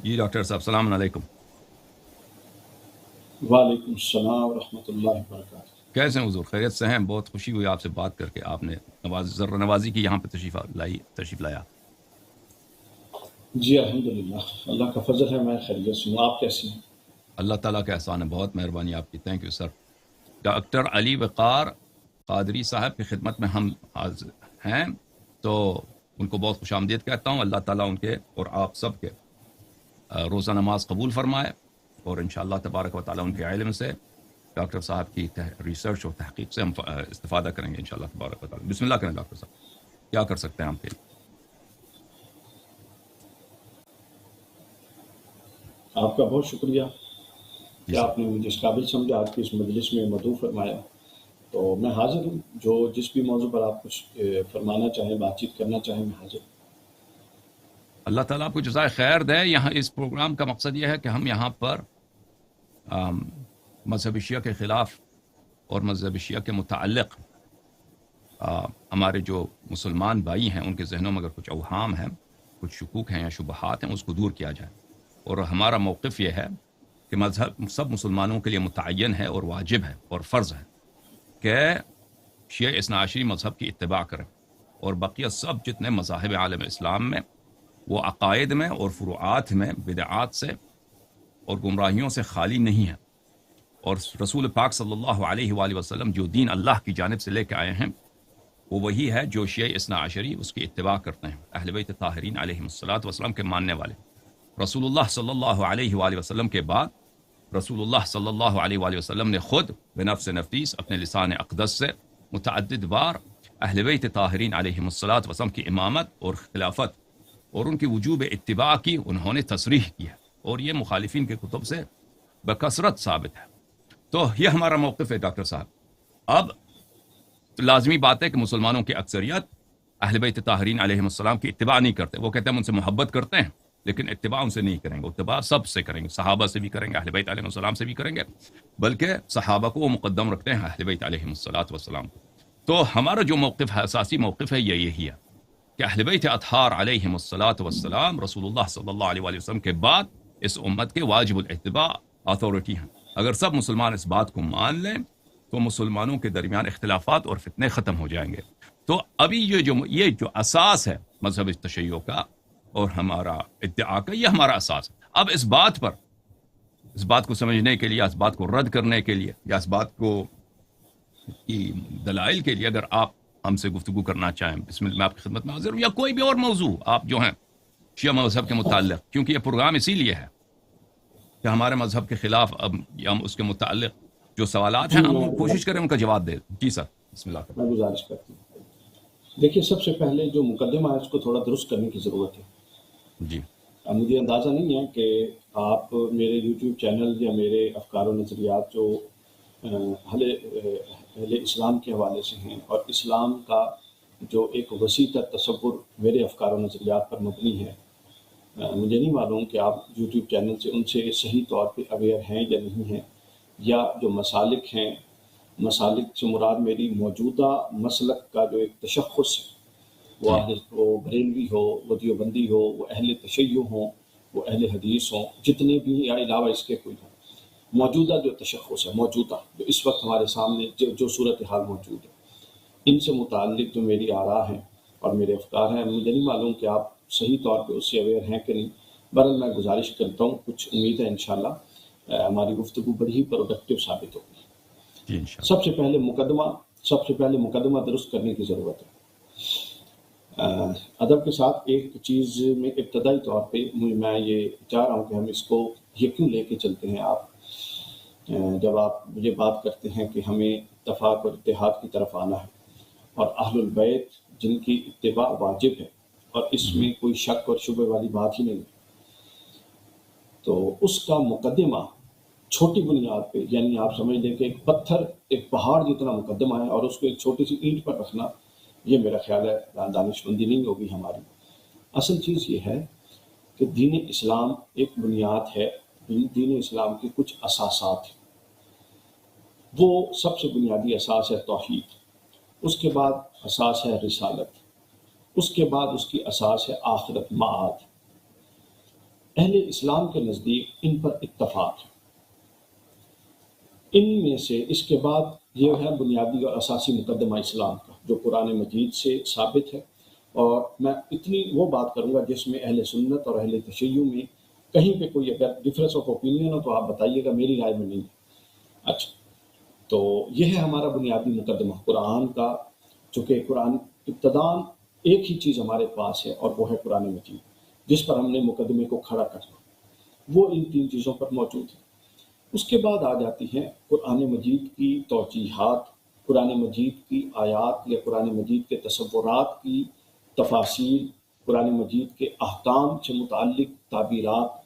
جی doctor صاحب السلام علیکم. وعلیکم السلام ورحمۃ اللہ وبرکاتہ. کیسے ہیں حضور؟ خیریت سے ہیں؟ بہت خوشی ہوئی آپ سے بات کر کے. آپ نے ذرا نوازی کی یہاں پہ تشریف لایا. جی الحمدللہ، اللہ کا فضل ہے، میں خیریت سے ہوں. آپ کیسے ہیں؟ اللہ تعالیٰ کا احسان ہے، بہت مہربانی آپ کی. Thank you sir. ڈاکٹر علی وقار قادری صاحب کی خدمت میں ہم حاضر ہیں، تو ان کو بہت خوش آمدید کہتا ہوں. اللہ تعالیٰ ان کے اور آپ سب کے روزہ نماز قبول فرمائے، اور انشاءاللہ تبارک و تعالیٰ ان کے علم سے، ڈاکٹر صاحب کی ریسرچ اور تحقیق سے ہم استفادہ کریں گے انشاءاللہ تبارک و تعالیٰ. بسم اللہ کریں ڈاکٹر صاحب، کیا کر سکتے ہیں آپ کے لیے؟ آپ کا بہت شکریہ جی کہ سر. آپ نے مجھے اس قابل سمجھا، آج کی اس مجلس میں مدعو فرمایا. تو میں حاضر ہوں، جو جس بھی موضوع پر آپ کچھ فرمانا چاہیں، بات چیت کرنا چاہیں، میں حاضر ہوں. اللہ تعالیٰ آپ کو جزائے خیر دے. یہاں اس پروگرام کا مقصد یہ ہے کہ ہم یہاں پر مذہب شیعہ کے خلاف اور مذہب شیعہ کے متعلق ہمارے جو مسلمان بھائی ہیں ان کے ذہنوں میں اگر کچھ اوہام ہیں، کچھ شکوک ہیں یا شبہات ہیں، اس کو دور کیا جائے. اور ہمارا موقف یہ ہے کہ مذہب سب مسلمانوں کے لیے متعین ہے اور واجب ہے اور فرض ہے کہ شیعہ اثنا عشری مذہب کی اتباع کریں، اور بقیہ سب جتنے مذاہب عالم اسلام میں وہ عقائد میں اور فروعات میں بدعات سے اور گمراہیوں سے خالی نہیں ہیں. اور رسول پاک صلی اللہ علیہ وآلہ وسلم جو دین اللہ کی جانب سے لے کے آئے ہیں وہ وہی ہے جو شیعہ اثنا عشری اس کی اتباع کرتے ہیں، اہل بیت طاہرین علیہم الصلوۃ والسلام کے ماننے والے. رسول اللہ صلی اللہ علیہ وآلہ وسلم کے بعد رسول اللہ صلی اللہ علیہ وآلہ وسلم نے خود بنفس نفیس اپنے لسان اقدس سے متعدد بار اہل بیت طاہرین علیہم الصلوۃ والسلام کی امامت اور خلافت اور ان کی وجوب اتباع کی انہوں نے تصریح کی ہے، اور یہ مخالفین کے کتب سے بکثرت ثابت ہے. تو یہ ہمارا موقف ہے ڈاکٹر صاحب. اب لازمی بات ہے کہ مسلمانوں کی اکثریت اہل بیت طاہرین علیہم السلام کی اتباع نہیں کرتے. وہ کہتے ہیں ہم ان سے محبت کرتے ہیں لیکن اتباع ان سے نہیں کریں گے. اتباع سب سے کریں گے، صحابہ سے بھی کریں گے، اہل بیت علیہ السلام سے بھی کریں گے، بلکہ صحابہ کو وہ مقدم رکھتے ہیں اہل بیت علیہم السلام کو. تو ہمارا جو موقف ہے، اساسی موقف ہے، یہ یہی ہے کہ اہل بیت اطہار علیہم السلام رسول اللہ صلی اللہ علیہ وآلہ وسلم کے بعد اس امت کے واجب الاتباع اتھارٹی ہیں. اگر سب مسلمان اس بات کو مان لیں تو مسلمانوں کے درمیان اختلافات اور فتنے ختم ہو جائیں گے. تو ابھی یہ جو اساس ہے مذہب تشیع کا اور ہمارا ادعا کا، یہ ہمارا اساس ہے. اب اس بات کو سمجھنے کے لیے، اس بات کو رد کرنے کے لیے، یا اس بات کو کی دلائل کے لیے اگر آپ ہم سے گفتگو کرنا چاہیں، بسم اللہ، میں آپ کی خدمت میں حاضر ہوں. یا کوئی بھی اور موضوع آپ جو ہیں شیعہ مذہب کے متعلق، کیونکہ یہ پروگرام اسی لیے ہے کہ ہمارے مذہب کے خلاف اب یا ہم اس کے متعلق جو سوالات ہیں ہم کوشش کریں ان کا جواب دیں. جی سر، بسم اللہ کریں. میں گزارش کرتی ہوں. دیکھیے، سب سے پہلے جو مقدمہ ہے اس کو تھوڑا درست کرنے کی ضرورت ہے. جی. مجھے اندازہ نہیں ہے کہ آپ میرے یوٹیوب چینل یا میرے افکار و نظریات جو اہل اسلام کے حوالے سے ہیں اور اسلام کا جو ایک وسیع تر تصور میرے افکار و نظریات پر مبنی ہے، مجھے نہیں معلوم کہ آپ یوٹیوب چینل سے ان سے صحیح طور پہ اویئر ہیں یا نہیں ہیں، یا جو مسالک ہیں، مسالک سے مراد میری موجودہ مسلک کا جو ایک تشخص ہے، وہ بریلوی ہو، وہ دیوبندی ہو، وہ اہل تشیع ہوں، وہ اہل حدیث ہوں، جتنے بھی یا علاوہ اس کے کوئی ہوں، موجودہ جو تشخص ہے، موجودہ جو اس وقت ہمارے سامنے جو صورتحال موجود ہے، ان سے متعلق جو میری آراء ہیں اور میرے افکار ہیں، مجھے نہیں معلوم کہ آپ صحیح طور پہ اس سے اویئر ہیں کہ نہیں. بہرحال میں گزارش کرتا ہوں، کچھ امید ہے انشاءاللہ ہماری گفتگو بڑی ہی پروڈکٹیو ثابت ہوگی. جی انشاءاللہ. سب سے پہلے مقدمہ درست کرنے کی ضرورت ہے. ادب کے ساتھ ایک چیز میں ابتدائی طور پہ میں یہ چاہ رہا ہوں کہ ہم اس کو یہ کیوں لے کے چلتے ہیں. آپ جب آپ مجھے بات کرتے ہیں کہ ہمیں اتفاق اور اتحاد کی طرف آنا ہے اور اہل البیت جن کی اتباع واجب ہے اور اس میں کوئی شک اور شبہ والی بات ہی نہیں، تو اس کا مقدمہ چھوٹی بنیاد پہ، یعنی آپ سمجھ لیں کہ ایک پتھر ایک پہاڑ جتنا مقدمہ ہے اور اس کو ایک چھوٹی سی اینٹ پر رکھنا، یہ میرا خیال ہے دانشمندی نہیں ہوگی ہماری. اصل چیز یہ ہے کہ دین اسلام ایک بنیاد ہے، دین اسلام کے کچھ اساسات ہیں. وہ سب سے بنیادی اساس ہے توحید، اس کے بعد اساس ہے رسالت، اس کے بعد اس کی اساس ہے آخرت، معاد. اہل اسلام کے نزدیک ان پر اتفاق ہے۔ ان میں سے اس کے بعد یہ ہے بنیادی اور اساسی مقدمہ اسلام کا جو قرآن مجید سے ثابت ہے، اور میں اتنی وہ بات کروں گا جس میں اہل سنت اور اہل تشیع میں کہیں پہ کوئی اگر ڈفرینس آف اوپینین ہو تو آپ بتائیے گا، میری رائے میں نہیں ہے۔ اچھا، تو یہ ہے ہمارا بنیادی مقدمہ قرآن کا، چونکہ قرآن ابتداً ایک ہی چیز ہمارے پاس ہے اور وہ ہے قرآن مجید، جس پر ہم نے مقدمے کو کھڑا کرنا، وہ ان تین چیزوں پر موجود ہے۔ اس کے بعد آ جاتی ہیں قرآن مجید کی توجیحات، قرآن مجید کی آیات یا قرآن مجید کے تصورات کی تفاسیر، قرآن مجید کے احکام سے متعلق تعبیرات۔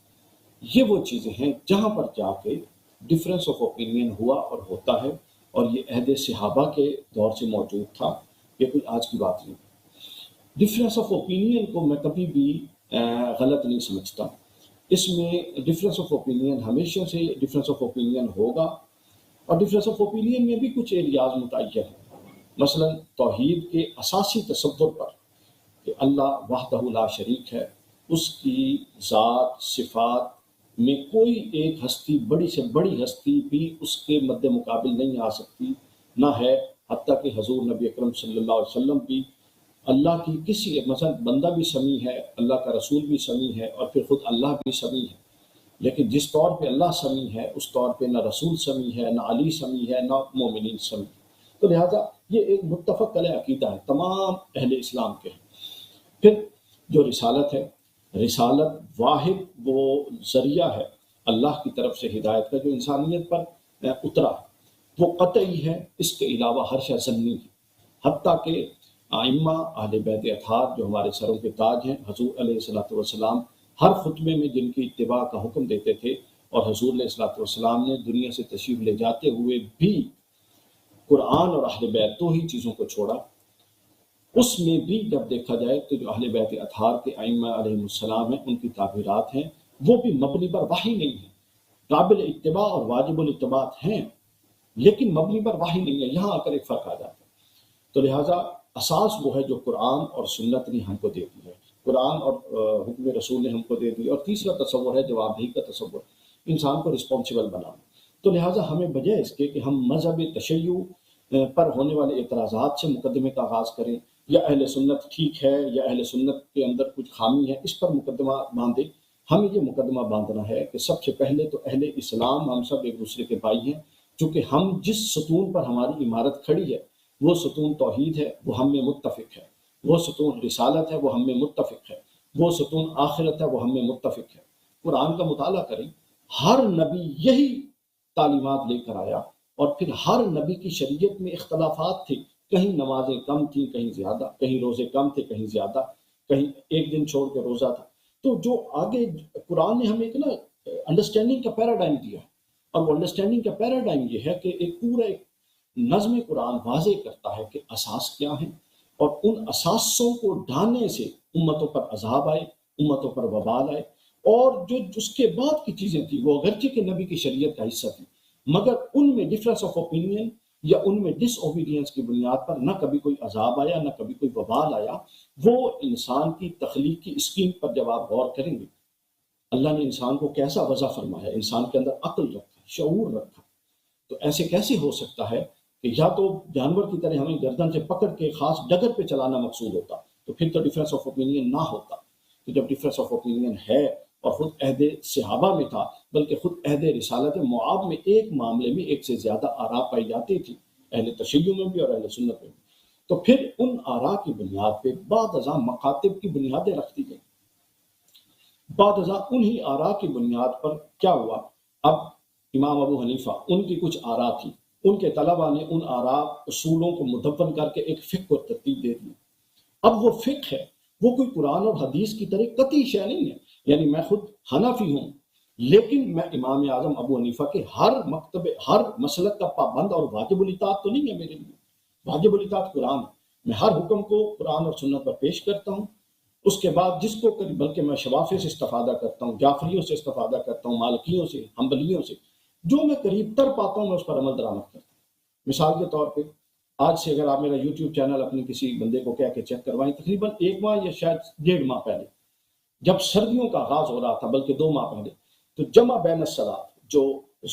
یہ وہ چیزیں ہیں جہاں پر جا کے ڈفرینس آف اوپینین ہوا اور ہوتا ہے، اور یہ عہد صحابہ کے دور سے موجود تھا، یہ کوئی آج کی بات نہیں۔ ڈفرینس آف اوپینین کو میں کبھی بھی غلط نہیں سمجھتا، اس میں ڈفرینس آف اوپینین ہمیشہ سے ڈفرینس آف اوپینین ہوگا، اور ڈفرینس آف اوپینین میں بھی کچھ ایریاز متعین ہیں، مثلا توحید کے اساسی تصور پر کہ اللہ وحدہ لا شریک ہے، اس کی ذات صفات میں کوئی ایک ہستی، بڑی سے بڑی ہستی بھی اس کے مد مقابل نہیں آ سکتی، نہ ہے، حتیٰ کہ حضور نبی اکرم صلی اللہ علیہ وسلم بھی اللہ کی کسی، مثلا بندہ بھی سمیع ہے، اللہ کا رسول بھی سمیع ہے، اور پھر خود اللہ بھی سمیع ہے، لیکن جس طور پہ اللہ سمیع ہے اس طور پہ نہ رسول سمیع ہے، نہ علی سمیع ہے، نہ مومنین سمیع ہے۔ تو لہٰذا یہ ایک متفق علیہ عقیدہ ہے تمام اہل اسلام کے۔ پھر جو رسالت ہے، رسالت واحد وہ ذریعہ ہے اللہ کی طرف سے ہدایت کا جو انسانیت پر اترا، وہ قطعی ہے، اس کے علاوہ ہر شے ضمنی ہے، حتیٰ کہ ائمہ اہل بیت اطہار جو ہمارے سروں کے تاج ہیں، حضور علیہ الصلوۃ والسلام ہر خطبے میں جن کی اتباع کا حکم دیتے تھے، اور حضور علیہ الصلوۃ والسلام نے دنیا سے تشریف لے جاتے ہوئے بھی قرآن اور اہل بیت دو ہی چیزوں کو چھوڑا، اس میں بھی جب دیکھا جائے تو جو اہل بیت اطہار کے ائمہ علیہ السلام ہیں ان کی تعبیرات ہیں، وہ بھی مبنی پر وحی نہیں ہے، قابل اتباع اور واجب الاتباع ہیں، لیکن مبنی پر وحی نہیں ہے۔ یہاں آ کر ایک فرق آ جاتا ہے۔ تو لہٰذا اساس وہ ہے جو قرآن اور سنت نے ہم کو دے دی ہے، قرآن اور حکم رسول نے ہم کو دے دی، اور تیسرا تصور ہے جوابدہی کا تصور، انسان کو رسپانسیبل بنانا۔ تو لہٰذا ہمیں بجائے اس کے کہ ہم مذہب تشیع پر ہونے والے اعتراضات سے مقدمے کا آغاز کریں، یا اہل سنت ٹھیک ہے یا اہل سنت کے اندر کچھ خامی ہے، اس پر مقدمہ باندھیں، ہمیں یہ مقدمہ باندھنا ہے کہ سب سے پہلے تو اہل اسلام ہم سب ایک دوسرے کے بھائی ہیں، چونکہ ہم جس ستون پر ہماری عمارت کھڑی ہے وہ ستون توحید ہے، وہ ہم میں متفق ہے، وہ ستون رسالت ہے، وہ ہم میں متفق ہے، وہ ستون آخرت ہے، وہ ہم میں متفق ہے۔ قرآن کا مطالعہ کریں، ہر نبی یہی تعلیمات لے کر آیا، اور پھر ہر نبی کی شریعت میں اختلافات تھے، کہیں نمازیں کم تھیں کہیں زیادہ، کہیں روزے کم تھے کہیں زیادہ، کہیں ایک دن چھوڑ کے روزہ تھا۔ تو جو آگے قرآن نے ہمیں ایک انڈرسٹینڈنگ کا پیراڈائم دیا، اور وہ انڈرسٹینڈنگ کا پیراڈائم یہ ہے کہ ایک پورا ایک نظم قرآن واضح کرتا ہے کہ اساس کیا ہیں، اور ان اساسوں کو ڈھانے سے امتوں پر عذاب آئے، امتوں پر وبال آئے، اور جو اس کے بعد کی چیزیں تھیں وہ اگرچہ کہ نبی کی شریعت کا حصہ تھی، مگر ان میں ڈفرینس آف اوپینین یا ان میں ڈس اوبیڈینس کی بنیاد پر نہ کبھی کوئی عذاب آیا نہ کبھی کوئی وبال آیا۔ وہ انسان کی تخلیقی اسکیم پر جب آپ غور کریں گے، اللہ نے انسان کو کیسا وضع فرمایا، انسان کے اندر عقل رکھا، شعور رکھا، تو ایسے کیسے ہو سکتا ہے کہ یا تو جانور کی طرح ہمیں گردن سے پکڑ کے خاص ڈگر پہ چلانا مقصود ہوتا، تو پھر تو ڈفرینس آف اوپینین نہ ہوتا۔ تو جب ڈفرینس آف اوپینین ہے، اور خود عہد صحابہ میں تھا، بلکہ خود عہد رسالت معاب میں ایک معاملے میں ایک سے زیادہ آراء پائی جاتی تھی، اہل تشیع میں بھی اور اہل سنت میں بھی، تو پھر ان آراء کی بنیاد پہ بعد ازاں مکاتب کی بنیادیں رکھ دی گئیں۔ بعد ازاں انہی آراء کی بنیاد پر کیا ہوا، اب امام ابو حنیفہ ان کی کچھ آراء تھی، ان کے طلباء نے ان آراء اصولوں کو مدون کر کے ایک فقہ کو ترتیب دے دی۔ اب وہ فقہ ہے، وہ کوئی قرآن اور حدیث کی طرح قطعی شے نہیں ہے، یعنی میں خود حنفی ہوں، لیکن میں امام اعظم ابو حنیفہ کے ہر مکتب، ہر مسلک کا پابند اور واجب الاطاعت تو نہیں ہے میرے لیے۔ واجب الاطاعت قرآن ہے، میں ہر حکم کو قرآن اور سنت پر پیش کرتا ہوں، اس کے بعد جس کو بلکہ میں شوافی سے استفادہ کرتا ہوں، جعفریوں سے استفادہ کرتا ہوں، مالکیوں سے، حنبلیوں سے، جو میں قریب تر پاتا ہوں میں اس پر عمل درآمد کرتا ہوں۔ مثال کے طور پہ آج سے اگر آپ میرا یوٹیوب چینل اپنے کسی بندے کو کہہ کے چیک کروائیں، تقریباً 1 ماہ یا شاید 1.5 ماہ پہلے جب سردیوں کا آغاز ہو رہا تھا بلکہ 2 ماہ پہلے، تو جمع بین الصلاۃ جو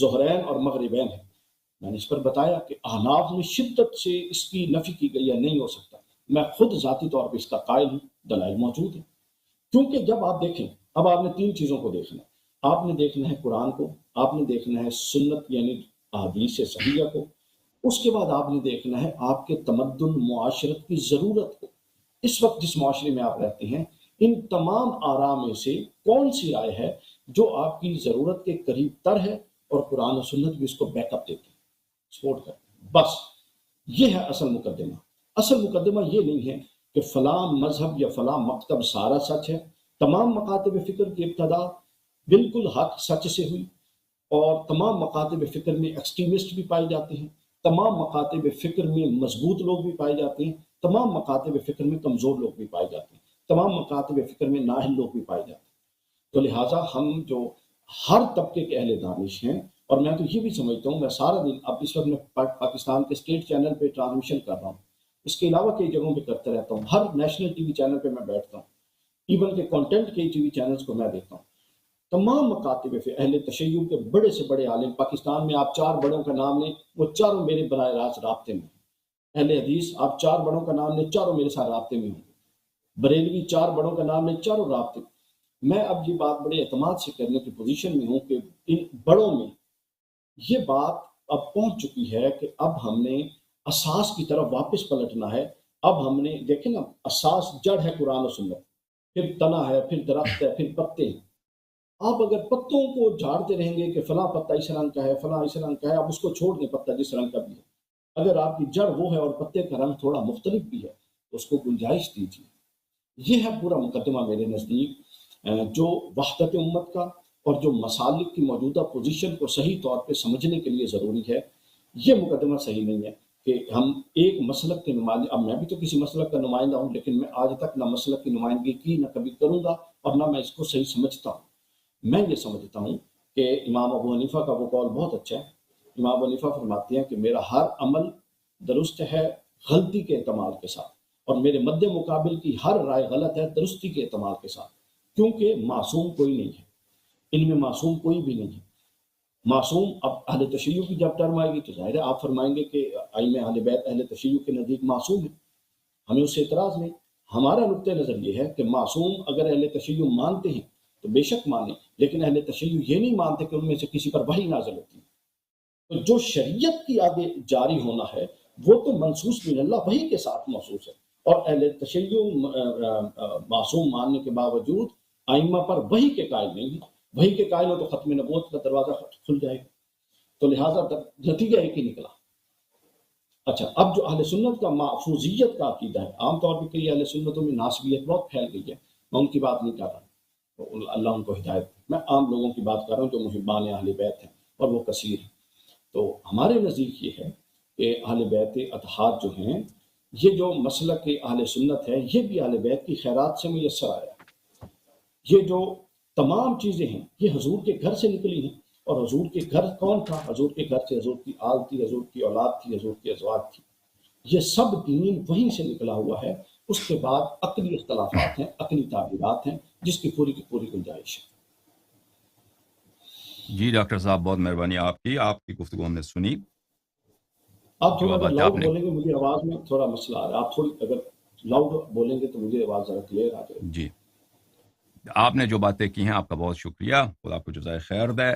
ظہرین اور مغربین ہے، میں نے اس پر بتایا کہ احناف میں شدت سے اس کی نفی کی گئی ہے، نہیں ہو سکتا۔ میں خود ذاتی طور پہ اس کا قائل ہوں، دلائل موجود ہیں۔ کیونکہ جب آپ دیکھیں، اب آپ نے 3 چیزوں کو دیکھنا ہے۔ آپ نے دیکھنا ہے قرآن کو، آپ نے دیکھنا ہے سنت یعنی احادیث صحیحہ کو، اس کے بعد آپ نے دیکھنا ہے آپ کے تمدن معاشرت کی ضرورت کو۔ اس وقت جس معاشرے میں آپ رہتے ہیں، ان تمام آراء میں سے کون سی رائے ہے جو آپ کی ضرورت کے قریب تر ہے اور قرآن و سنت بھی اس کو بیک اپ دیتے ہیں، سپورٹ کرتے ہیں؟ بس یہ ہے اصل مقدمہ۔ اصل مقدمہ یہ نہیں ہے کہ فلاں مذہب یا فلاں مکتب سارا سچ ہے۔ تمام مکاتب فکر کی ابتدا بالکل حق سچ سے ہوئی، اور تمام مکاتب فکر میں ایکسٹریمسٹ بھی پائے جاتے ہیں، تمام مکاتب فکر میں مضبوط لوگ بھی پائے جاتے ہیں، تمام مکاتب فکر میں کمزور لوگ بھی پائے جاتے ہیں، تمام مکاتب فکر میں نااہل لوگ بھی پائے جاتے ہیں۔ تو لہٰذا ہم جو ہر طبقے کے اہل دانش ہیں، اور میں تو یہ بھی سمجھتا ہوں، میں سارا دن اب اس وقت میں پاکستان کے اسٹیٹ چینل پہ ٹرانسمیشن کر رہا ہوں، اس کے علاوہ کئی جگہوں پہ کرتا رہتا ہوں، ہر نیشنل ٹی وی چینل پہ میں بیٹھتا ہوں، ایون کہ کانٹینٹ کے ٹی وی چینلز کو میں دیکھتا ہوں۔ تمام مکاتب اہل تشیع کے بڑے سے بڑے عالم، پاکستان میں آپ 4 بڑوں کا نام لیں، وہ چاروں میرے براہ راست رابطے میں ہیں۔ اہل حدیث آپ 4 بڑوں کا نام لیں، چاروں میرے ساتھ رابطے میں ہوں گے۔ بریلوی 4 بڑوں کا نام لیں، چاروں رابطے میں۔ میں اب یہ بات بڑے اعتماد سے کرنے کی پوزیشن میں ہوں کہ ان بڑوں میں یہ بات اب پہنچ چکی ہے کہ اب ہم نے اساس کی طرف واپس پلٹنا ہے۔ اب ہم نے دیکھیں نا، اساس جڑ ہے قرآن و سنت، پھر تنا ہے، پھر درخت ہے، پھر پتے ہیں۔ آپ اگر پتوں کو جھاڑتے رہیں گے کہ فلاں پتا اس رنگ کا ہے، فلاں اس رنگ کا ہے، آپ اس کو چھوڑ دیں پتا جس رنگ کا بھی ہے۔ اگر آپ کی جڑ وہ ہے اور پتے کا رنگ تھوڑا مختلف بھی ہے تو اس کو گنجائش دیجیے۔ یہ ہے پورا مقدمہ میرے نزدیک، جو وحدت امت کا اور جو مسالک کی موجودہ پوزیشن کو صحیح طور پہ سمجھنے کے لیے ضروری ہے۔ یہ مقدمہ صحیح نہیں ہے کہ ہم ایک مسلک کے نمائندے، اب میں بھی تو کسی مسلک کا نمائندہ ہوں، لیکن میں آج تک نہ مسلک کی نمائندگی کی، نہ کبھی کروں گا، اور نہ میں اس کو صحیح سمجھتا ہوں۔ میں یہ سمجھتا ہوں کہ امام ابو حنیفہ کا وہ قول بہت اچھا ہے۔ امام ابو حنیفہ فرماتے ہیں کہ میرا ہر عمل درست ہے غلطی کے اعتماد کے ساتھ، اور میرے مد مقابل کی ہر رائے غلط ہے درستی کے اعتماد کے ساتھ، کیونکہ معصوم کوئی نہیں ہے، ان میں معصوم کوئی بھی نہیں ہے۔ معصوم، اب اہل تشیع کی جب ٹرم آئے گی تو ظاہر ہے آپ فرمائیں گے کہ ائمہ اہل بیت اہل تشیع کے نزدیک معصوم ہے، ہمیں اس سے اعتراض نہیں۔ ہمارا نقطہ نظر یہ ہے کہ معصوم اگر اہل تشیع مانتے ہیں تو بے شک مانیں، لیکن اہل تشیع یہ نہیں مانتے کہ ان میں سے کسی پر وحی نازل ہوتی ہے۔ تو جو شریعت کی آگے جاری ہونا ہے وہ تو منصوص من اللہ وحی کے ساتھ محسوس ہے، اور اہل تشیع معصوم ماننے کے باوجود ائمہ پر وحی کے قائل نہیں ہیں۔ وحی کے قائل ہو تو ختم نبوت کا دروازہ کھل جائے گا، تو لہٰذا نتیجہ ایک ہی نکلا۔ اچھا، اب جو اہل سنت کا محفوظیت کا عقیدہ ہے، عام طور پہ کئی اہل سنتوں میں ناسبیت بہت پھیل گئی ہے، میں ان کی بات نہیں کر رہا، اللہ ان کو ہدایت دے، میں عام لوگوں کی بات کر رہا ہوں جو محبان اہل بیت ہیں، اور وہ کثیر ہیں۔ تو ہمارے نزدیک یہ ہے کہ اہل بیت اطہار جو ہیں، یہ جو مسلک اہل سنت ہے، یہ بھی اہل بیت کی خیرات سے میسر آیا ہے۔ یہ جو تمام چیزیں ہیں یہ حضور کے گھر سے نکلی ہیں، اور حضور کے گھر کون تھا؟ حضور کے گھر سے حضور کی آل تھی، حضور کی اولاد تھی، حضور کی ازواج تھی۔ یہ سب دین وہیں سے نکلا ہوا ہے۔ اس کے بعد عقلی اختلافات ہیں، عقلی تعبیرات ہیں، جس کی پوری گنجائش ہے۔ جی ڈاکٹر صاحب، بہت مہربانی آپ کی گفتگو ہم نے سنی۔ آپ تھوڑا اگر لاؤڈ بولیں گے، مجھے آواز میں تھوڑا مسئلہ آ رہا ہے، آپ تھوڑی اگر لاؤڈ بولیں گے تو مجھے آواز ذرا کلیئر آ جائے۔ جی، آپ نے جو باتیں کی ہیں آپ کا بہت شکریہ، خدا آپ کو جزائے خیر دے،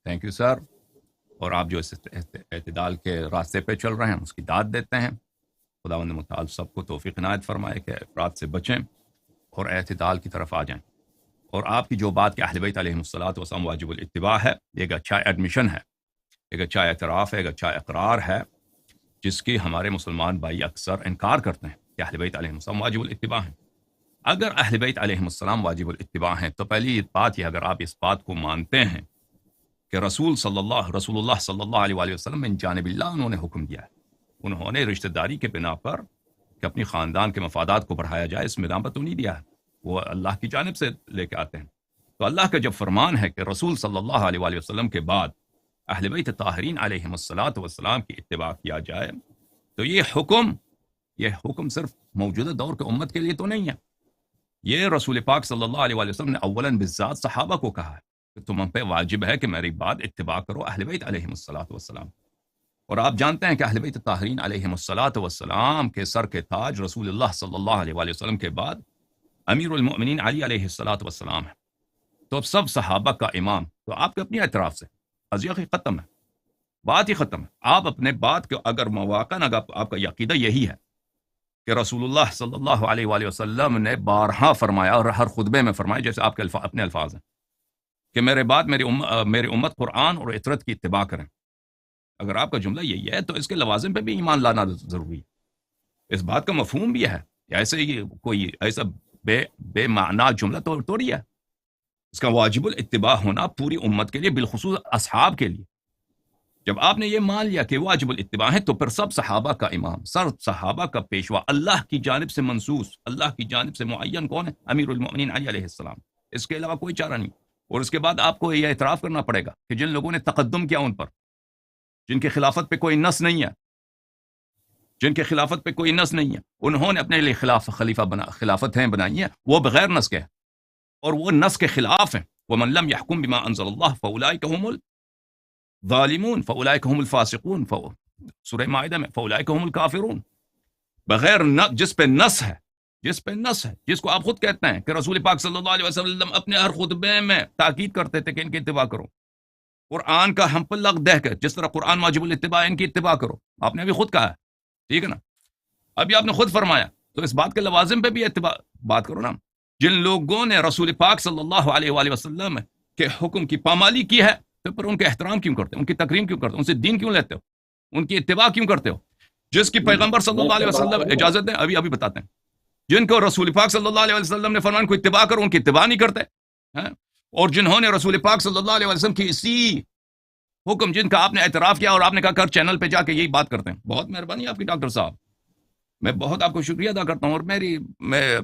تھینک یو سر۔ اور آپ جو اس اعتدال کے راستے پہ چل رہے ہیں اس کی داد دیتے ہیں۔ خداوند متعال سب کو توفیق عنایت فرمائے کہ افراط سے بچیں اور اعتدال کی طرف آ جائیں۔ اور آپ کی جو بات کہ اہل بیت علیہم الصلاۃ والسلام واجب الاتباع ہے، یہ ایک اچھا ایڈمیشن ہے، ایک اچھا اعتراف ہے، ایک اچھا اقرار ہے، جس کی ہمارے مسلمان بھائی اکثر انکار کرتے ہیں کہ اہل بیت علیہم السلام واجب الاتباع ہیں۔ اگر اہل بیت علیہم السلام واجب الاتباع ہیں تو پہلی بات یہ، اگر آپ اس بات کو مانتے ہیں کہ رسول اللہ صلی اللہ علیہ وسلم من جانب اللہ انہوں نے حکم دیا ہے، انہوں نے رشتہ داری کے بنا پر کہ اپنی خاندان کے مفادات کو بڑھایا جائے اس میدان پر تو نہیں دیا ہے، وہ اللہ کی جانب سے لے کے آتے ہیں۔ تو اللہ کا جب فرمان ہے کہ رسول صلی اللہ علیہ وسلم کے بعد اہل بیت طاہرین علیہم الصلاۃ والسلام کی اتباع کیا جائے، تو یہ حکم صرف موجودہ دور کے امت کے لیے تو نہیں ہے، یہ رسول پاک صلی اللہ علیہ وآلہ وسلم نے اولاً بالذات صحابہ کو کہا ہے کہ تم ہم پہ واجب ہے کہ میری بات اتباع کرو اہل بیت علیہم الصلوۃ والسلام. اور آپ جانتے ہیں کہ اہل بیت طاہرین علیہم الصلوۃ والسلام کے سر کے تاج رسول اللہ صلی اللہ علیہ وآلہ وسلم کے بعد امیر المؤمنین علی علیہ الصلوۃ والسلام ہے. تو اب سب صحابہ کا امام تو آپ کے اپنی اعتراف سے قضیہ ختم ہے، بات ہی ختم ہے. آپ اپنے بات کو اگر مواقع آپ کا عقیدہ یہی ہے کہ رسول اللہ صلی اللہ علیہ وآلہ وسلم نے بارہا فرمایا اور ہر خطبے میں فرمایا، جیسے آپ کے اپنے الفاظ ہیں کہ میرے بعد میری امت قرآن اور اطرت کی اتباع کریں. اگر آپ کا جملہ یہی ہے تو اس کے لوازم پہ بھی ایمان لانا ضروری ہے. اس بات کا مفہوم بھی ہے، ایسے ہی کوئی ایسا بے معنی جملہ تو توڑی ہے. اس کا واجب الاتباع ہونا پوری امت کے لیے، بالخصوص اصحاب کے لیے. جب آپ نے یہ مان لیا کہ واجب الاتباع ہے تو پھر سب صحابہ کا امام، سب صحابہ کا پیشوا، اللہ کی جانب سے منصوص، اللہ کی جانب سے معین کون ہے؟ امیر المؤمنین علی علیہ السلام. اس کے علاوہ کوئی چارہ نہیں. اور اس کے بعد آپ کو یہ اعتراف کرنا پڑے گا کہ جن لوگوں نے تقدم کیا ان پر، جن کے خلافت پہ کوئی نص نہیں ہے، جن کے خلافت پہ کوئی نص نہیں ہے، انہوں نے اپنے لیے خلافتیں بنائی ہیں، وہ بغیر نص کے ہیں اور وہ نص کے خلاف ہیں. وَمَن لَّمْ يَحْكُم بِمَا أَنزَلَ اللَّهُ فَأُولَٰئِكَ هُمُ الظَّالِمُونَ فَأُولَٰئِكَ هُمُ الْفَاسِقُونَ. سورہ مائدہ میں فَأُولَٰئِكَ هُمُ الْكَافِرُونَ. بغیر جس پہ نص ہے، جس پہ نص ہے، جس کو آپ خود کہتے ہیں کہ رسول پاک صلی اللہ علیہ وسلم اپنے ہر خطبے میں تاکید کرتے تھے کہ ان کی اتباع کرو. قرآن کا ہم پر لگ دہ کر، جس طرح قرآن واجب الاتباع، ان کی اتباع کرو. آپ نے ابھی خود کہا ہے، ٹھیک ہے نا؟ ابھی آپ نے خود فرمایا، تو اس بات کے لوازم پہ بھی اتباع بات کرو نا. جن لوگوں نے رسول پاک صلی اللہ علیہ وآلہ وسلم کے حکم کی پامالی کی ہے تو پھر ان کے احترام کیوں کرتے ہو، ان کی تکریم کیوں کرتے ہو، ان سے دین کیوں لیتے ہو، ان کی اتباع کیوں کرتے ہو؟ جس کی پیغمبر صلی اللہ علیہ وسلم اجازت دیں، ابھی بتاتے ہیں. جن کو رسول پاک صلی اللہ علیہ وسلم نے فرمایا ان کو اتباع کرو، ان کی اتباع نہیں کرتے ہیں. اور جنہوں نے رسول پاک صلی اللہ علیہ وسلم کی اسی حکم، جن کا آپ نے اعتراف کیا اور آپ نے کہا کر چینل پہ جا کے یہی بات کرتے ہیں. بہت مہربانی آپ کی ڈاکٹر صاحب، میں بہت آپ کو شکریہ ادا کرتا ہوں. اور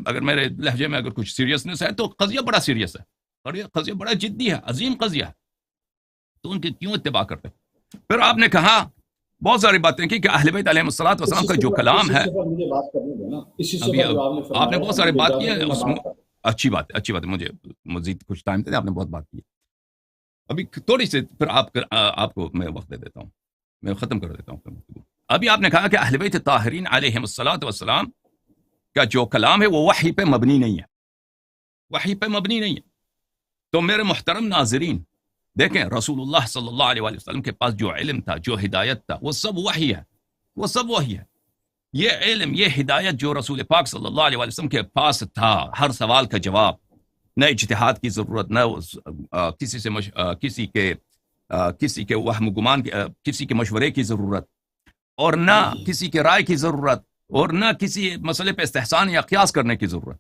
اگر میرے لہجے میں اگر کچھ سیریسنس ہے تو قضیہ بڑا سیریس ہے، قضیہ بڑا جدی ہے، عظیم قضیہ ہے. تو ان کی کیوں اتباع کرتے؟ پھر آپ نے کہا بہت ساری باتیں کی کہ اہل بیت علیہ الصلوۃ والسلام کا جو کلام ہے، ابھی آپ نے بہت ساری بات کی ہے. اچھی بات ہے، مجھے مزید کچھ ٹائم دے، آپ نے بہت بات کی ہے. ابھی تھوڑی سی پھر آپ کو میں وقت دے دیتا ہوں، میں ختم کر دیتا ہوں. ابھی آپ نے کہا کہ اہل بیت طاہرین علیہم الصلوۃ والسلام کا جو کلام ہے وہ وحی پہ مبنی نہیں ہے، وحی پہ مبنی نہیں ہے. تو میرے محترم ناظرین دیکھیں، رسول اللہ صلی اللہ علیہ وآلہ وسلم کے پاس جو علم تھا، جو ہدایت تھا، وہ سب وحی ہے، وہ سب وحی ہے. یہ علم، یہ ہدایت جو رسول پاک صلی اللہ علیہ وآلہ وسلم کے پاس تھا، ہر سوال کا جواب، نہ اجتہاد کی ضرورت، نہ کسی کے وہم گمان، کسی کے مشورے کی ضرورت، اور نہ کسی کے رائے کی ضرورت، اور نہ کسی مسئلے پہ استحسان یا قیاس کرنے کی ضرورت.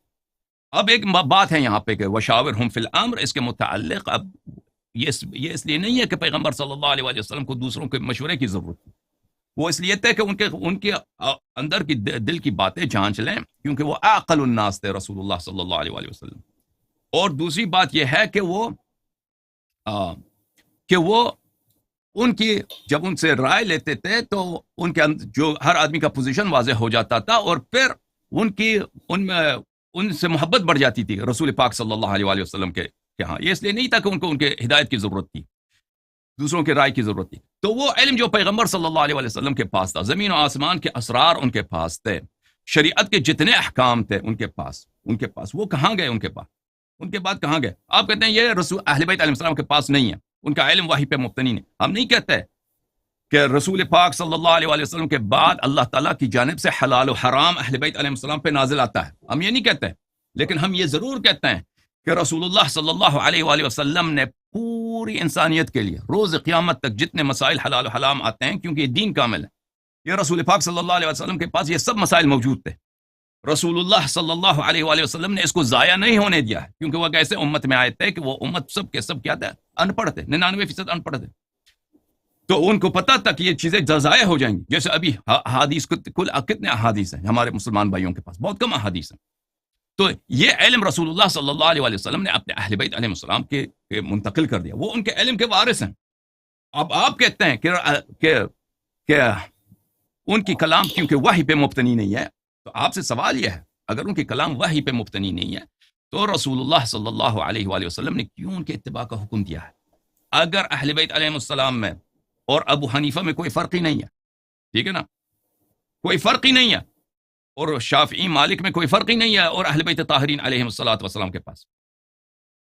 اب ایک بات ہے یہاں پہ کہ وشاورہم فی الامر، اس کے متعلق اب یہ اس لیے نہیں ہے کہ پیغمبر صلی اللہ علیہ وآلہ وسلم کو دوسروں کے مشورے کی ضرورت ہے. وہ اس لیے تھے کہ ان کے اندر کی دل کی باتیں جانچ لیں، کیونکہ وہ اعقل الناس تھے رسول اللہ صلی اللہ علیہ وآلہ وسلم. اور دوسری بات یہ ہے کہ وہ ان کی جب ان سے رائے لیتے تھے تو ان کے جو ہر آدمی کا پوزیشن واضح ہو جاتا تھا، اور پھر ان سے محبت بڑھ جاتی تھی رسول پاک صلی اللہ علیہ وآلہ وسلم کے ہاں. یہ اس لیے نہیں تھا کہ ان کے ہدایت کی ضرورت تھی، دوسروں کے رائے کی ضرورت تھی. تو وہ علم جو پیغمبر صلی اللہ علیہ وآلہ وسلم کے پاس تھا، زمین و آسمان کے اسرار ان کے پاس تھے، شریعت کے جتنے احکام تھے ان کے پاس وہ کہاں گئے؟ ان کے بعد کہاں گئے؟ آپ کہتے ہیں یہ رسول اہل بیت علیہ السلام کے پاس نہیں ہے، ان کا علم وحی پہ مبتنی نہیں. ہم نہیں کہتے کہ رسول پاک صلی اللہ علیہ وآلہ وسلم کے بعد اللہ تعالیٰ کی جانب سے حلال و حرام اہل بیت علیہ السلام پہ نازل آتا ہے، ہم یہ نہیں کہتے. لیکن ہم یہ ضرور کہتے ہیں کہ رسول اللہ صلی اللہ علیہ وآلہ وسلم نے پوری انسانیت کے لیے روز قیامت تک جتنے مسائل حلال و حرام آتے ہیں، کیونکہ یہ دین کامل ہے، یہ رسول پاک صلی اللہ علیہ وسلم کے پاس یہ سب مسائل موجود تھے. رسول اللہ صلی اللہ علیہ وآلہ وسلم نے اس کو ضائع نہیں ہونے دیا ہے، کیونکہ وہ ایسے امت میں آئے تھے کہ وہ امت سب کے سب کیا تھے؟ ان پڑھ تھے، 99% ان پڑھ تھے. تو ان کو پتہ تھا کہ یہ چیزیں ضائع ہو جائیں گی. جیسے ابھی احادیث، کل کتنے احادیث ہیں ہمارے مسلمان بھائیوں کے پاس؟ بہت کم احادیث ہیں. تو یہ علم رسول اللہ صلی اللہ علیہ وآلہ وسلم نے اپنے اہل بیت علیہ السلام کے منتقل کر دیا، وہ ان کے علم کے وارث ہیں. اب آپ کہتے ہیں کہ ان کی کلام کیونکہ وحی پہ مبتنی نہیں ہے، تو آپ سے سوال یہ ہے اگر ان کی کلام وحی پہ مبتنی نہیں ہے تو رسول اللہ صلی اللہ علیہ وآلہ وسلم نے کیوں ان کے اتباع کا حکم دیا ہے؟ اگر اہل بیت علیہ السلام میں اور ابو حنیفہ میں کوئی فرق ہی نہیں ہے، ٹھیک ہے نا، کوئی فرق ہی نہیں ہے، اور شافعی مالک میں کوئی فرق ہی نہیں ہے، اور اہل بیت طاہرین علیہ السلام کے پاس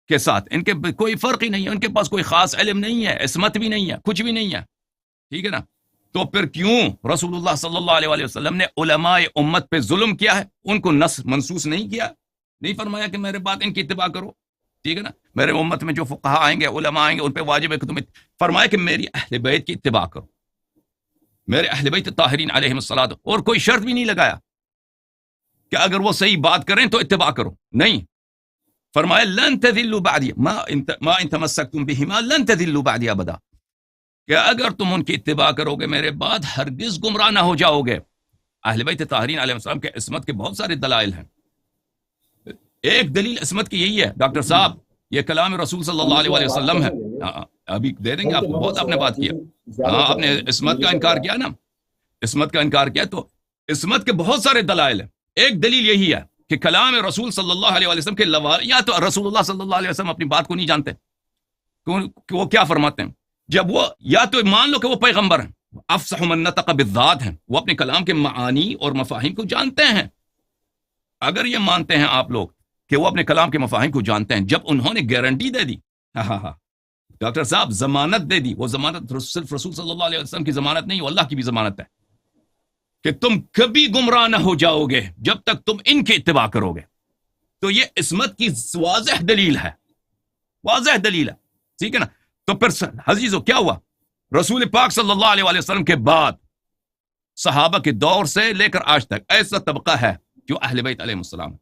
کے ساتھ ان کے کوئی فرق ہی نہیں ہے، ان کے پاس کوئی خاص علم نہیں ہے، عصمت بھی نہیں ہے، کچھ بھی نہیں ہے، ٹھیک ہے نا، تو پھر کیوں رسول اللہ صلی اللہ علیہ وآلہ وسلم نے علماء امت پہ ظلم کیا ہے؟ ان کو منسوس نہیں کیا، نہیں فرمایا کہ میرے بعد ان کی اتباع کرو، ٹھیک ہے نا، میرے امت میں جو فقہاء آئیں گے، علماء آئیں گے، ان پہ واجب ہے کہ تم فرمایا کہ میری اہل بیت کی اتباع کرو، میرے اہل بیت طاہرین علیہم الصلاۃ، اور کوئی شرط بھی نہیں لگایا کہ اگر وہ صحیح بات کریں تو اتباع کرو، نہیں، فرمایا لن تذلوا بعدی ما ان تمسکتم بہما لن تذلوا بعدی ابدا، کہ اگر تم ان کی اتباع کرو گے میرے بعد ہرگز گمراہ نہ ہو جاؤ گے۔ اہل بیت طاہرین علیہ السلام کے عصمت کے بہت سارے دلائل ہیں، ایک دلیل عصمت کی یہی ہے ڈاکٹر صاحب، یہ کلام رسول صلی اللہ علیہ وآلہ وسلم ہے۔ ابھی دے دیں گے آپ کو، بہت آپ نے بات کیا، ہاں آپ نے عصمت کا انکار کیا نا، عصمت کا انکار کیا، تو عصمت کے بہت سارے دلائل ہیں، ایک دلیل یہی ہے کہ کلام رسول صلی اللہ علیہ وسلم کے یا تو رسول اللہ صلی اللہ علیہ وسلم اپنی بات کو نہیں جانتے کہ وہ کیا فرماتے ہیں، جب وہ یا تو مان لو کہ وہ پیغمبر ہیں، افصح من نطق بالذات ہیں، وہ اپنے کلام کے معانی اور مفاہیم کو جانتے ہیں، اگر یہ مانتے ہیں آپ لوگ کہ وہ اپنے کلام کے مفاہیم کو جانتے ہیں، جب انہوں نے گارنٹی دے دی، ہاں ڈاکٹر صاحب ضمانت دے دی، وہ ضمانت صرف رسول صلی اللہ علیہ وسلم کی ضمانت نہیں، وہ اللہ کی بھی ضمانت ہے کہ تم کبھی گمراہ نہ ہو جاؤ گے جب تک تم ان کی اتباع کرو گے، تو یہ عصمت کی واضح دلیل ہے، واضح دلیل ہے، ٹھیک ہے نا۔ تو پھر عزیزو کیا ہوا؟ رسول پاک صلی اللہ علیہ وآلہ وسلم کے بعد صحابہ کے دور سے لے کر آج تک ایسا طبقہ ہے جو اہل بیت علیہ السلام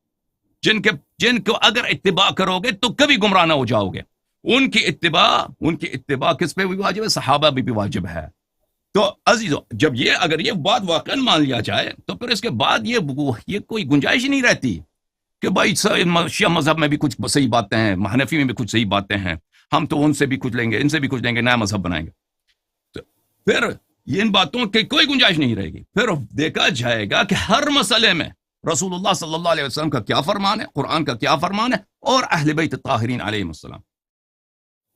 جن کو اگر اتباع کرو گے تو کبھی گمراہ نہ ہو جاؤ گے، ان کی اتباع کس پہ بھی واجب ہے؟ صحابہ بھی واجب ہے۔ تو عزیزو جب اگر یہ بات واقعا مان لیا جائے تو پھر اس کے بعد یہ کوئی گنجائش ہی نہیں رہتی کہ بھائی شیعہ مذہب میں بھی کچھ صحیح باتیں ہیں، حنفی میں بھی کچھ صحیح باتیں ہیں، ہم تو ان سے بھی کچھ لیں گے، ان سے بھی کچھ لیں گے، نیا مذہب بنائیں گے، تو پھر ان باتوں کی کوئی گنجائش نہیں رہے گی۔ پھر دیکھا جائے گا کہ ہر مسئلے میں رسول اللہ صلی اللہ علیہ وسلم کا کیا فرمان ہے، قرآن کا کیا فرمان ہے، اور اہل بیت طاہرین علیہ السلام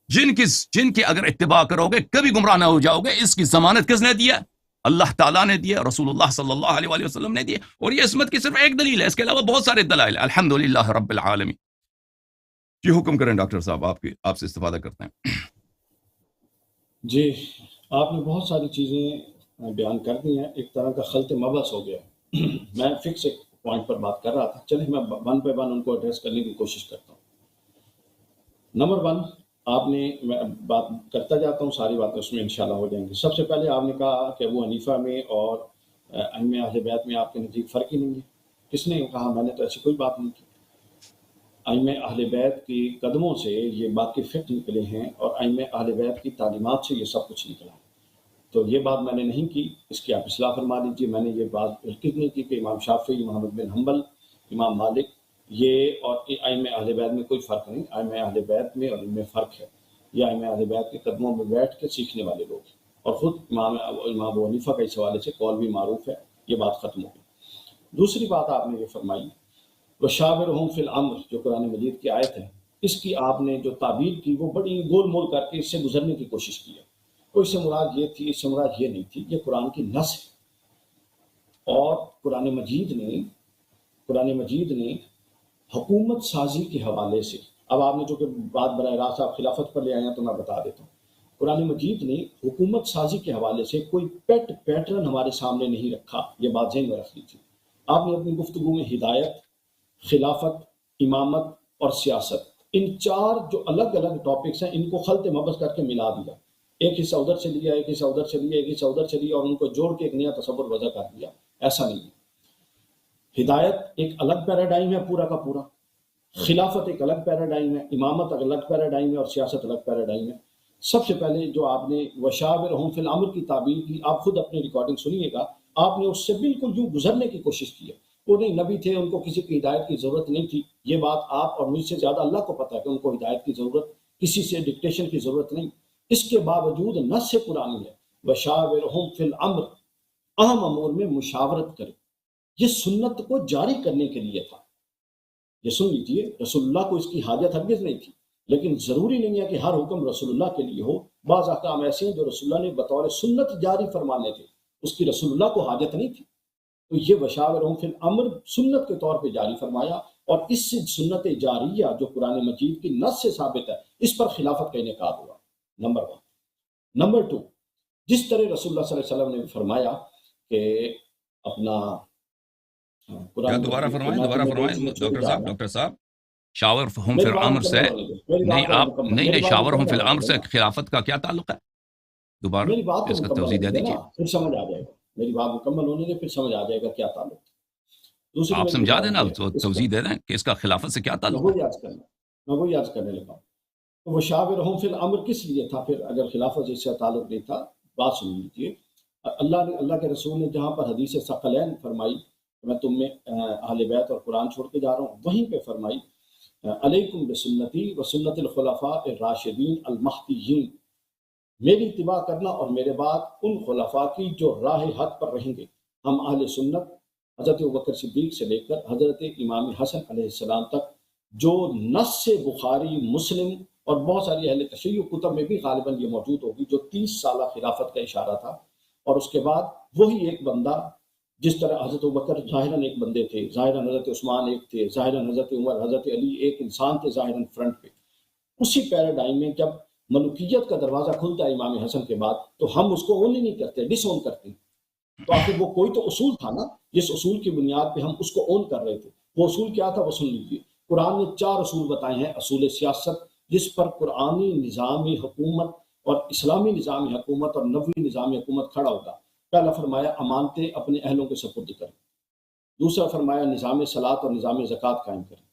جن کی اگر اتباع کرو گے کبھی گمراہ نہ ہو جاؤ گے، اس کی ضمانت کس نے دیا؟ اللہ تعالیٰ نے دیا، رسول اللہ صلی اللہ علیہ وآلہ وسلم نے دیا، اور یہ عصمت کی صرف ایک دلیل ہے، اس کے علاوہ بہت سارے دلائل ہیں۔ الحمدللہ رب العالمین۔ یہ حکم کریں ڈاکٹر صاحب، آپ سے استفادہ کرتے ہیں۔ جی، آپ نے بہت ساری چیزیں بیان کر دی ہیں، ایک طرح کا خلط مبحث ہو گیا۔ میں فکس ایک پوائنٹ پر بات کر رہا تھا، چلیں میں ون پہ ون ان کو ایڈریس کرنے کی کوشش کرتا ہوں۔ نمبر ون، آپ نے میں بات کرتا جاتا ہوں، ساری باتیں اس میں انشاءاللہ ہو جائیں گی۔ سب سے پہلے آپ نے کہا کہ ابو حنیفہ میں اور ائمہ اہل بیت میں آپ کے نزدیک فرق ہی نہیں ہے۔ کس نے کہا؟ میں نے تو ایسی کوئی بات نہیں کی۔ ائمہ اہل بیت کی قدموں سے یہ باقی فقہ نکلے ہیں، اور ائمہ اہل بیت کی تعلیمات سے یہ سب کچھ نکلا ہے، تو یہ بات میں نے نہیں کی، اس کی آپ اصلاح فرما لیجیے۔ میں نے یہ بات بالکل نہیں کی کہ امام شافعی، محمد بن حنبل، امام مالک، یہ اور ائمہ اہل بیت میں کوئی فرق نہیں۔ ائمہ اہل بیت میں اور ان میں فرق ہے، یہ ائمہ اہل بیت کے قدموں میں بیٹھ کے سیکھنے والے لوگ ہیں، اور خود امام ابو حنیفہ کا اس حوالے سے قول بھی معروف ہے۔ یہ بات ختم ہو گئی۔ دوسری بات آپ نے یہ فرمائی وشاورہم فی الامر، جو قرآن مجید کی آیت ہے، اس کی آپ نے جو تعبیر کی وہ بڑی گول مول کر کے اس سے گزرنے کی کوشش کی ہے۔ تو اس سے مراد یہ تھی، اس سے مراد یہ نہیں تھی، یہ قرآن کی نص ہے، اور قرآن مجید نے حکومت سازی کے حوالے سے، اب آپ نے جو کہ بات براہ راست آپ خلافت پر لے آئے ہیں تو میں بتا دیتا ہوں، قرآن مجید نے حکومت سازی کے حوالے سے کوئی پیٹرن ہمارے سامنے نہیں رکھا، یہ بات ذہن میں رکھ لیجیے۔ آپ نے اپنی گفتگو میں ہدایت، خلافت، امامت اور سیاست، ان چار جو الگ الگ ٹاپکس ہیں، ان کو خلط مبحث کر کے ملا دیا، ایک حصہ ادھر سے لیا، ایک حصہ ادھر سے لیا، ایک حصہ ادھر سے لیا، اور ان کو جوڑ کے ایک نیا تصور وضع کر دیا۔ ایسا نہیں ہے۔ ہدایت ایک الگ پیراڈائم ہے پورا کا پورا، خلافت ایک الگ پیراڈائم ہے، امامت الگ پیراڈائم ہے، اور سیاست الگ پیراڈائم ہے۔ سب سے پہلے جو آپ نے وشاورہم فی الامر کی تعبیر کی، آپ خود اپنی ریکارڈنگ سنیے گا، آپ نے اس سے بالکل یوں گزرنے کی کوشش کی ہے۔ وہ نہیں نبی تھے، ان کو کسی کی ہدایت کی ضرورت نہیں تھی، یہ بات آپ اور مجھ سے زیادہ اللہ کو پتہ ہے کہ ان کو ہدایت کی ضرورت، کسی سے ڈکٹیشن کی ضرورت نہیں۔ اس کے باوجود نص قرآنی ہے وشاورہم فی الامر، اہم امور میں مشاورت کرے، یہ سنت کو جاری کرنے کے لیے تھا۔ یہ سن لیجیے، رسول اللہ کو اس کی حاجت ہرگز نہیں تھی، لیکن ضروری نہیں ہے کہ ہر حکم رسول اللہ کے لیے ہو۔ بعض احکام ایسے ہیں جو رسول اللہ نے بطور سنت جاری فرمانے تھے، اس کی رسول اللہ کو حاجت نہیں تھی، تو یہ وشاورہم فی الامر سنت کے طور پہ جاری فرمایا، اور اس سے سنت جاریہ جو قرآن مجید کی نص سے ثابت ہے، اس پر خلافت کا انعقاد ہوا، نمبر 1۔ نمبر 2، جس طرح رسول اللہ صلی اللہ علیہ وسلم نے فرمایا کہ اپنا کیا قرآن دوبارہ مجید فرمائیں، میں دوبارہ تمہیں دو فرمائیں چیزیں چھوڑ جا رہا ڈاکٹر صاحب، شاور ہم فی میری بات الامر سے، مکمل ہونے دیں، میری نہیں بات ذرا آپ مکمل، نہیں میری نہیں بات شاور ہم فی مکمل ہونے الامر دیں سے نا، خلافت کا کیا تعلق ہے؟ دوبارہ میری بات تو اس کا مکمل توضیح دے ہونے دیں نا، دیجیے، پھر سمجھ آ جائے گا، میری بات مکمل ہونے دیں، پھر سمجھ آ جائے گا کیا تعلق ہے۔ دوسری آپ میری سمجھا بات دینا، یہ ہے، اس کا توضیح دے دیں کہ اس کا خلافت سے کیا میں تعلق ہے۔ وہی عرض کرنا میں وہی عرض کرنے لگا ہوں۔ تو وہ شاورہم فی الامر کس لیے تھا پھر، اگر خلافت سے اس سے تعلق نہیں تھا؟ بات سن لیجیے، اللہ کے رسول نے جہاں پر حدیث ثقلین فرمائی کہ میں تم میں اہل بیت اور قرآن چھوڑ کے جا رہا ہوں، وہیں پہ فرمائی علیکم بسنتی و سنت الخلفاء الراشدین المہدیین، میری اتباع کرنا اور میرے بعد ان خلفاء کی جو راہ حق پر رہیں گے۔ ہم اہل سنت حضرت ابوبکر صدیق سے لے کر حضرت امام حسن علیہ السلام تک، جو نص بخاری، مسلم اور بہت ساری اہل تشیع کتب میں بھی غالباً یہ موجود ہوگی، جو 30 سالہ خلافت کا اشارہ تھا، اور اس کے بعد وہی ایک بندہ، جس طرح حضرت ابوبکر ظاہراً ایک بندے تھے، ظاہراً حضرت عثمان ایک تھے، ظاہراً حضرت عمر، حضرت علی ایک انسان تھے ظاہراً فرنٹ پہ، اسی پیراڈائم میں جب ملوکیت کا دروازہ کھلتا ہے امام حسن کے بعد، تو ہم اس کو اون ہی نہیں کرتے، ڈس اون کرتے ہیں۔ تو آخر وہ کوئی تو اصول تھا نا، جس اصول کی بنیاد پہ ہم اس کو اون کر رہے تھے، وہ اصول کیا تھا وہ سن لیجیے۔ قرآن نے 4 اصول بتائے ہیں، اصول سیاست، جس پر قرآنی نظام حکومت اور اسلامی نظام حکومت اور نبوی نظام حکومت کھڑا ہوگا۔ پہلا فرمایا امانتیں اپنے اہلوں کے سپرد کریں، دوسرا فرمایا نظام صلاۃ اور نظام زکوٰۃ قائم کریں،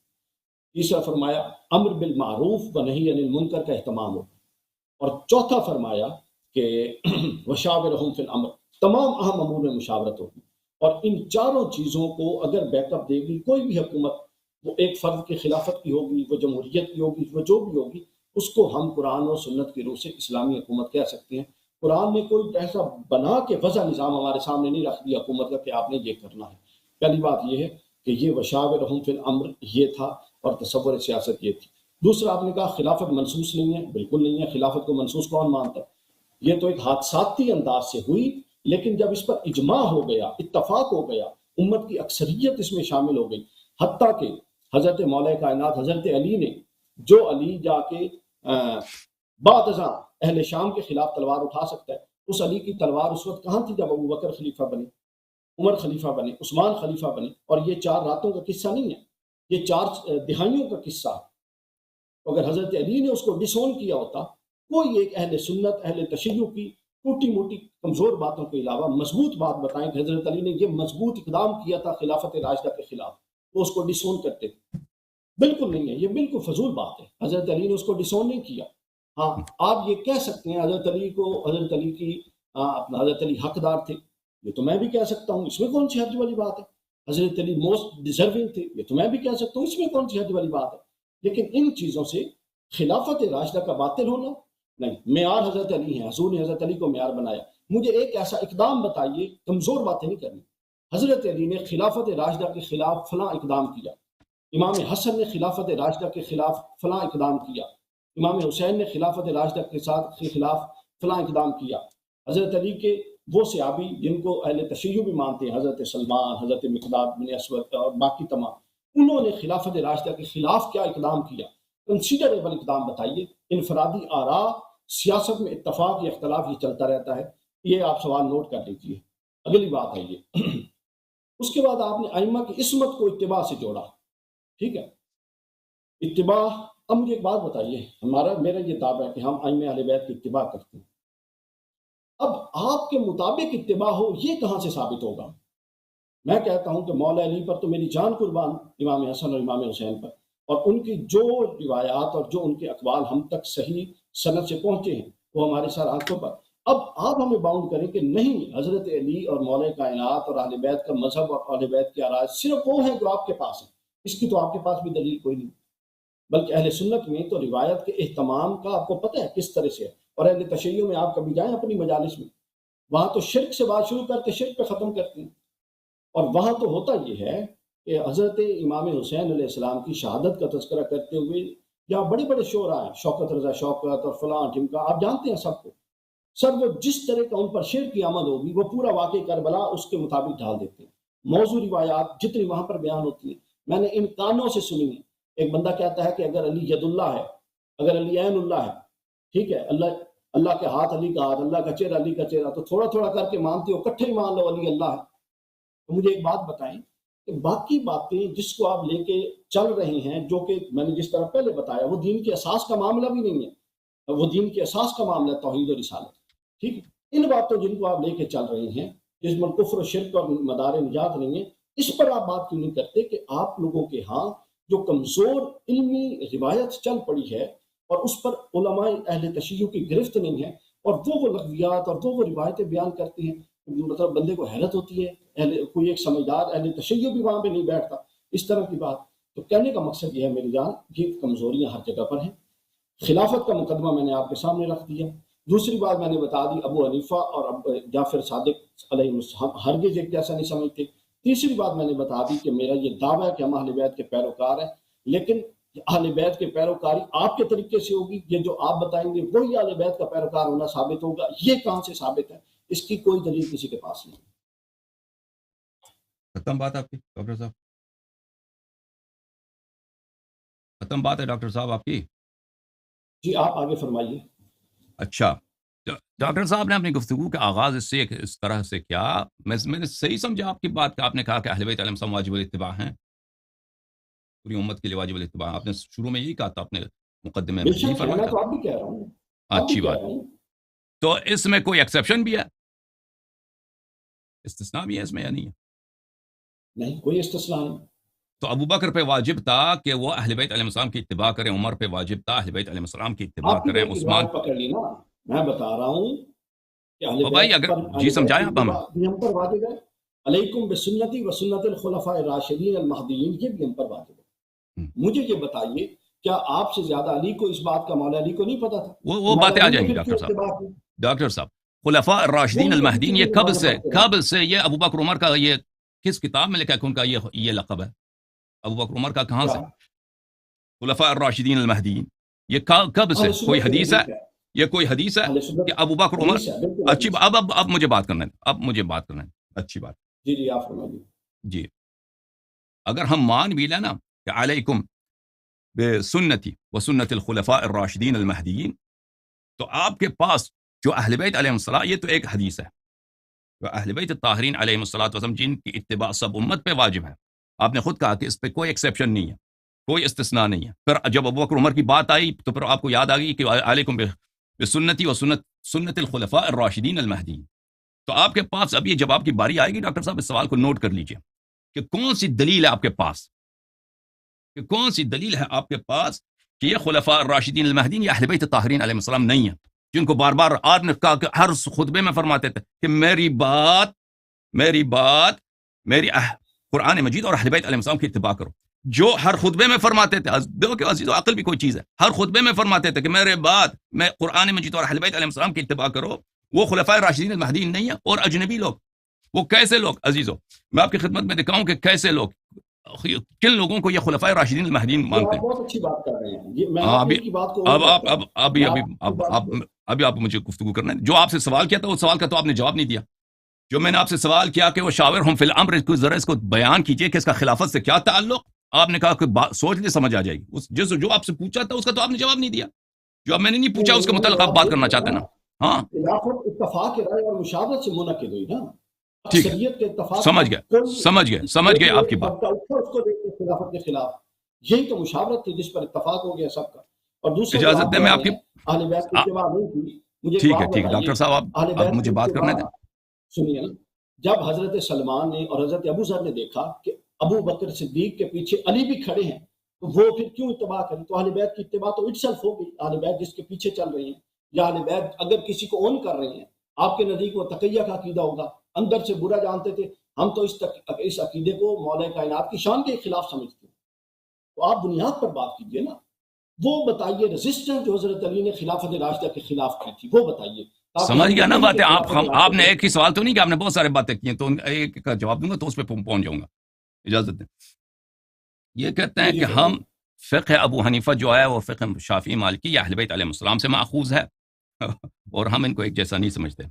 تیسرا فرمایا امر بالمعروف و نہی عن المنکر کا اہتمام ہو، اور چوتھا فرمایا کہ وشاورہم فی الامر، تمام اہم امور میں مشاورت ہوگی۔ اور ان چاروں چیزوں کو اگر بیک اپ دے گی کوئی بھی حکومت، وہ ایک فرد کی خلافت کی ہوگی، وہ جمہوریت کی ہوگی، وہ جو بھی ہوگی، اس کو ہم قرآن اور سنت کی روح سے اسلامی حکومت کہہ سکتے ہیں۔ قرآن نے کوئی ایسا بنا کے وضع نظام ہمارے سامنے نہیں رکھ دیا حکومت کا کہ آپ نے یہ کرنا ہے۔ پہلی بات یہ ہے کہ یہ وشاورہم فی الامر یہ تھا، اور تصور سیاست یہ تھی۔ دوسرا آپ نے کہا خلافت منسوس نہیں ہے، بالکل نہیں ہے، خلافت کو منسوس کون مانتا ہے؟ یہ تو ایک حادثاتی انداز سے ہوئی، لیکن جب اس پر اجماع ہو گیا، اتفاق ہو گیا، امت کی اکثریت اس میں شامل ہو گئی، حتیٰ کہ حضرت مولا کائنات حضرت علی نے، جو علی جا کے بعد ازاں اہل شام کے خلاف تلوار اٹھا سکتا ہے، اس علی کی تلوار اس وقت کہاں تھی جب ابو بکر خلیفہ بنے، عمر خلیفہ بنے، عثمان خلیفہ بنے، اور یہ 4 راتوں کا قصہ نہیں ہے، یہ 4 دہائیوں کا قصہ ہے۔ اگر حضرت علی نے اس کو ڈسون کیا ہوتا، کوئی ایک اہل سنت، اہل تشیع کی ٹوٹی موٹی کمزور باتوں کے علاوہ مضبوط بات بتائیں کہ حضرت علی نے یہ مضبوط اقدام کیا تھا خلافت راشدہ کے خلاف، وہ اس کو ڈسون کرتے تھے۔ بالکل نہیں ہے، یہ بالکل فضول بات ہے، حضرت علی نے اس کو ڈسون نہیں کیا۔ ہاں آپ یہ کہہ سکتے ہیں حضرت علی کو، حضرت علی کی اپنا حضرت علی حقدار تھے، یہ تو میں بھی کہہ سکتا ہوں، اس میں کون سی حرج والی بات ہے؟ حضرت علی موسٹ ڈیزرونگ تھے، یہ تو میں بھی کہہ سکتا ہوں، اس میں کون سی حرج والی بات ہے؟ لیکن ان چیزوں سے خلافت راشدہ کا باطل ہونا نہیں، معیار حضرت علی ہیں، حضور نے حضرت علی کو معیار بنایا۔ مجھے ایک ایسا اقدام بتائیے، کمزور باتیں نہیں کرنی، حضرت علی نے خلافت راشدہ کے خلاف فلاں اقدام کیا، امام حسن نے خلافت راشدہ کے خلاف فلاں اقدام کیا، امام حسین نے خلافت راشدہ کے خلاف فلاں اقدام کیا، حضرت علی کے وہ صحابی جن کو اہل تشیع بھی مانتے ہیں، حضرت سلمان، حضرت مقداد بن اسود اور باقی تمام، انہوں نے خلافت راشدہ کے خلاف کیا اقدام کیا؟ کنسیڈریبل اقدام بتائیے۔ انفرادی آراء، سیاست میں اتفاق یا اختلاف یہ چلتا رہتا ہے، یہ آپ سوال نوٹ کر لیجیے۔ اگلی بات ہے یہ اس کے بعد آپ نے ائمہ کی عصمت کو اتباع سے جوڑا، ٹھیک ہے، اتباع۔ اب مجھے ایک بات بتائیے، میرا یہ دعویٰ ہے کہ ہم ائمہ اہل بیت کی اتباع کرتے ہیں، اب آپ کے مطابق اتباع ہو یہ کہاں سے ثابت ہوگا؟ میں کہتا ہوں کہ مولا علی پر تو میری جان قربان، امام حسن اور امام حسین پر، اور ان کی جو روایات اور جو ان کے اقوال ہم تک صحیح سند سے پہنچے ہیں وہ ہمارے سر آنکھوں پر۔ اب آپ ہمیں باؤنڈ کریں کہ نہیں، حضرت علی اور مولا کائنات اور اہل بیت کا مذہب اور اہل بیت کی آراء صرف وہ ہیں جو آپ کے پاس ہیں، اس کی تو آپ کے پاس بھی دلیل کوئی نہیں، بلکہ اہل سنت میں تو روایت کے اہتمام کا آپ کو پتہ ہے کس طرح سے ہے، اور اہل تشیع میں آپ کبھی جائیں اپنی مجالس میں، وہاں تو شرک سے بات شروع کر کے شرک پہ ختم کرتے ہیں، اور وہاں تو ہوتا یہ ہے کہ حضرت امام حسین علیہ السلام کی شہادت کا تذکرہ کرتے ہوئے یا بڑے بڑے شعراء ہیں، شوکت رضا شوکت اور فلاں ٹھمکا، آپ جانتے ہیں سب کو، سر وہ جس طرح کا ان پر شعر کی آمد ہوگی وہ پورا واقعہ کربلا اس کے مطابق ڈھال دیتے ہیں. موضوع روایات جتنی وہاں پر بیان ہوتی ہیں میں نے ان کانوں سے سنی ہیں. ایک بندہ کہتا ہے کہ اگر علی ید اللہ ہے، اگر علی عین اللہ ہے، ٹھیک ہے، اللہ کے ہاتھ علی کا ہاتھ، اللہ کا چہرہ علی کا چہرہ، تو تھوڑا تھوڑا کر کے مانتے ہو، کٹھے ہی مان لو علی اللہ ہے. تو مجھے ایک بات بتائیں کہ باقی باتیں جس کو آپ لے کے چل رہے ہیں، جو کہ میں نے جس طرح پہلے بتایا، وہ دین کے اساس کا معاملہ بھی نہیں ہے، وہ دین کے اساس کا معاملہ ہے، توحید و رسالت. ٹھیک ہے، ان باتوں جن کو آپ لے کے چل رہے ہیں، جس میں کفر و شرک اور مدار نجات نہیں ہے، اس پر آپ بات کیوں نہیں کرتے کہ آپ لوگوں کے ہاں جو کمزور علمی روایت چل پڑی ہے اور اس پر علماء اہل تشیع کی گرفت نہیں ہے، اور وہ لغویات اور وہ روایتیں بیان کرتی ہیں، مطلب بندے کو حیرت ہوتی ہے. کوئی ایک سمجھدار اہل تشیع بھی وہاں پہ نہیں بیٹھتا اس طرح کی بات. تو کہنے کا مقصد یہ ہے میری جان، یہ کمزوریاں ہر جگہ پر ہیں. خلافت کا مقدمہ میں نے آپ کے سامنے رکھ دیا. دوسری بات میں نے بتا دی، ابو حنیفہ اور جعفر صادق علیہ السلام ہرگز ایک جیسا نہیں سمجھتے. تیسری بات میں نے بتا دی کہ میرا یہ دعویٰ ہے کہ ہم اہل بیت کے پیروکار ہیں، لیکن اہل بیت کے پیروکاری آپ کے طریقے سے ہوگی، یہ جو آپ بتائیں گے وہی اہل بیت کا پیروکار ہونا ثابت ہوگا. یہ کہاں سے ثابت ہے؟ اس کی کوئی دلیل کسی کے پاس نہیں. ختم بات آپ کی ڈاکٹر صاحب، ختم بات ہے ڈاکٹر صاحب آپ کی. جی آپ آگے فرمائیے. اچھا، ڈاکٹر صاحب نے اپنی گفتگو کا آغاز اس طرح سے کیا، میں نے صحیح سمجھا آپ کی بات کا؟ آپ نے کہا کہ اہل بیت علیہم السلام واجب الاتباع ہیں، پوری امت کے لیے واجب الاتباع. آپ نے شروع میں یہی کہا تھا، اپنے مقدمے میں یہی فرمایا میں تھا. تو اب بھی کہہ رہا ہوں، اچھی بات. تو اس میں کوئی ایکسیپشن بھی ہے، استثناء بھی ہے اس میں یا نہیں ہے؟ نہیں، کوئی استثناء نہیں. تو ابو بکر پہ واجب تھا کہ وہ اہل بیت علیہ السلام کی اتباع کریں، عمر پہ واجب تھا اہل بیت علیہ السلام کی اتباع آپ کی کریں، ایک عثمان. روایت پکڑ لی نا، میں بتا رہا ہوں کہ اہل تو بھائی بیت اگر پر جی سمجھائیں آپ ہمیں. بھی ہم پر واجب ہے. علیکم بسنتی و سنت الخلفاء الراشدین المہدیین، یہ بھی ہم پر واجب ہے. مجھے یہ بتائیے، کیا آپ سے زیادہ علی کو اس بات کا، مولا علی کو نہیں پتا تھا؟ وہ باتیں آ جائیں گی ڈاکٹر صاحب. ڈاکٹر صاحب، خلفاء الراشدین المہدیین یہ کب سے یہ ابو بکر عمر کا، یہ کس کتاب میں لکھا ہے کہ ان کا یہ لقب ہے؟ ابو بکر عمر کا کہاں سے خلفاء الراشدین المہدیین؟ یہ کب سے؟ کوئی حدیث ہے؟ یہ کوئی حدیث ہے کہ ابو بکر عمر؟ اچھی، اب مجھے بات کرنا ہے، اچھی بات. جی جی آپ فرمائیے. جی، اگر ہم مان بھی لیں نا کہ علیکم بسنتی و سنت الخلفاء الراشدین المہدیین، تو آپ کے پاس جو اہل بیت علیہم السلام، یہ تو ایک حدیث ہے، جو اہل بیت الطاہرین علیہم السلام جن کی اتباع سب امت پہ واجب ہے. آپ نے خود کہا کہ اس پہ کوئی ایکسیپشن نہیں ہے، کوئی استثناء نہیں ہے. پھر جب ابو بکر عمر کی بات آئی تو پھر آپ کو یاد آ گئی کہ علیکم بسنتی و سنت الخلفاء الراشدین المہدیین. تو آپ کے پاس اب یہ جب آپ کی باری آئے گی ڈاکٹر صاحب، اس سوال کو نوٹ کر لیجئے کہ کون سی دلیل ہے آپ کے پاس، کہ کون سی دلیل ہے آپ کے پاس کہ یہ خلفاء الراشدین المہدیین یا اہل بیت الطاہرین علیہم السلام نہیں ہیں، جن کو بار بار آپ نے کہا کہ ہر خطبے میں فرماتے تھے کہ میری بات قرآن مجید اور اہل بیت علیہ السلام کی اتباع کرو. جو ہر خطبے میں فرماتے تھے، دیکھو کہ عزیز و عقل بھی کوئی چیز ہے، ہر خطبے میں فرماتے تھے کہ میرے بعد میں قرآن مجید اور اہل بیت علیہ السلام کی اتباع کرو، وہ خلفاء راشدین المہدیین نہیں ہے. اور اجنبی لوگ، وہ کیسے لوگ عزیزو، میں آپ کی خدمت میں دکھاؤں کہ کیسے لوگ، کن لوگوں کو یہ خلفاء راشدین المہدیین مانتے ہیں. بہت اچھی بات کر رہے ہیں. ابھی آپ مجھے گفتگو کرنا ہے. جو آپ سے سوال کیا تھا، اس سوال کا تو آپ نے جواب نہیں دیا. جو میں نے آپ سے سوال کیا کہ وہ شاورہم فی الامر، ذرا اس کو بیان کیجئے کہ اس کا خلافت سے کیا تعلق. آپ نے کہا کہ سوچ لے سمجھ آ جائے گی. جو آپ سے پوچھا تھا اس کا تو آپ نے جواب نہیں دیا. جو اب میں نے نہیں پوچھا اس کے متعلق آپ بات کرنا چاہتے ہیں نا. ہاں اتفاق رائے اور مشاورت سے منعقد ہوئی نا. ٹھیک ہے، سمجھ گئے آپ کی بات. خلافت کے خلاف یہی تو مشاورت تھی جس پر اتفاق ہو گیا سب کا. اور دوسری اجازت دیں میں آپ کی، اہل بیت کی اتباع نہیں تھی. ٹھیک ہے ڈاکٹر صاحب، آپ مجھے بات کرنے دیں. سنیے نا، جب حضرت سلمان نے اور حضرت ابو ذر نے دیکھا کہ ابو بکر صدیق کے پیچھے علی بھی کھڑے ہیں، تو وہ پھر کیوں اتباع کریں؟ تو اہل بیت کی اتباع تو اٹسلف ہو گئی. اہل بیت جس کے پیچھے چل رہی ہیں، یا اہل بیت اگر کسی کو اون کر رہے ہیں، آپ کے نزدیک وہ تقیہ کا عقیدہ ہوگا، اندر سے برا جانتے تھے. ہم تو اس عقیدے کو مولا کائنات کی شان کے خلاف سمجھتے ہیں. تو آپ بنیاد پر بات کیجئے نا. وہ بتائیے ریزسٹنس جو حضرت علی نے خلافت راشدہ کے خلاف کی تھی، وہ بتائیے. سمجھ گیا نا باتیں. آپ نے ایک ہی سوال تو نہیں کہ آپ نے بہت سارے باتیں کی ہیں، تو ایک کا جواب دوں گا تو اس پہ پہنچ جاؤں گا. اجازت دیں. یہ کہتے ہیں کہ ہم فقہ ابو حنیفہ جو ہے وہ فقہ شافعی مالکی یا اہل بیت علیہ السلام سے ماخوذ ہے اور ہم ان کو ایک جیسا نہیں سمجھتے.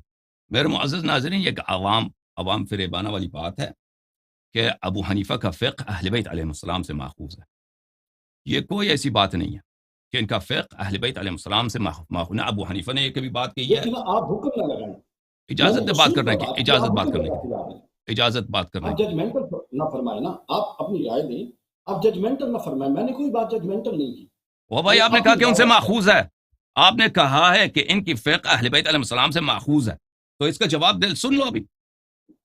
میرے معزز ناظرین، یہ عوام فریبانہ والی بات ہے کہ ابو حنیفہ کا فقہ اہل بیت علیہ السلام سے ماخوذ ہے. یہ کوئی ایسی بات نہیں ہے کہ ان کا فقہ اہل بیت علیہ السلام سے ماخوذ. نہ ابو حنیفہ نے یہ کبھی بات کہی ہے. آپ حکم نہ لگائیں، اجازت بات کرنے کی، اجازت بات کرنے کی، اجازت بات کرنے آپ کی. ججمنٹل نہ فرمائیں نا، آپ اپنی رائے دیں، آپ ججمنٹل نہ فرمائیں. میں نے کوئی بات ججمنٹل نہیں کی. وہ بھائی آپ نے کہا کہ ان سے ماخوذ ہے، آپ نے کہا ہے کہ ان کی فقہ اہل بیت علیہ السلام سے ماخوذ ہے، تو اس کا جواب دل سن لو. ابھی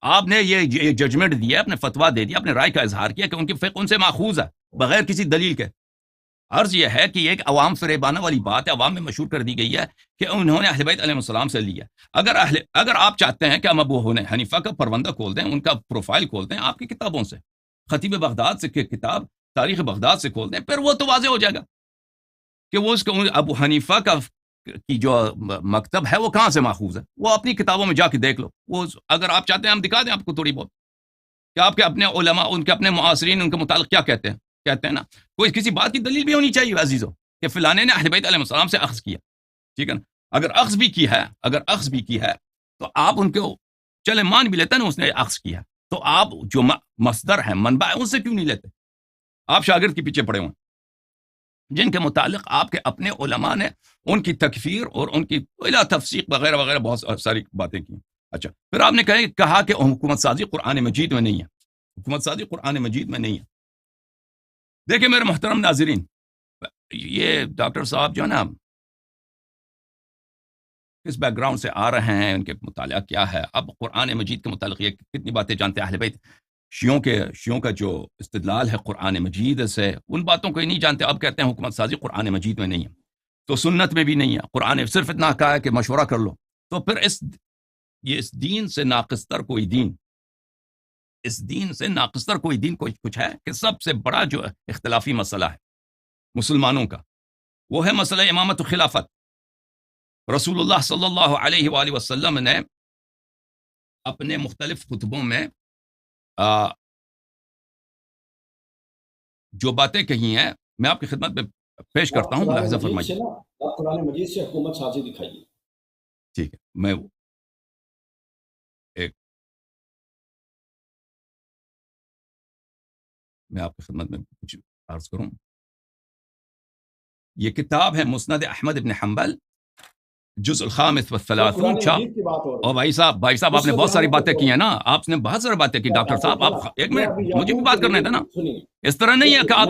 آپ نے یہ ججمنٹ دیا، اپنے فتویٰ دے دیا، اپنے رائے کا اظہار کیا کہ ان کی فقہ ان سے ماخوذ ہے بغیر کسی دلیل کے. عرض یہ ہے کہ ایک عوام فریبانہ والی بات ہے، عوام میں مشہور کر دی گئی ہے کہ انہوں نے اہل بیت علیہ السلام سے لیا. اگر آپ چاہتے ہیں کہ ہم ابو حنیفہ کا پروندہ کھول دیں، ان کا پروفائل کھول دیں آپ کی کتابوں سے، خطیب بغداد سے کتاب تاریخ بغداد سے کھول دیں، پھر وہ تو واضح ہو جائے گا کہ وہ اس کو ابو حنیفہ کی جو مکتب ہے وہ کہاں سے ماخوذ ہے. وہ اپنی کتابوں میں جا کے دیکھ لو. وہ اگر آپ چاہتے ہیں ہم دکھا دیں آپ کو تھوڑی بہت کہ آپ کے اپنے علماء، ان کے اپنے معاصرین ان کے متعلق کیا کہتے ہیں نا. کوئی کسی بات کی دلیل بھی ہونی چاہیے عزیزو کہ فلانے نے اہل بیت علیہ السلام سے اخذ کیا. ٹھیک ہے نا. اگر اخذ بھی کی ہے تو آپ ان کو چلے مان بھی لیتے نا اس نے اخذ کیا، تو آپ جو مصدر ہے، منبع ہے، ان سے کیوں نہیں لیتے؟ آپ شاگرد کے پیچھے پڑے ہوئے جن کے متعلق آپ کے اپنے علماء نے ان کی تکفیر اور ان کی تفسیق وغیرہ وغیرہ بہت ساری باتیں کی. اچھا، پھر آپ نے کہا کہ حکومت سازی قرآن مجید میں نہیں ہے. حکومت سازی قرآن مجید میں نہیں ہے. دیکھیں میرے محترم ناظرین، یہ ڈاکٹر صاحب جو ہے نا کس بیک گراؤنڈ سے آ رہے ہیں، ان کے مطالعہ کیا ہے. اب قرآن مجید کے متعلق یہ کتنی باتیں جانتے ہیں اہل بیت. شیعوں کا جو استدلال ہے قرآن مجید سے، ان باتوں کو ہی نہیں جانتے. اب کہتے ہیں حکومت سازی قرآن مجید میں نہیں ہے، تو سنت میں بھی نہیں ہے. قرآن صرف اتنا کہا ہے کہ مشورہ کر لو. تو پھر اس دین سے ناقصتر کوئی دین، اس دین سے ناقصتر کوئی دین کچھ ہے کہ سب سے بڑا جو اختلافی مسئلہ ہے مسلمانوں کا، وہ ہے مسئلہ امامت و خلافت. رسول اللہ صلی اللہ علیہ وآلہ وسلم نے اپنے مختلف خطبوں میں جو باتیں کہی ہیں میں آپ کی خدمت میں پیش کرتا ہوں، ملاحظہ فرمائیے. آپ قرآن مجید سے حکومت سازی دکھائیے. ٹھیک ہے، میں آپ کی خدمت میں کچھ عرض کروں. یہ کتاب ہے مسند احمد ابن حنبل، جزء الخامس والثلاثون چھاپ. اور بھائی صاحب آپ نے بہت ساری باتیں کی ہیں نا، آپ نے بہت ساری باتیں کی. ڈاکٹر صاحب آپ ایک منٹ، مجھے بھی بات کرنے تھا نا. اس طرح نہیں ہے کہ آپ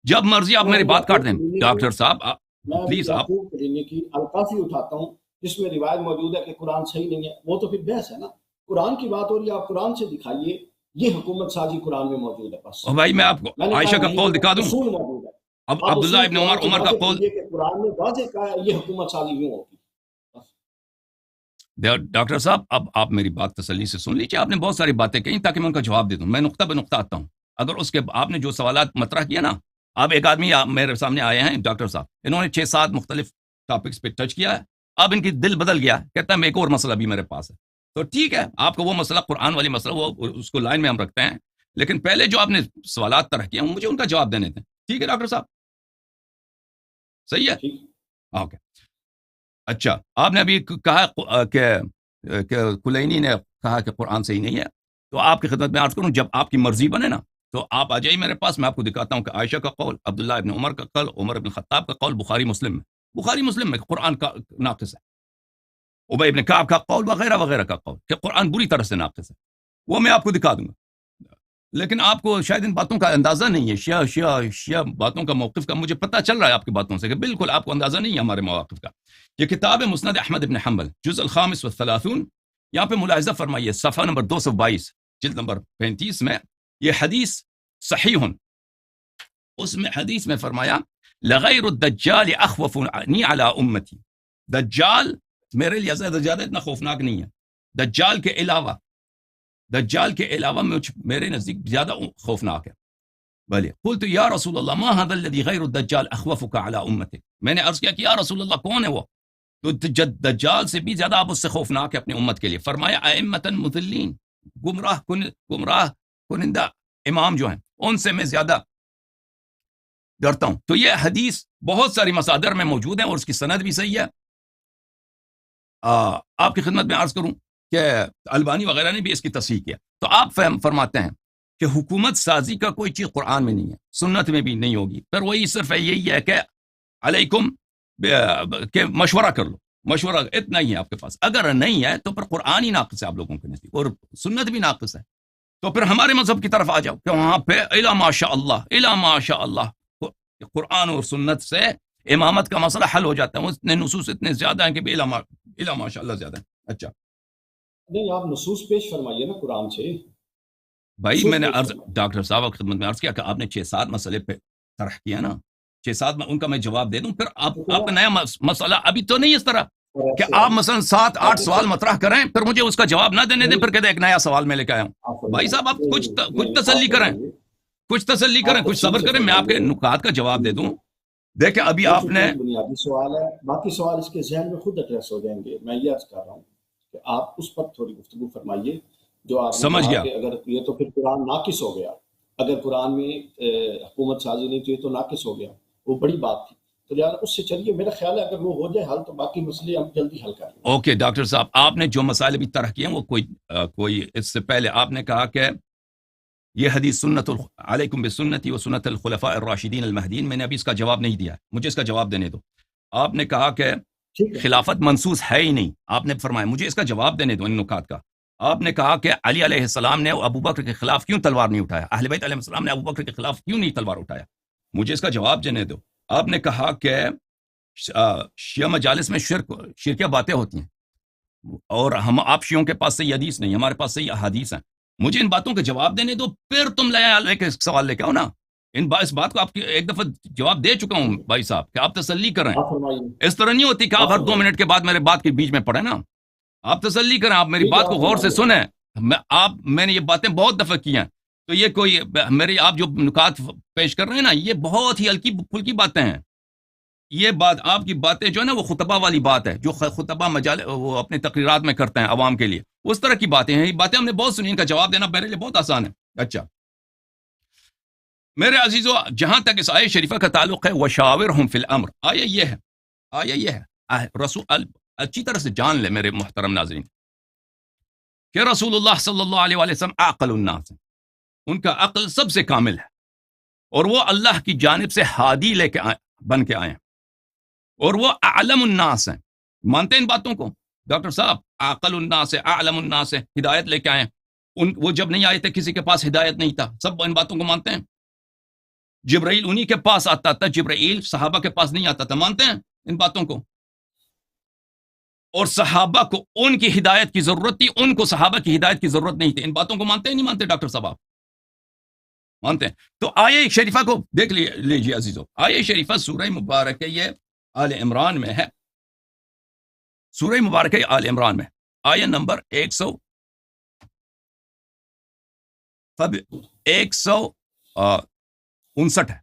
جب مرضی آپ میری بات کاٹ دیں. ڈاکٹر صاحب پلیز آپ الکافی اٹھاتا ہوں جس میں روایت موجود ہے کہ قرآن صحیح نہیں ہے، وہ تو پھر بحث ہے نا. قرآن کی بات ہو رہی ہے، آپ قرآن سے دکھائیے. یہ حکومت سازی قرآن میں موجود ہے. بس بھائی میں آپ کو عائشہ کا قول دکھا دوں. اصول موجود ہے. اب عبداللہ ابن عمر کا قول، قرآن میں واضح کہا ہے یہ حکومت سازی یوں ہوگی. ڈاکٹر صاحب اب آپ میری بات تسلی سے سن لیجیے. آپ نے بہت ساری باتیں کہیں تاکہ میں ان کا جواب دے دوں. میں نقطہ بہ نقطہ آتا ہوں. اگر اس کے آپ نے جو سوالات مطرح کیا نا، اب ایک آدمی میرے سامنے آئے ہیں ڈاکٹر صاحب، انہوں نے 6-7 مختلف ٹاپکس پہ ٹچ کیا ہے. اب ان کی دل بدل گیا، کہتا ہے ایک اور مسئلہ بھی میرے پاس ہے. تو ٹھیک ہے، آپ کو وہ مسئلہ قرآن والی مسئلہ وہ اس کو لائن میں ہم رکھتے ہیں، لیکن پہلے جو آپ نے سوالات طرح کیے مجھے ان کا جواب دینے تھے. ٹھیک ہے ڈاکٹر صاحب، صحیح ہے؟ اوکے. اچھا، آپ نے ابھی کہا کہ کلینی نے کہا کہ قرآن صحیح نہیں ہے. تو آپ کی خدمت میں عرض کروں، جب آپ کی مرضی بنے نا تو آپ آ جائیے میرے پاس. میں آپ کو دکھاتا ہوں کہ عائشہ کا قول، عبداللہ ابن عمر کا قول، عمر ابن خطاب کا قول بخاری مسلم میں قرآن کا ناقص ہے. ابی ابن کعب کا قول وغیرہ وغیرہ کا قول کہ قرآن بری طرح سے ناقص ہے، وہ میں آپ کو دکھا دوں گا. لیکن آپ کو شاید ان باتوں کا اندازہ نہیں ہے. شیعہ باتوں کا موقف کا مجھے پتہ چل رہا ہے آپ کی باتوں سے کہ بالکل آپ کو اندازہ نہیں ہے ہمارے مواقف کا. یہ کتاب ہے مسند احمد ابن حنبل، جزء الخامس والثلاثون. یہاں پہ ملاحظہ فرمائیے صفحہ نمبر 222 جلد نمبر 35 میں یہ حدیث صحیح، اس میں حدیث میں فرمایا لغیر الدجال اخوفنی علی امتی. دجال میرے لیے زیادہ اتنا خوفناک نہیں ہے. دجال کے علاوہ میرے نزدیک زیادہ خوفناک ہے. بھلے قلت یا رسول اللہ ما هذا الذي غیر الدجال اخوفك على امتك. میں نے عرض کیا کہ یا رسول اللہ کون ہے وہ تو دجال سے بھی زیادہ آپ اس سے خوفناک ہے اپنی امت کے لیے. فرمایا ائمۃ مضلین، گمراہ کنندہ امام جو ہیں ان سے میں زیادہ ڈرتا ہوں. تو یہ حدیث بہت ساری مصادر میں موجود ہیں اور اس کی سند بھی صحیح ہے. آپ کی خدمت میں عرض کروں کہ البانی وغیرہ نے بھی اس کی تصحیح کیا. تو آپ فرماتے ہیں کہ حکومت سازی کا کوئی چیز قرآن میں نہیں ہے, سنت میں بھی نہیں ہوگی, پھر وہی صرف یہی ہے کہ علیکم کہ مشورہ کر لو, مشورہ اتنا ہی ہے آپ کے پاس. اگر نہیں ہے تو پھر قرآن ہی ناقص ہے آپ لوگوں کے نزدیک اور سنت بھی ناقص ہے. تو پھر ہمارے مذہب کی طرف آ جاؤ کہ وہاں پہ الا ماشاء اللہ قرآن اور سنت سے امامت کا مسئلہ حل ہو جاتا ہے. اتنے نصوص اتنے زیادہ ہیں کہ الا ماشاء اللہ زیادہ ہیں. اچھا نہیں, آپ نصوص پیش فرمائیے نا قرآن سے. بھائی میں نے ڈاکٹر صاحب کی خدمت میں عرض کیا کہ آپ نے 6-7 مسئلے پہ طرح کیا نا, 6-7 ان کا میں جواب دے دوں, پھر آپ کا نیا مسئلہ ابھی تو نہیں اس طرح کہ آپ مثلا 7-8 سوال مطرح کریں پھر مجھے اس کا جواب نہ دینے دیں, پھر کہتے ہیں ایک نیا سوال میں لے کے آیا ہوں. بھائی صاحب آپ کچھ تسلی کریں, کچھ صبر کریں, میں آپ کے نکات کا جواب دے دوں. دیکھیں ابھی آپ نے بنیادی سوال ہے, باقی سوال اس کے ذہن میں خود ایڈریس ہو جائیں گے. میں یہ عرض کر رہا ہوں کہ آپ اس پر تھوڑی گفتگو فرمائیے جو آپ سمجھ گیا کہ اگر یہ تو پھر قرآن ناقص ہو گیا, اگر قرآن میں حکومت سازی نہیں تو یہ تو ناقص ہو گیا, وہ بڑی بات تھی. تو لہٰذا اس سے چلیے, میرا خیال ہے اگر وہ ہو جائے حل تو باقی مسئلے ہم جلدی حل کریں. اوکے ڈاکٹر صاحب, آپ نے جو مسائل ابھی طرح کیے ہیں وہ کوئی اس سے پہلے آپ نے کہا کہ یہ حدیث سنت علیکم بسنتی و سنت الخلفاء الراشدین المہدیین, میں نے ابھی اس کا جواب نہیں دیا, مجھے اس کا جواب دینے دو. آپ نے کہا کہ خلافت منسوس ہے ہی نہیں, آپ نے فرمایا مجھے اس کا جواب دینے دو ان نکات کا. آپ نے کہا کہ علی علیہ السلام نے ابو بکر کے خلاف کیوں تلوار نہیں اٹھایا, اہل بیت علیہ السلام نے ابو بکر کے خلاف کیوں نہیں تلوار اٹھایا, مجھے اس کا جواب دینے دو. آپ نے کہا کہ شیعہ مجالس میں شرکیہ باتیں ہوتی ہیں اور آپ شیعوں کے پاس صحیح حدیث نہیں, ہمارے پاس صحیح احادیث ہیں. مجھے ان باتوں کے جواب دینے دو, پھر تم لے کے سوال لے کے آؤ نا. اس بات کو آپ کی ایک دفعہ جواب دے چکا ہوں بھائی صاحب کہ آپ تسلی کریں. اس طرح نہیں ہوتی کہ آپ ہر 2 منٹ کے بعد میرے بات کے بیچ میں پڑھیں نا, آپ تسلی کریں, آپ میری بات کو غور سے سنیں. میں نے یہ باتیں بہت دفعہ کی ہیں, تو یہ کوئی میری آپ جو نکات پیش کر رہے ہیں نا یہ بہت ہی ہلکی پھلکی باتیں ہیں. یہ بات آپ کی باتیں جو ہے نا وہ خطبہ والی بات ہے, جو خطبہ وہ اپنے تقریرات میں کرتے ہیں عوام کے لیے, اس طرح کی باتیں ہیں. یہ باتیں ہم نے بہت سنی, ان کا جواب دینا میرے لیے بہت آسان ہے. اچھا میرے عزیزو, جہاں تک اس آیہ شریفہ کا تعلق ہے وشاورہم فی الامر, آیہ یہ ہے رسول اچھی طرح سے جان لے میرے محترم ناظرین کہ رسول اللہ صلی اللہ علیہ وسلم عاقل الناس, ان کا عقل سب سے کامل ہے اور وہ اللہ کی جانب سے ہادی بن کے آئے ہیں اور وہ اعلم الناس ہیں. مانتے ہیں ان باتوں کو ڈاکٹر صاحب؟ عاقل الناس اعلم الناس, ہدایت لے کے آئے ہیں. وہ جب نہیں آئے تھے کسی کے پاس ہدایت نہیں تھا, سب ان باتوں کو مانتے ہیں. جبرائیل انہی کے پاس آتا تھا, جبرائیل صحابہ کے پاس نہیں آتا تھا, مانتے ہیں ان باتوں کو. اور صحابہ کو ان کی ہدایت کی ضرورت تھی, ان کو صحابہ کی ہدایت کی ضرورت نہیں تھی. ان باتوں کو مانتے ہیں نہیں مانتے ڈاکٹر صاحب؟ آپ مانتے ہیں. تو آیہ شریفہ کو دیکھ لیجیے عزیزو, آیہ شریفہ سورہ مبارکہ یہ آل عمران میں ہے, سورہ مبارکہ آل عمران میں آیہ نمبر 159 ہے.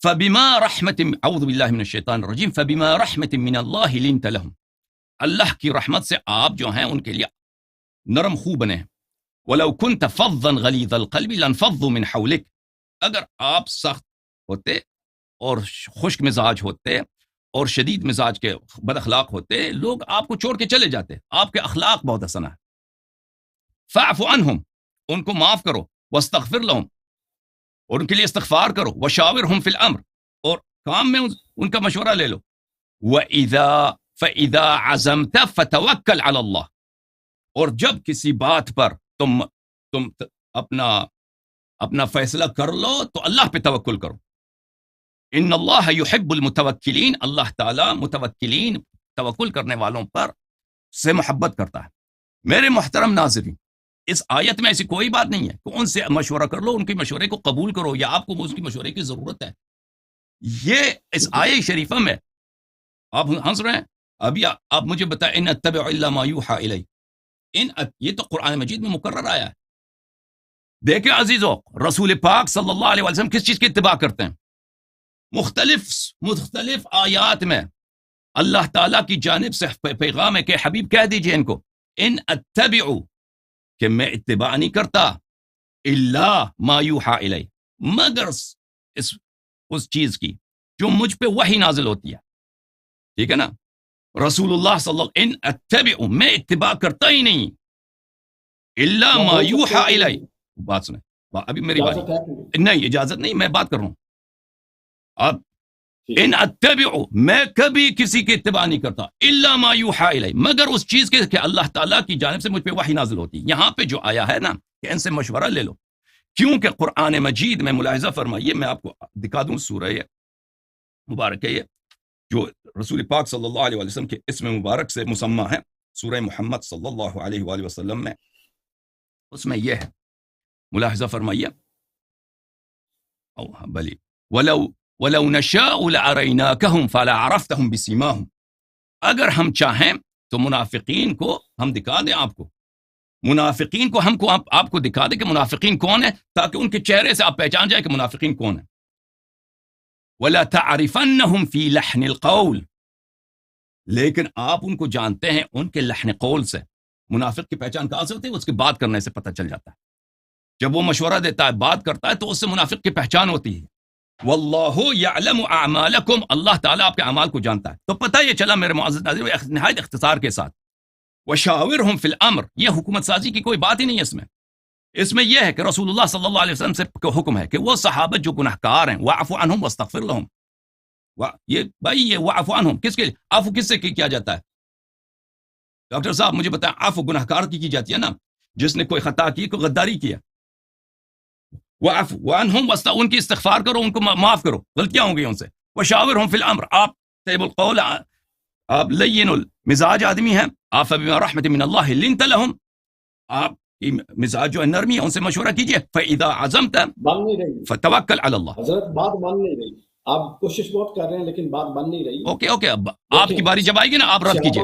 فبما رحمت اعوذ باللہ من الشیطان الرجیم فبما رحمت من اللہ لنت لهم, اللہ کی رحمت سے آپ جو ہیں ان کے لیے نرم خو بنے ہیں. ولو كنت فظا غلیظ القلب لانفضوا من حولک, اگر آپ سخت ہوتے اور خشک مزاج ہوتے اور شدید مزاج کے بد اخلاق ہوتے, لوگ آپ کو چھوڑ کے چلے جاتے. آپ کے اخلاق بہت حسن ہے. فاعف عنہم, ان کو معاف کرو. واستغفر لهم, اور ان کے لیے استغفار کرو. وشاورہم فی الامر, اور کام میں ان کا مشورہ لے لو. فاذا عزمت فتوکل علی اللہ, اور جب کسی بات پر تم اپنا فیصلہ کر لو تو اللہ پہ توکل کرو. ان اللہ یحب المتوکلین, اللہ تعالی متوکلین توکل کرنے والوں پر سے محبت کرتا ہے. میرے محترم ناظرین, اس آیت میں ایسی کوئی بات نہیں ہے کہ ان سے مشورہ کر لو, ان کے مشورے کو قبول کرو یا آپ کو اس کی مشورے کی ضرورت ہے. یہ اس آیہ شریفہ میں آپ ہنس رہے ہیں. ابھی آپ مجھے بتائیں, ان اتبع الا ما یوحى الی, یہ تو قرآن مجید میں مقرر آیا ہے. دیکھیں عزیزو, رسول پاک صلی اللہ علیہ وسلم کس چیز کی اتباع کرتے ہیں؟ مختلف آیات میں اللہ تعالیٰ کی جانب سے پیغام ہے کہ حبیب کہہ دیجئے ان کو, ان اتبعو, کہ میں اتباع نہیں کرتا, الا ما یوحى الی, مگر اس چیز کی جو مجھ پہ وحی نازل ہوتی ہے. ٹھیک ہے نا؟ رسول اللہ صلی اللہ ان اتبع میں اتباع کرتا ہی نہیں الا ما یوحى الی. بات سنیں ابھی میری بات نہیں اجازت نہیں میں بات کر رہا ہوں. اب ان اتبع میں کبھی کسی کی اتباع نہیں کرتا الا ما یوحى الی مگر اس چیز کے کہ اللہ تعالیٰ کی جانب سے مجھ پہ وحی نازل ہوتی ہے. یہاں پہ جو آیا ہے نا کہ ان سے مشورہ لے لو کیونکہ قرآن مجید میں ملاحظہ فرمائیے میں آپ کو دکھا دوں سورہ مبارک ہے یہ جو رسول پاک صلی اللہ علیہ وسلم کے اسم مبارک سے مسمى ہے سورہ محمد صلی اللہ علیہ وآلہ وسلم میں. اس میں یہ ہے ملاحظہ فرمائیے بلی ولو نشاء لأریناکہم فلعرفتہم بسیماہم. اگر ہم چاہیں تو منافقین کو ہم دکھا دیں آپ کو منافقین کو ہم کو آپ کو دکھا دیں کہ منافقین کون ہیں تاکہ ان کے چہرے سے آپ پہچان جائیں کہ منافقین کون ہیں. وَلَا تَعْرِفَنَّهُمْ فِي لَحْنِ الْقَوْلِ لیکن آپ ان کو جانتے ہیں ان کے لحن قول سے. منافق کی پہچان کہاں سے ہوتی ہے؟ اس کے بات کرنے سے پتہ چل جاتا ہے. جب وہ مشورہ دیتا ہے بات کرتا ہے تو اس سے منافق کی پہچان ہوتی ہے. وَاللَّهُ يَعْلَمُ أَعْمَالَكُمْ اللہ تعالیٰ آپ کے اعمال کو جانتا ہے. تو پتہ یہ چلا میرے معزز ناظرین نہایت اختصار کے ساتھ وَشَاوِرْهُمْ فِي الْأَمْرِ یہ حکومت سازی کی کوئی بات ہی نہیں ہے. اس میں یہ ہے کہ رسول اللہ صلی اللہ علیہ وسلم سے حکم ہے کہ وہ صحابہ جو گناہکار ہیں وَاعْفُ عَنْهُمْ وَاسْتَغْفِرْ لَهُمْ. یہ بھائی یہ وَاعْفُ عَنْهُمْ کس کے عفو کس سے کیا جاتا ہے؟ ڈاکٹر صاحب مجھے بتائیں عفو گناہکار کی جاتی ہے نا جس نے کوئی خطا کی کوئی غداری کیا. وَاعْفُ عَنْهُمْ ان کی استغفار کرو ان کو معاف کرو غلطیاں ہوں گئی ان سے. وَشَاوِرْهُمْ فِي الْأَمْرِ آپ طیب القول آپ لین المزاج آدمی ہیں. آپ فَبِمَا رَحْمَةٍ مِّنَ اللَّهِ لِنْتَ لَهُمْ آپ مزاج جو ہے نرمی ہے ان سے مشورہ کیجئے. فَإِذَا عَزَمْتَ بن نہیں رہی فَتَوَكَّلْ عَلَى اللَّهِ. حضرت بات بن نہیں رہی آپ کوشش بہت کر رہے ہیں لیکن بات بن نہیں رہی. اوکے اب آپ کی باری جب آئے گی نا آپ رد کیجئے.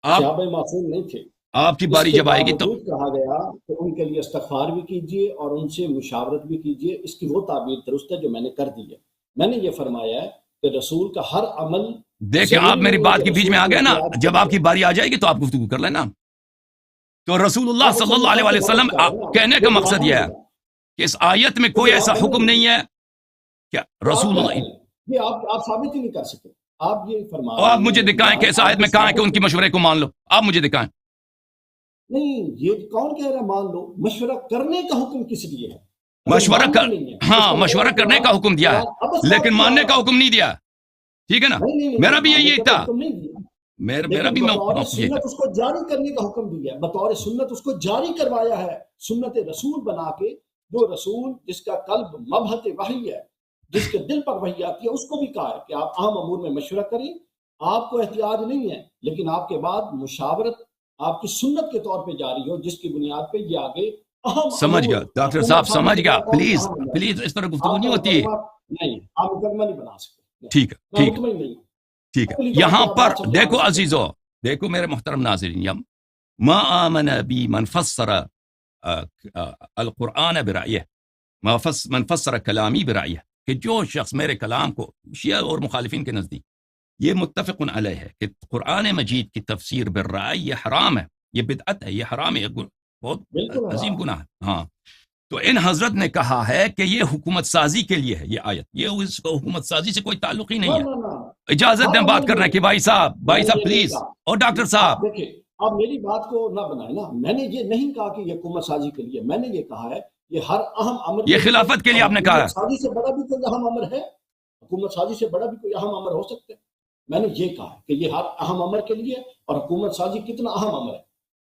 صحابہ معصوم نہیں تھے. آپ کی باری جب آئے گی تو کہا گیا کہ ان کے لیے استغفار بھی کیجئے اور ان سے مشاورت بھی کیجئے. اس کی وہ تعبیر درست ہے جو میں نے کر دی ہے. میں نے یہ فرمایا ہے کہ رسول کا ہر عمل دیکھیں آپ میری بات کے بیچ میں آ گئے نا جب آپ کی باری آ جائے گی تو آپ گفتگو کر لینا. تو رسول اللہ صلی اللہ علیہ وسلم کہنے کا مقصد یہ ہے کہ اس آیت میں کوئی ایسا حکم نہیں ہے کہ رسول اللہ یہ آپ ثابت ہی نہیں کر سکتے. آپ یہ فرمائیں آپ مجھے دکھائیں کہ اس آیت میں کہاں ہے کہ ان کی مشورے کو مان لو. آپ مجھے دکھائیں. نہیں یہ کون کہہ رہا ہے مان لو. مشورہ کرنے کا حکم کس لیے ہے؟ مشورہ کرنے کا حکم دیا ہے لیکن ماننے کا حکم نہیں دیا. ٹھیک ہے نا میرا بھی یہی تھا. میرا بھی سنت اس کو جاری کرنے کا حکم دیا ہے. بطور سنت اس کو جاری کروایا ہے. سنت رسول بنا کے جو رسول جس کا قلب مبہت وحی ہے جس کے دل پر وحی آتی ہے اس کو بھی کہا ہے کہ آپ اہم امور میں مشورہ کریں. آپ کو احتیاج نہیں ہے لیکن آپ کے بعد مشاورت آپ کی سنت کے طور پہ جاری ہو جس کی بنیاد پہ یہ آگے اہم سمجھ گیا ڈاکٹر صاحب سمجھ گیا. پلیز اس طرح گفتگو نہیں ہوتی ہے. نہیں آپ مقدمہ نہیں بنا سکتے. ٹھیک ہے ٹھیک ہے. یہاں پر دیکھو عزیزو دیکھو میرے محترم ناظرین ما آمن بی من فسر القرآن برائیہ من فسر کلامی برائیہ کہ جو شخص میرے کلام کو شیعہ اور مخالفین کے نزدیک یہ متفق علیہ ہے کہ قرآن مجید کی تفسیر بالرأی یہ حرام ہے یہ بدعت ہے یہ حرام ہے بہت عظیم گناہ ہے. ہاں تو ان حضرت نے کہا ہے کہ یہ حکومت سازی کے لیے ہے یہ آیت. یہ اس کو حکومت سازی سے کوئی تعلق ہی نہیں ہے. اجازت دیں بات کرنا کہ بھائی صاحب پلیز اور ڈاکٹر صاحب دیکھیں آپ میری بات کو نہ بنائیں نا. میں نے یہ نہیں کہا کہ یہ حکومت سازی کے لیے. میں نے یہ کہا ہے یہ ہر اہم امر یہ خلافت کے لیے آپ نے کہا ہے. سازی سے بڑا بھی کوئی اہم امر ہے. حکومت سازی سے بڑا بھی کوئی اہم امر ہو سکتا ہے. میں نے یہ کہا کہ یہ ہر اہم امر کے لیے اور حکومت سازی کتنا اہم امر ہے.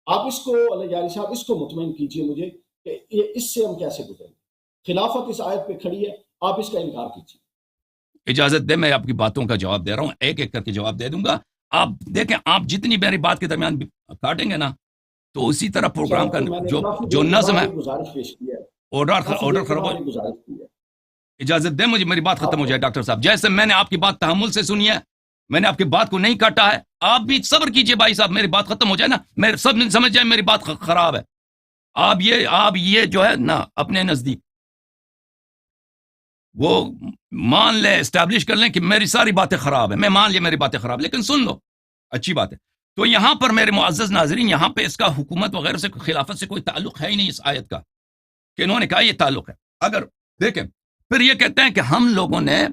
آپ اس کو اللہ یاری صاحب اس کو مطمئن کیجئے مجھے کہ یہ اس سے ہم کیسے گزریں. خلافت اس آیت پہ کھڑی ہے آپ اس کا انکار کیجئے. اجازت دیں میں آپ کی باتوں کا جواب دے رہا ہوں ایک ایک کر کے جواب دے دوں گا. آپ دیکھیں آپ جتنی میری بات کے درمیان کاٹیں گے نا تو اسی طرح پروگرام کا جو نظم ہے آرڈر خراب ہو. اجازت دیں مجھے میری بات ختم ہو جائے ڈاکٹر صاحب. جیسے میں نے آپ کی بات تحمل سے سنی ہے میں نے آپ کی بات کو نہیں کاٹا ہے آپ بھی صبر کیجئے بھائی صاحب. میری بات ختم ہو جائے نا میرے سب سمجھ جائے میری بات خراب ہے. آپ یہ جو ہے نا اپنے نزدیک وہ مان لیں اسٹیبلش کر لیں کہ میری ساری باتیں خراب ہیں. میں مان لیا میری باتیں خراب لیکن سن لو اچھی بات ہے. تو یہاں پر میرے معزز ناظرین یہاں پہ اس کا حکومت وغیرہ سے خلافت سے کوئی تعلق ہے ہی نہیں اس آیت کا کہ انہوں نے کہا یہ تعلق ہے. اگر دیکھیں پھر یہ کہتے ہیں کہ ہم لوگوں نے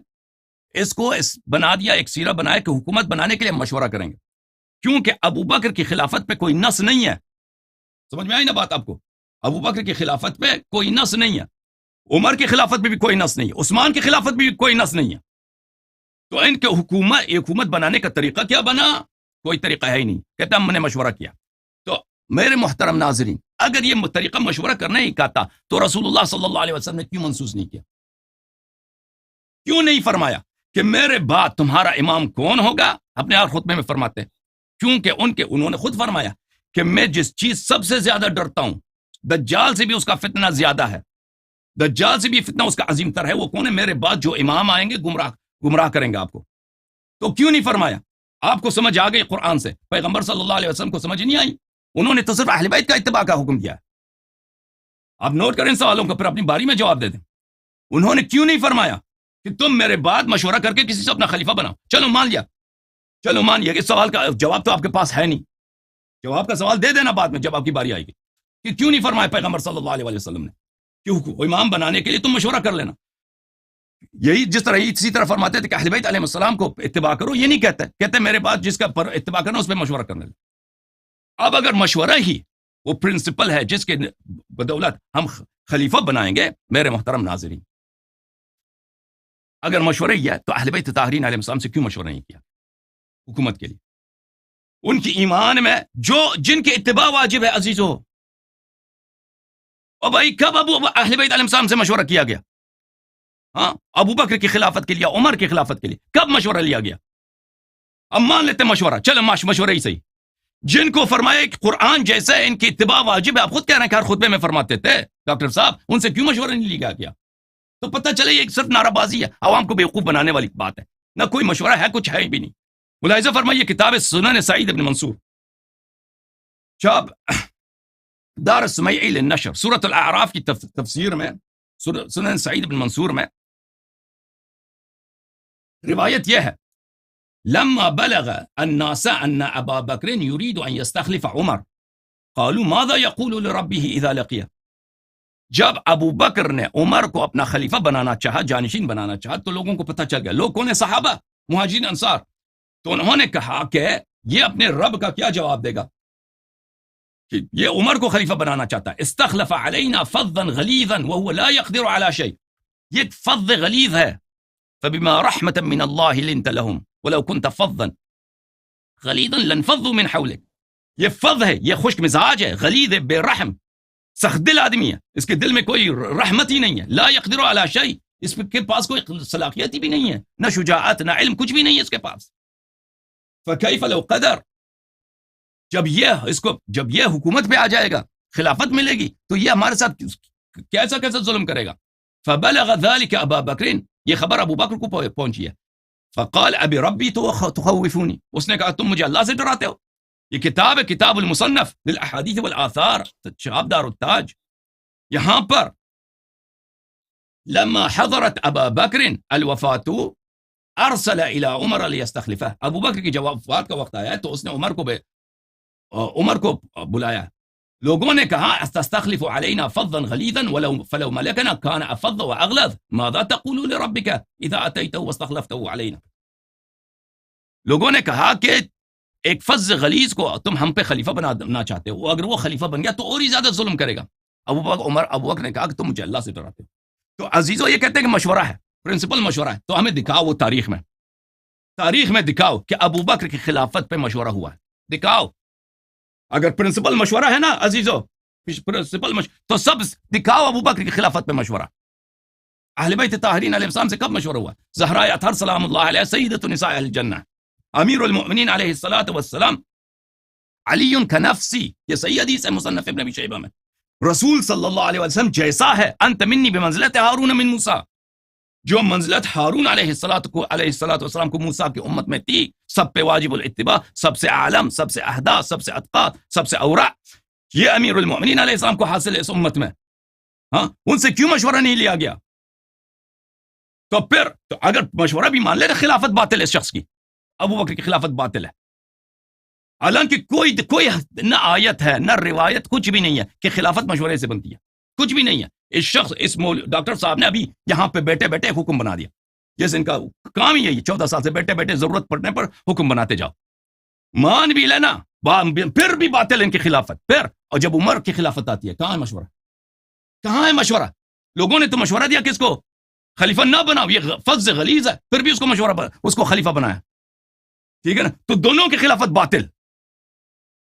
اس کو بنا دیا، ایک سیرہ بنایا کہ حکومت بنانے کے لیے مشورہ کریں گے، کیونکہ ابو بکر کی خلافت پہ کوئی نص نہیں ہے. سمجھ میں آئی نا بات آپ کو؟ ابو بکر کی خلافت پہ کوئی نص نہیں ہے، عمر کی خلافت پہ بھی کوئی نص نہیں ہے، عثمان کی خلافت پہ بھی کوئی نص نہیں ہے. تو ان کے حکومت بنانے کا طریقہ کیا بنا؟ کوئی طریقہ ہے ہی نہیں. کہتا ہم نے مشورہ کیا. تو میرے محترم ناظرین، اگر یہ طریقہ مشورہ کرنا ہی کہتا تو رسول اللہ صلی اللہ علیہ وسلم نے کیوں منسوخ نہیں کیا؟ کیوں نہیں فرمایا کہ میرے بعد تمہارا امام کون ہوگا؟ اپنے اور خطبے میں فرماتے ہیں کیونکہ انہوں نے خود فرمایا کہ میں جس چیز سب سے زیادہ ڈرتا ہوں، دجال سے بھی اس کا فتنہ زیادہ ہے، دجال سے بھی فتنہ اس کا عظیم تر ہے. وہ کون ہے؟ میرے بعد جو امام آئیں گے گمراہ کریں گے آپ کو. تو کیوں نہیں فرمایا؟ آپ کو سمجھ آ گئی قرآن سے، پیغمبر صلی اللہ علیہ وسلم کو سمجھ نہیں آئی. انہوں نے تو صرف اہل بیت کا اتباع کا حکم دیا ہے. آپ نوٹ کریں سوالوں کو، پھر اپنی باری میں جواب دے دیں. انہوں نے کیوں نہیں فرمایا کہ تم میرے بعد مشورہ کر کے کسی سے اپنا خلیفہ بناؤ؟ چلو مان لیا اس سوال کا جواب تو آپ کے پاس ہے نہیں، جواب کا سوال دے دینا بعد میں جب آپ کی باری آئے گی کہ کیوں نہیں فرمایا پیغمبر صلی اللہ علیہ وسلم نے کہ امام بنانے کے لیے تم مشورہ کر لینا. یہی جس طرح اسی طرح فرماتے تھے کہ اہل بیت علیہ السلام کو اتباع کرو، یہ نہیں کہتے میرے بعد جس کا اتباع کرنا اس پہ مشورہ کرنے لیں. اب اگر مشورہ ہی وہ پرنسپل ہے جس کے بدولت ہم خلیفہ بنائیں گے، میرے محترم ناظرین، اگر مشورہ ہی ہے تو اہل بیت طاہرین علیہ السلام سے کیوں مشورہ نہیں کیا حکومت کے لیے؟ ان کی ایمان میں جن کے اتباع واجب ہے عزیزو. اور بھائی کب اہل بیت علیہ السلام سے مشورہ کیا گیا؟ ہاں، ابو بکر کی خلافت کے لیے، عمر کی خلافت کے لیے کب مشورہ لیا گیا؟ اب مان لیتے مشورہ، چلو مشورہ ہی صحیح. جن کو فرمایا کہ قرآن جیسا ہے ان کی اتباع واجب ہے، آپ خود کہہ رہے ہیں کہ ہر خطبے میں فرماتے تھے ڈاکٹر صاحب، ان سے کیوں مشورہ نہیں لیا گیا؟ تو پتہ چلے یہ صرف نعرہ بازی ہے، عوام کو بیوقوف بنانے والی بات ہے، نہ کوئی مشورہ ہے، کچھ ہے بھی نہیں. ملاحظہ فرمائیے کتاب سنن سعید بن منصور، شاب دار السمیعی للنشر، سورۃ الاعراف کی تفسیر میں، سنن سعید بن منصور میں روایت یہ ہے، لما بلغ الناس ان ابا بکر يريد ان يستخلف عمر قالوا ماذا يقول لربه اذا لقيه. جب ابو بکر نے عمر کو اپنا خلیفہ بنانا چاہا، جانشین بنانا چاہا، تو لوگوں کو پتہ چل گیا. لوگ کون ہیں؟ صحابہ، مہاجرین، انصار. تو انہوں نے کہا کہ یہ اپنے رب کا کیا جواب دے گا کہ یہ عمر کو خلیفہ بنانا چاہتا ہے. استخلف علینا فظا غلیظا وهو لا يقدر على شيء. یہ فظ غلیظ ہے. فبما رحمة من الله لنت لهم ولو كنت فظا غلیظا لانفضوا من حولك. یہ فظ ہے، یہ خشک مزاج ہے، غلیظ ہے، بے رحم، سخت دل آدمی ہے، اس کے دل میں کوئی رحمت ہی نہیں ہے. لا يقدر على شيء، اس کے پاس کوئی صلاحیت بھی نہیں ہے، نہ شجاعت نہ علم، کچھ بھی نہیں ہے اس کے پاس. فكيف لو قدر، جب یہ حکومت پہ آ جائے گا، خلافت ملے گی، تو یہ ہمارے ساتھ کیسا ظلم کرے گا. فبلغ ذلك ابا بکر، یہ خبر ابو بکر کو پہنچی ہے. فقال ابی ربی تخوفونی، اس نے کہا تم مجھے اللہ سے ڈراتے ہو. یہ کتاب ہے، کتاب المصنف للاحادیث والآثار، شہاب دار التاج. یہاں پر لما حضرت ابا بکر الوفاة ارسل الى عمر لیستخلفہ. ابو بکر کی جب وفات کا وقت آیا تو اس نے عمر کو بلایا. لوگوں نے کہا استخلف علینا فظا غلیظا فلو ملکنا كان افظ واغلظ ماذا تقول لربك اذا اتيته واستخلفته علينا. لوگوں نے کہا کہ ایک فظ غلیظ کو تم ہم پہ خلیفہ بنانا چاہتے ہو، اگر وہ خلیفہ بن گیا تو اور ہی زیادہ ظلم کرے گا. ابو بکر نے کہا کہ تم مجھے اللہ سے ڈراتے ہو. تو عزیزو یہ کہتے ہیں کہ مشورہ ہے، پرنسپل مشورہ ہے. تو ہمیں دکھاؤ وہ تاریخ میں دکھاؤ کہ ابو بکر کی خلافت پہ مشورہ ہوا ہے. دکھاؤ. اگر پرنسپل مشورہ ہے نا عزیزو، تو سب دکھاؤ ابو بکر کی خلافت پہ مشورہ. اہل بیت طاہرین علیہ السلام سے کب مشورہ ہوا؟ زہرا اطہر سلام اللہ علیہ سیدۃ نساء الجنہ، امیر المؤمنین علیہ الصلوۃ والسلام، علی کنفسی. یہ صحیح حدیث ہے مصنف ابن ابی شیبہ میں. رسول صلی اللہ علیہ وسلم جیسا ہے، انت منی بمنزلت ہارون من موسیٰ، جو منزلت ہارون علیہ الصلوۃ والسلام کو موسیٰ کی امت میں تھی، سب پہ واجب الاتباع، سب سے عالم، سب سے اہدا، سب سے اتقا، سب سے اورع، یہ امیر المؤمنین علیہ السلام کو حاصل ہے اس امت میں. ہاں، ان سے کیوں مشورہ نہیں لیا گیا؟ تو پھر تو اگر مشورہ بھی مان لے تو خلافت باطل ہے اس شخص کی، ابو بکر کی خلافت باطل ہے. حالانکہ کوئی نہ آیت ہے نہ روایت، کچھ بھی نہیں ہے کہ خلافت مشورے سے بنتی ہے، کچھ بھی نہیں ہے. اس شخص اس ڈاکٹر صاحب نے ابھی یہاں پہ بیٹھے بیٹھے ایک حکم بنا دیا، جیسے ان کا کام ہی یہی 14 سال سے بیٹھے بیٹھے ضرورت پڑنے پر حکم بناتے جاؤ، مان بھی لینا پھر بھی باطل ان کی خلافت. پھر اور جب عمر کی خلافت آتی ہے کہاں ہے مشورہ؟ کہاں ہے مشورہ؟ لوگوں نے تو مشورہ دیا کہ اس کو خلیفہ نہ بناؤ، یہ فض غلیظ ہے، پھر بھی اس کو مشورہ اس کو خلیفہ بنایا. ٹھیک ہے نا؟ تو دونوں کی خلافت باطل.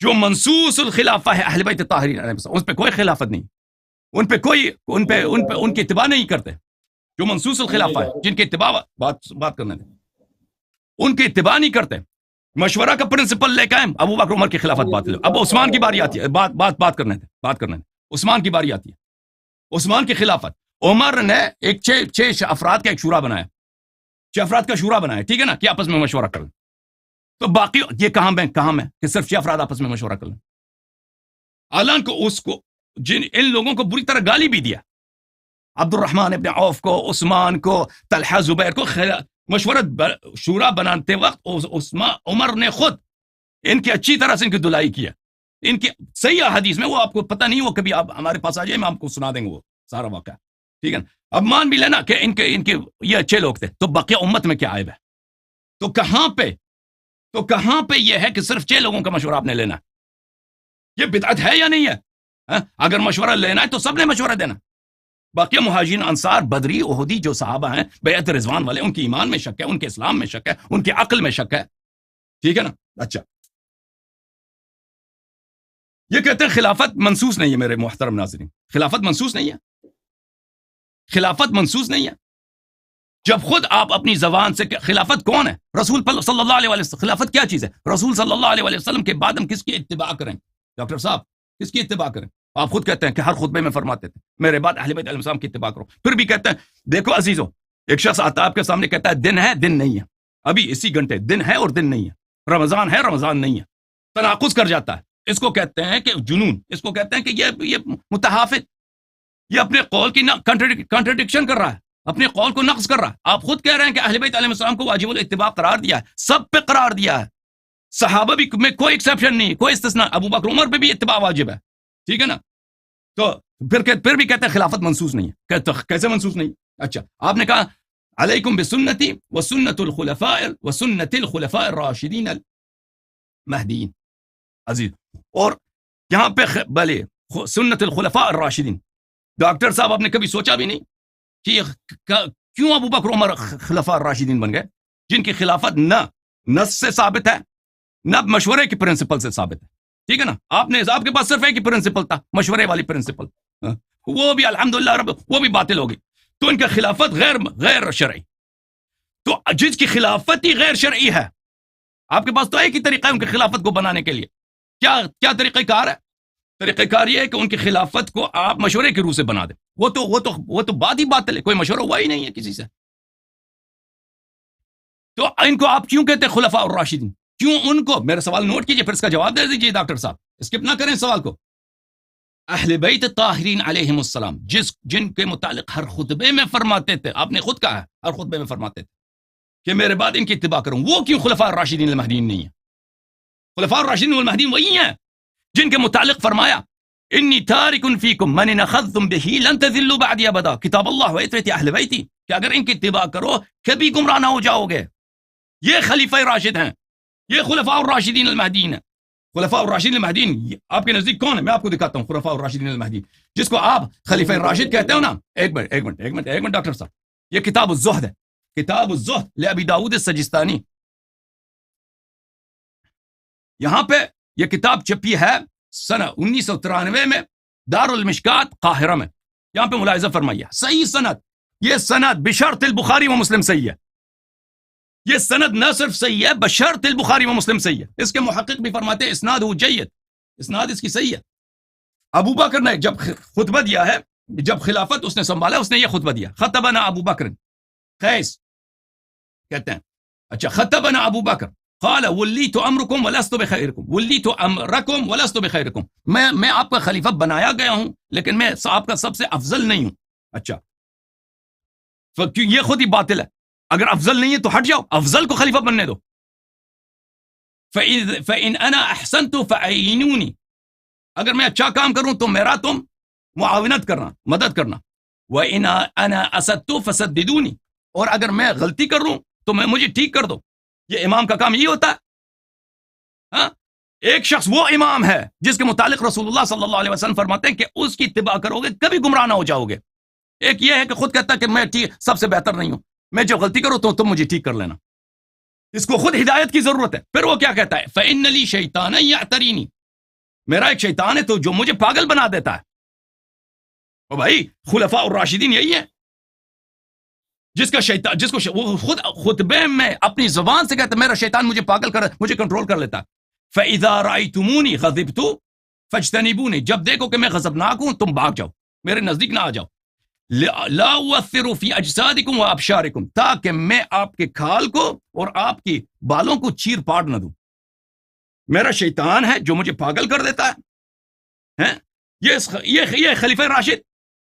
جو منصوص الخلافہ ہے اہل بیت طاہرین علیہ السلام، اس پہ کوئی خلافت نہیں، ان پہ کوئی ان کی اتباع نہیں کرتے. جو منصوص الخلافہ ہے، جن کی اتباع بات کرنے دیں، ان کی اتباع نہیں کرتے. مشورہ کا پرنسپل لے کے آئے ابو بکر عمر کی خلافت باطل ہے. اب عثمان کی باری آتی ہے، بات کرنے دیں. عثمان کی باری آتی ہے، عثمان کی خلافت. عمر نے ایک چھ افراد کا ایک شورا بنایا، 6 افراد کا شورا بنایا، ٹھیک ہے نا، کہ آپس میں مشورہ کریں. تو باقی یہ کہاں میں کہ صرف 6 افراد آپس میں مشورہ کر لیں. حالانکہ اس کو ان لوگوں کو بری طرح گالی بھی دیا، عبد الرحمن ابن عوف کو، عثمان کو، طلحہ زبیر کو. مشورہ شورا بناتے وقت عمر نے خود ان کی اچھی طرح سے ان کی دلائی کیا. ان کی صحیح حدیث میں، وہ آپ کو پتہ نہیں، وہ کبھی آپ ہمارے پاس آ جائے، میں آپ کو سنا دیں گے وہ سارا واقعہ. ٹھیک ہے نا؟ اب مان بھی لینا کہ ان کے یہ اچھے لوگ تھے، تو باقی امت میں کیا عیب ہے؟ تو کہاں پہ یہ ہے کہ صرف 6 لوگوں کا مشورہ آپ نے لینا؟ یہ بدعت ہے یا نہیں ہے؟ اگر مشورہ لینا ہے تو سب نے مشورہ دینا. باقی مہاجرین، انصار، بدری، احدی جو صحابہ ہیں بیعت رضوان والے، ان کے ایمان میں شک ہے، ان کے اسلام میں شک ہے، ان کے عقل میں شک ہے. ٹھیک ہے نا؟ اچھا، یہ کہتے ہیں خلافت منسوس نہیں ہے. میرے محترم ناظرین، خلافت منسوس نہیں ہے. خلافت منسوس نہیں ہے. جب خود آپ اپنی زبان سے خلافت کون ہے؟ رسول صلی اللہ علیہ وسلم. خلافت کیا چیز ہے؟ رسول صلی اللہ علیہ وسلم کے بعد ہم کس کی اتباع کریں؟ ڈاکٹر صاحب، کس کی اتباع کریں؟ آپ خود کہتے ہیں کہ ہر خطبے میں فرماتے تھے میرے بعد اہل بیت علیہ السلام کی اتباع کرو. پھر بھی کہتے ہیں، دیکھو عزیزو، ایک شخص آتا ہے آپ کے سامنے کہتا ہے دن ہے دن نہیں ہے، ابھی اسی گھنٹے دن ہے اور دن نہیں ہے، رمضان ہے رمضان نہیں ہے، تناقض کر جاتا ہے. اس کو کہتے ہیں کہ جنون، اس کو کہتے ہیں کہ یہ متحافظ، یہ اپنے قول کی کنٹرڈکشن کر رہا ہے، اپنے قول کو نقض کر رہا ہے. آپ خود کہہ رہے ہیں کہ اہل بیت علیہ السلام کو واجب الاتباع قرار دیا ہے، سب پہ قرار دیا ہے، صحابہ بھی میں کوئی ایکسیپشن نہیں، کوئی استثناء، ابو بکر عمر پہ بھی اتباع واجب ہے. ٹھیک ہے نا؟ تو پھر بھی کہتے ہیں خلافت منسوس نہیں ہے. کیسے منسوس نہیں؟ اچھا، آپ نے کہا علیکم بسنتی وسنت الخلفاء الراشدین المہدیین. عزیز، اور یہاں پہ بھلے سنت الخلفاء الراشدین، ڈاکٹر صاحب آپ نے کبھی سوچا بھی نہیں کہ کیوں ابو بکر عمر خلفاء الراشدین بن گئے، جن کی خلافت نہ نص سے ثابت ہے نہ مشورے کی پرنسپل سے ثابت ہے. ٹھیک ہے نا؟ آپ کے پاس صرف ایک ہی پرنسپل تھا، مشورے والی پرنسپل، وہ بھی الحمدللہ وہ بھی باطل ہو گئی. تو ان کا خلافت غیر شرعی. تو جس کی خلافت ہی غیر شرعی ہے، آپ کے پاس تو ایک ہی طریقہ ہے ان کی خلافت کو بنانے کے لیے. کیا طریقہ کار ہے؟ طریقہ کار یہ ہے کہ ان کی خلافت کو آپ مشورے کے روح سے بنا دیں. وہ تو بات ہی باطل ہے، کوئی مشورہ ہوا ہی نہیں ہے کسی سے. تو ان کو آپ کیوں کہتے ہیں خلفاء الراشدین؟ کیوں ان کو؟ میرا سوال نوٹ کیجئے، پھر اس کا جواب دے دیجئے ڈاکٹر صاحب، اسکپ نہ کریں سوال کو. اہل بیت طاہرین علیہم السلام جن کے متعلق ہر خطبے میں فرماتے تھے، آپ نے خود کہا ہے ہر خطبے میں فرماتے تھے کہ میرے بعد ان کی اتباع کروں، وہ کیوں خلفاء الراشدین المہدیین نہیں ہیں؟ خلفاء الراشدین والمہدیین وہی ہیں جن کے متعلق فرمایا انی تارک فیکم من اخذتم به لن تذلوا بعدی ابدا، کتاب اللہ و عترت اہل بیتی، کہ اگر ان کی اتباع کرو کبھی گمراہ نہ ہو جاؤ گے. یہ خلیفہ راشد ہیں، یہ خلفاء الراشدین المہدیین ہیں. خلفاء الراشدین المہدیین آپ کے نزدیک کون ہے؟ میں آپ کو دکھاتا ہوں. خلفاء الراشدین المہدیین جس کو آپ خلیفہ راشد کہتے ہو نا. ایک منٹ ڈاکٹر صاحب، یہ کتاب الزہد ہے، کتاب الزہد لابی داؤد السجستانی. یہاں پہ یہ کتاب چھپی ہے سنہ 1993 میں دار المشکات قاہرہ میں. یہاں پہ ملاحظہ فرمائیے، صحیح سند، یہ سند بشرط البخاری و مسلم صحیح ہے. یہ سند نہ صرف صحیح ہے، بشرط البخاری و مسلم صحیح ہے. اس کے محقق بھی فرماتے ہیں اسناد جید، اسناد اس کی صحیح ہے. ابو بکر نے جب خطبہ دیا ہے، جب خلافت اس نے سنبھالا، اس نے یہ خطبہ دیا، خطبنا ابو بکر قیس کہتے ہیں. اچھا، خطبنا ابو بکر قال ولیت امرکم ولست بخیرکم، ولیت امرکم ولست بخیرکم، میں آپ کا خلیفہ بنایا گیا ہوں لیکن میں آپ کا سب سے افضل نہیں ہوں. اچھا، یہ خود ہی باطل ہے. اگر افضل نہیں ہے تو ہٹ جاؤ، افضل کو خلیفہ بننے دو. فَإِنْ أَنَا أَحْسَنْتُ فَأَعِينُونِي، اگر میں اچھا کام کروں تو میرا تم معاونت کرنا، مدد کرنا. وَإِنْ أَنَا أَسَدْتُ فَسَدِّدُونِ، اور اگر میں غلطی کر رہا ہوں تو میں مجھے ٹھیک کر دو. یہ امام کا کام یہ ہوتا ہے. ہاں، ایک شخص وہ امام ہے جس کے متعلق رسول اللہ صلی اللہ علیہ وسلم فرماتے ہیں کہ اس کی اتباع کرو گے کبھی گمراہ نہ ہو جاؤ گے. ایک یہ ہے کہ خود کہتا ہے کہ میں ٹھیک سب سے بہتر نہیں ہوں، میں جو غلطی کروں تو تم مجھے ٹھیک کر لینا. اس کو خود ہدایت کی ضرورت ہے. پھر وہ کیا کہتا ہے؟ فَإِنَّ لِي شَيْطَانًا يَعْتَرِينِي، میرا ایک شیطان ہے تو جو مجھے پاگل بنا دیتا ہے. او بھائی، خلفاء الراشدین یہی ہے جس کا شیطان، جس کو وہ خود خطبے میں اپنی زبان سے کہتا ہے میرا شیطان مجھے پاگل کر، مجھے کنٹرول کر لیتا ہے. فَإِذَا رَأَيْتُمُونِي غَضِبْتُ فَاجْتَنِبُونِي، جب دیکھو کہ میں غضبناک ہوں تم بھاگ جاؤ، میرے نزدیک نہ آ جاؤ. لا اؤثر فی اجسادکم وابشارکم، تاکہ میں آپ کے کھال کو اور آپ کی بالوں کو چیر پاڑ نہ دوں. میرا شیطان ہے جو مجھے پاگل کر دیتا ہے. یہ خلیفہ راشد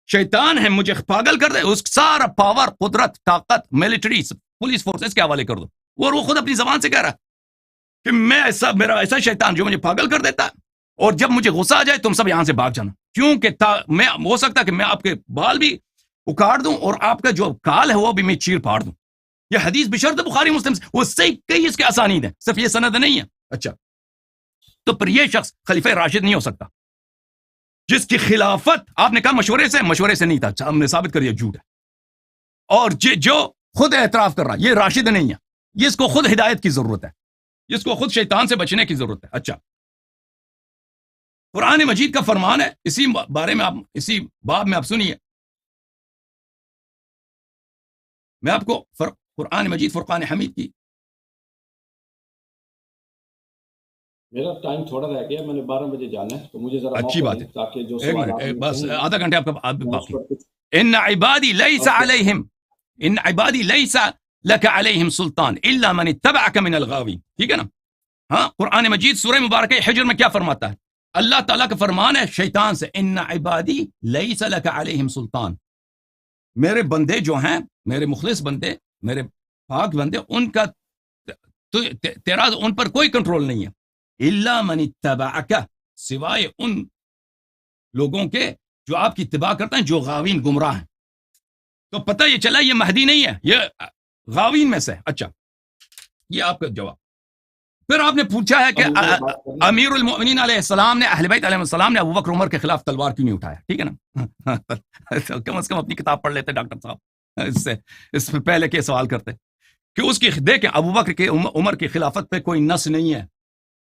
شیطان ہے، مجھے پاگل کر دے. اس سارا پاور، قدرت، طاقت، ملٹری، پولیس فورس اس کے حوالے کر دو. اور وہ خود اپنی زبان سے کہہ رہا ہے کہ میں ایسا، میرا ایسا شیطان جو مجھے پاگل کر دیتا ہے، اور جب مجھے غصہ آ جائے تم سب یہاں سے بھاگ جانا، کیونکہ میں ہو سکتا ہے کہ میں آپ کے بال بھی اکاڑ دوں اور آپ کا جو کال ہے وہ بھی میں چیر پھاڑ دوں. یہ حدیث بشرط بخاری مسلم سے، وہ سے کئی اس کے اسانید ہیں، صرف یہ سند نہیں ہے. اچھا، تو پھر یہ شخص خلیفہ راشد نہیں ہو سکتا جس کی خلافت آپ نے کہا مشورے سے نہیں تھا، ہم نے ثابت کر دیا جھوٹ ہے. اور جو خود اعتراف کر رہا ہے یہ راشد نہیں ہے، یہ اس کو خود ہدایت کی ضرورت ہے، اس کو خود شیطان سے بچنے کی ضرورت ہے. اچھا، قرآن مجید کا فرمان ہے، اسی بارے میں آپ اسی باب میں آپ سنیے. میں آپ کو قرآن مجید فرقان حمید کی، میرا ٹائم تھوڑا رہ گیا، میں نے 12 بجے جانا ہے، تو مجھے ذرا اچھی موقع بات دیں ہے، تاکہ جو ایک سوالات منٹ، بس ہیں آدھا گھنٹے آپ کا میں اس باقی. پر کچھ ان عبادی لیس علیہم، ان عبادی لیس لک علیہم سلطان الا من اتبعک من الغاوین. ٹھیک ہے نا؟ ہاں، قرآن مجید سورہ مبارکہ حجر میں کیا فرماتا ہے؟ اللہ تعالیٰ کا فرمان ہے شیطان سے، ان عبادی لیس لک علیہم سلطان، میرے بندے جو ہیں، میرے مخلص بندے، میرے پاک بندے، ان کا تیرا ان پر کوئی کنٹرول نہیں ہے. الا من اتبعک، سوائے ان لوگوں کے جو آپ کی اتباع کرتے ہیں، جو غاوین گمراہ ہیں. تو پتہ یہ چلا یہ مہدی نہیں ہے، یہ غاوین میں سے. اچھا، یہ آپ کا جواب. پھر آپ نے پوچھا ہے کہ امیر المؤمنین علیہ السلام نے، اہل بیت علیہ السلام نے ابو بکر عمر کے خلاف تلوار کیوں نہیں اٹھایا؟ ٹھیک ہے نا؟ کم از کم اپنی کتاب پڑھ لیتے ڈاکٹر صاحب، اس سے پہلے کے سوال کرتے کہ اس کی دیکھیں ابو بکر کے عمر کی خلافت پہ کوئی نص نہیں ہے،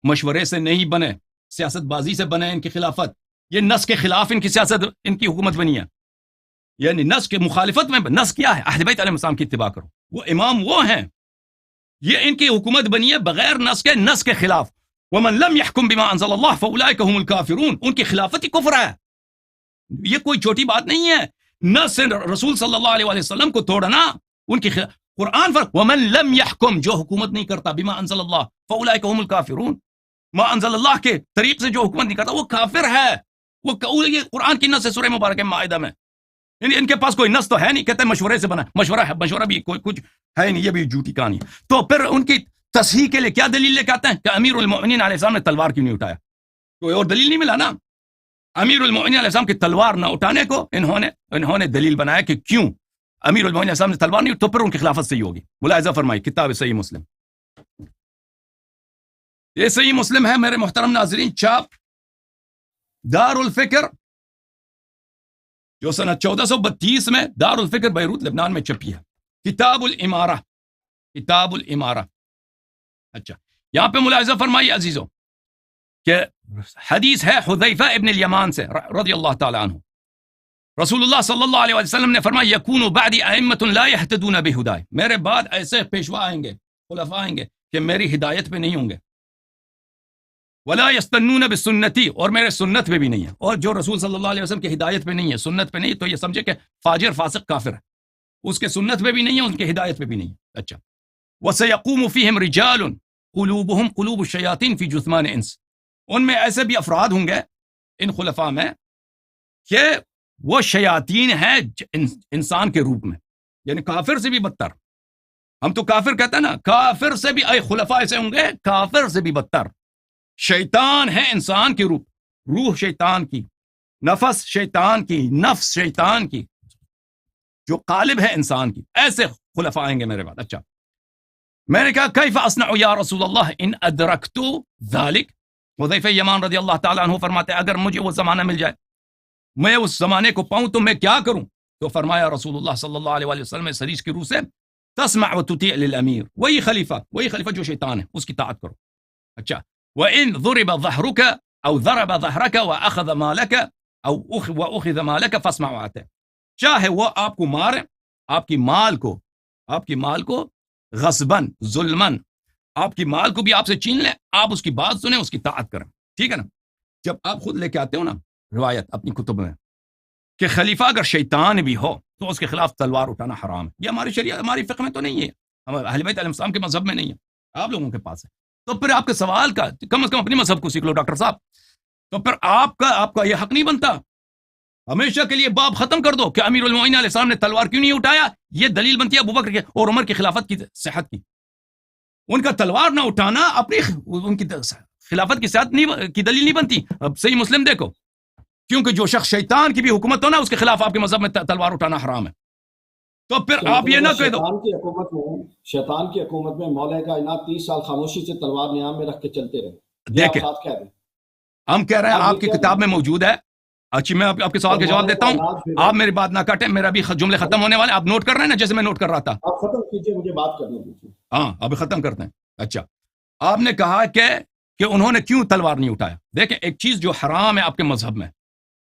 مشورے سے نہیں بنے، سیاست بازی سے بنے ان کی خلافت. یہ نص کے خلاف ان کی سیاست، ان کی حکومت بنی ہے، یعنی نص کے مخالفت میں. نص کیا ہے؟ اہل بیت علیہ السلام کی اتباع کرو، وہ امام وہ ہیں، یہ ان کی حکومت بنی ہے بغیر نص کے، نص کے خلاف. ومن لم يحكم بما انزل الله فاولئك هم الكافرون، ان کی خلافت ہی کفر ہے. یہ کوئی چھوٹی بات نہیں ہے. نص رسول صلی اللہ علیہ وسلم کو توڑنا ان کی قرآن پر ومن لم يحكم، جو حکومت نہیں کرتا بما انزل الله فاولئك هم الكافرون، ما انزل اللہ کے طریق سے جو حکومت نہیں کرتا وہ کافر ہے. وہ یہ قرآن کی نص ہے سورہ مبارکہ مائدہ میں. ان کے پاس کوئی نص تو ہے نہیں، کہتے ہیں مشورے سے بنا. مشورہ ہے، مشورہ بھی کوئی کچھ ہے نہیں، یہ بھی جھوٹی کہانی. تو پھر ان کی تصحیح کے لیے کیا دلیل لے کے آتے ہیں کہ امیر المؤمنین علیہ السلام نے تلوار کیوں نہیں اٹھایا؟ کوئی اور دلیل نہیں ملا نا. امیر المؤمنین علیہ السلام کی تلوار نہ اٹھانے کو انہوں نے دلیل بنایا کہ کیوں امیر المؤمنین علیہ السلام نے تلوار نہیں، تو پھر ان کی خلافت صحیح ہوگی. ملاحظہ فرمائی کتاب صحیح مسلم، یہ صحیح مسلم ہے میرے محترم ناظرین، چاپ دار الفکر، جو سنہ 1432 میں دار الفکر بیروت لبنان میں چھپی ہے. کتاب الامارہ، کتاب الامارہ. اچھا، یہاں پہ ملاحظہ فرمائیے عزیزو کہ حدیث ہے حذیفہ ابن الیمان سے رضی اللہ تعالی عنہ. رسول اللہ صلی اللہ علیہ وسلم نے فرمایا یکون بعدی ائمۃ لا یہتدون بہدای، میرے بعد ایسے پیشوا آئیں گے، خلفاء آئیں گے کہ میری ہدایت پہ نہیں ہوں گے. ولا یستنون بسنتی، اور میرے سنت پہ بھی نہیں ہے. اور جو رسول صلی اللہ علیہ وسلم کی ہدایت پہ نہیں ہے، سنت پہ نہیں، تو یہ سمجھے کہ فاجر فاسق کافر ہے. اس کے سنت پہ بھی نہیں ہے، ان کی ہدایت پہ بھی نہیں ہے. اچھا، وسيقوم فيهم رجال قلوبهم قلوب الشياطين في جثمان انس، ان میں ایسے بھی افراد ہوں گے ان خلفاء میں کہ وہ شیاطین ہیں انسان کے روپ میں، یعنی کافر سے بھی بدتر. ہم تو کافر کہتے ہیں نا، کافر سے بھی، اے خلفاء ایسے ہوں گے کافر سے بھی بدتر. شیطان ہے انسان کے روح شیطان کی، نفس شیطان کی، نفس شیطان کی، جو قالب ہے انسان کی. ایسے خلفاء آئیں گے میرے بعد. اچھا میں نے کہا کیف اصنع یا رسول اللہ ان ادرکت ذلک. حذیفہ یمان رضی اللہ تعالیٰ عنہ فرماتے ہیں اگر مجھے وہ زمانہ مل جائے, میں اس زمانے کو پاؤں تو میں کیا کروں؟ تو فرمایا رسول اللہ صلی اللہ علیہ وسلم اس حدیث کی روح سے تسمع وتطیع للامیر, وہی خلیفہ جو شیطان ہے اس کی طاعت کرو. اچھا وان ضرب ظهرك او ضرب ظهرك واخذ مالك او واخذ مالك فاسمع واتع. چاہے وہ آپ کو مارے, آپ کی مال کو غصباً ظلماً آپ کی مال کو بھی آپ سے چھین لیں, آپ اس کی بات سنیں, اس کی طاعت کریں. ٹھیک ہے نا. جب آپ خود لے کے آتے ہو نا روایت اپنی کتب میں کہ خلیفہ اگر شیطان بھی ہو تو اس کے خلاف تلوار اٹھانا حرام ہے. یہ ہماری شریعت ہماری فقہ میں تو نہیں ہے, ہمارے اہل بیت علیہ السلام کے مذہب میں نہیں ہے, آپ لوگوں کے پاس ہے. تو پھر آپ کے سوال کا کم از کم اپنی مذہب کو سیکھ لو ڈاکٹر صاحب. تو پھر آپ کا یہ حق نہیں بنتا ہمیشہ کے لیے باب ختم کر دو کہ امیر المومنین علیہ السلام نے تلوار کیوں نہیں اٹھایا. یہ دلیل بنتی ہے ابوبکر کے اور عمر کی خلافت کی صحت کی. ان کا تلوار نہ اٹھانا اپنی ان کی خلافت کی صحت کی دلیل نہیں بنتی. اب صحیح مسلم دیکھو, کیونکہ جو شخص شیطان کی بھی حکومت ہو نا اس کے خلاف آپ کے مذہب میں تلوار اٹھانا حرام ہے. تو پھر آپ یہ نہ کہہ دو شیطان کی حکومت میں مولا کائنات 30 سال خاموشی سے تلوار نیام میں رکھ کے چلتے رہے. دیکھیں ہم کہہ رہے ہیں آپ کی کتاب میں موجود ہے. اچھی میں آپ کے سوال کا جواب دیتا ہوں, آپ میری بات نہ کاٹیں, میرا بھی جملے ختم ہونے والے, آپ نوٹ کر رہے ہیں نا جیسے میں نوٹ کر رہا تھا. آپ ختم کیجئے, مجھے بات کرنے دیجیے. ہاں ابھی ختم کرتے ہیں. اچھا آپ نے کہا کہ انہوں نے کیوں تلوار نہیں اٹھایا. دیکھیں ایک چیز جو حرام ہے آپ کے مذہب میں,